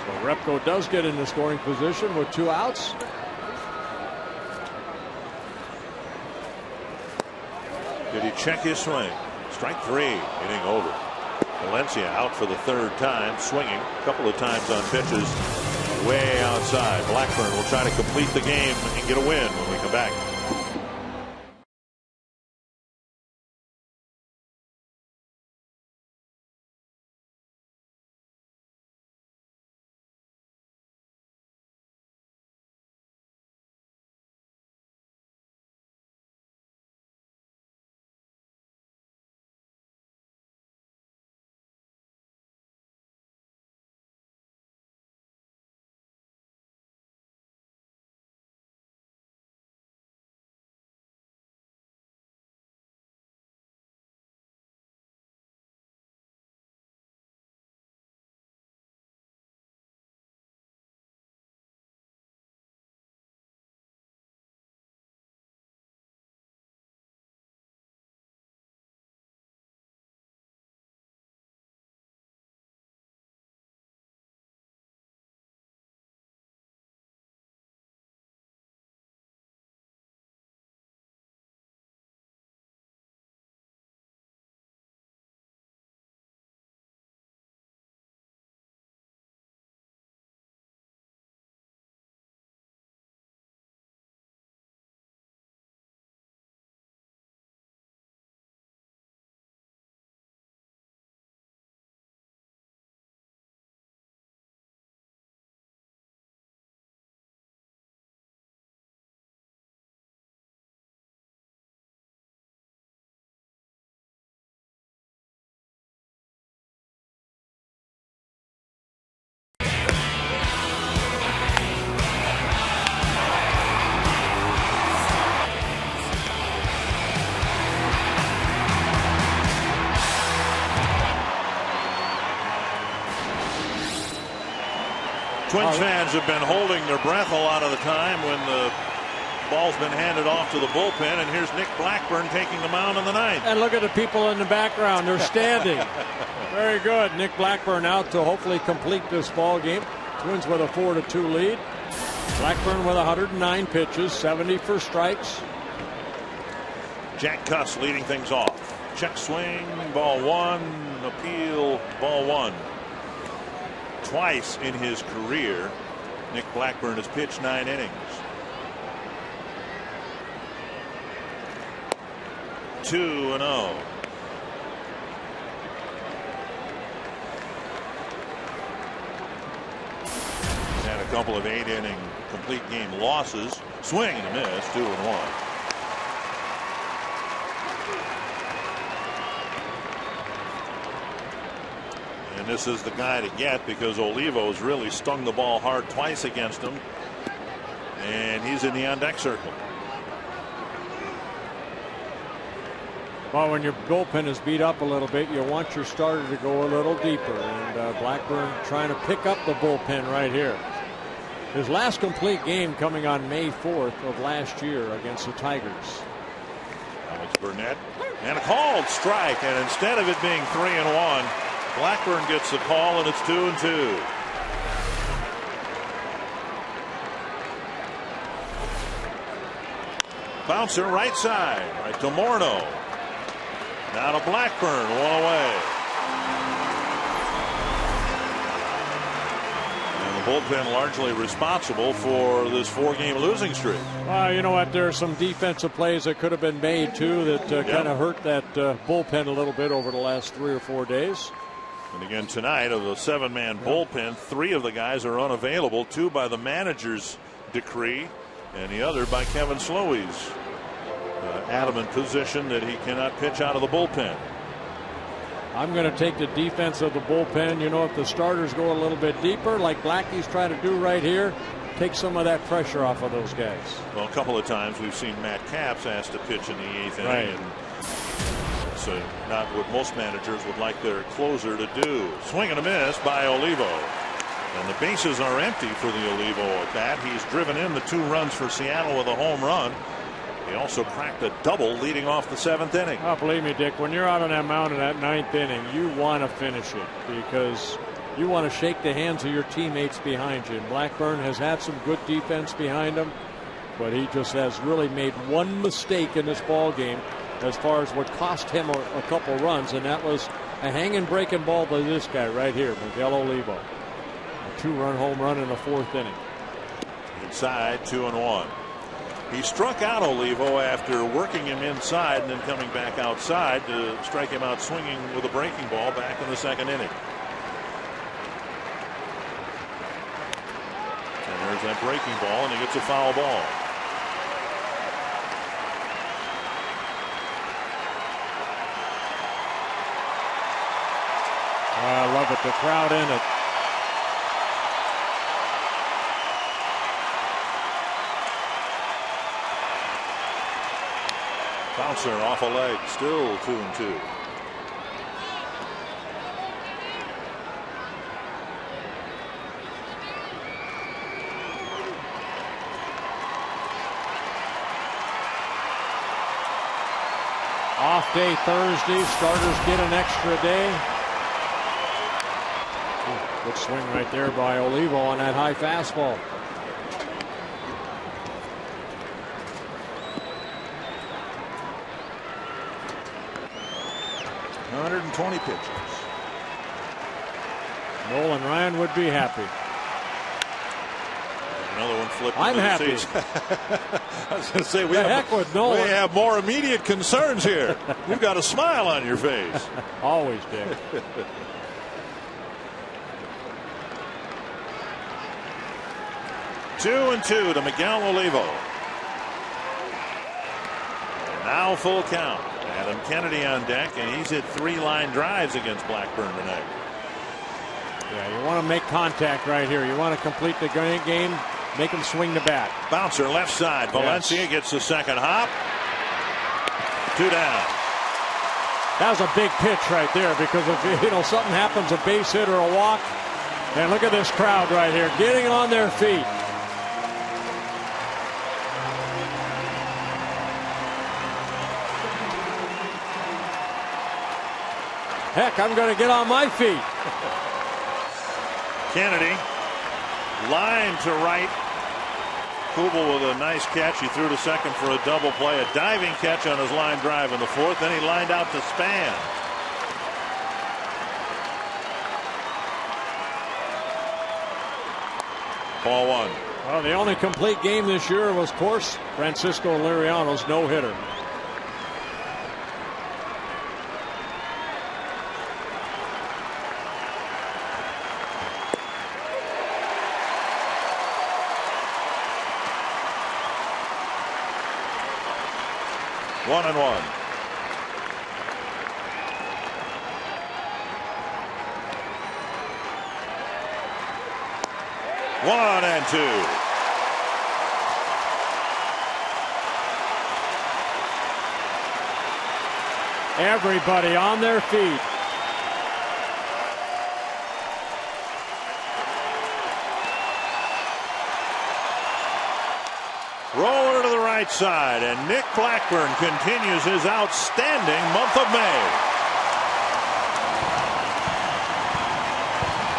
So Repko does get into scoring position with 2 outs. Did he check his swing? Strike 3, inning over. Valencia out for the 3rd time, swinging a couple of times on pitches way outside. Blackburn will try to complete the game and get a win when we come back. Twins fans have been holding their breath a lot of the time when the ball's been handed off to the bullpen, and here's Nick Blackburn taking the mound in the ninth. And look at the people in the background. They're standing. Very good. Nick Blackburn out to hopefully complete this ball game. Twins with a 4-2 lead. Blackburn with 109 pitches, 70 for strikes. Jack Cuss leading things off. Check swing, ball one. Appeal, ball one. Twice in his career, Nick Blackburn has pitched 9 innings. 2-0. He's had a couple of 8-inning complete game losses. Swing and a miss, 2-1. And this is the guy to get because Olivo's really stung the ball hard twice against him. And he's in the on-deck circle. Well, when your bullpen is beat up a little bit, you want your starter to go a little deeper. And Blackburn trying to pick up the bullpen right here. His last complete game coming on May 4th of last year against the Tigers. Alex Burnett. And a called strike. And instead of it being 3-1, Blackburn gets the call, and it's 2-2. Bouncer right side, right to Morneau. Now to Blackburn, one away. And the bullpen largely responsible for this 4-game losing streak. Well, you know what? There are some defensive plays that could have been made, too, that kind of hurt that bullpen a little bit over the last 3 or 4 days. And again tonight, of the 7-man bullpen, 3 of the guys are unavailable, 2 by the manager's decree, and the other by Kevin Slowey's adamant position that he cannot pitch out of the bullpen. I'm going to take the defense of the bullpen. You know, if the starters go a little bit deeper, like Blackie's trying to do right here, take some of that pressure off of those guys. Well, a couple of times we've seen Matt Capps asked to pitch in the 8th inning. And so not what most managers would like their closer to do. Swing and a miss by Olivo. And the bases are empty for the Olivo at bat. He's driven in the 2 runs for Seattle with a home run. He also cracked a double leading off the 7th inning. Oh, believe me, Dick, when you're out on that mound in that 9th inning, you want to finish it because you want to shake the hands of your teammates behind you. And Blackburn has had some good defense behind him, but he just has really made one mistake in this ball game as far as what cost him a couple runs, and that was a hanging breaking ball to this guy right here, Miguel Olivo. A 2-run home run in the 4th inning. Inside, 2-1. He struck out Olivo after working him inside and then coming back outside to strike him out swinging with a breaking ball back in the 2nd inning. And there's that breaking ball, and he gets a foul ball. I love it. The crowd in it. Bouncer off a leg, still 2-2. Off day Thursday. Starters get an extra day. Good swing right there by Olivo on that high fastball. .120 pitches. Nolan Ryan would be happy. Another one flipped. I'm happy. I was going to say we have more immediate concerns here. You've got a smile on your face. Always, Dick. 2-2 to Miguel Olivo. Now full count. Adam Kennedy on deck, and he's hit 3 line drives against Blackburn tonight. Yeah, you want to make contact right here. You want to complete the game, make him swing the bat. Bouncer left side. Valencia gets the second hop. 2 down. That was a big pitch right there because if something happens, a base hit or a walk, And look at this crowd right here getting on their feet. Heck, I'm going to get on my feet. Kennedy, line to right. Kubel with a nice catch. He threw to second for a double play. A diving catch on his line drive in the fourth. Then he lined out to Span. Ball one. Well, the only complete game this year was, of course, Francisco Liriano's no-hitter. One and one. One and two. Everybody on their feet. Roller to the right side, and Nick Blackburn continues his outstanding month of May.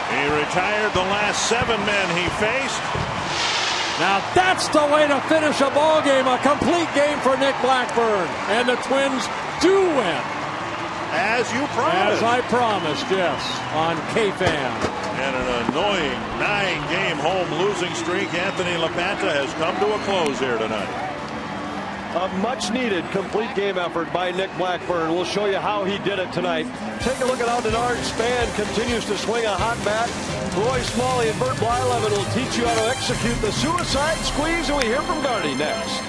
He retired the last 7 men he faced. Now that's the way to finish a ball game, a complete game for Nick Blackburn. And the Twins do win. As you promised. As I promised, yes, on KFAN. And an annoying 9-game home losing streak, Anthony LaPanta, has come to a close here tonight. A much-needed complete game effort by Nick Blackburn. We'll show you how he did it tonight. Take a look at how Denard Span continues to swing a hot bat. Roy Smalley and Bert Blyleven will teach you how to execute the suicide squeeze, and we hear from Gardy next.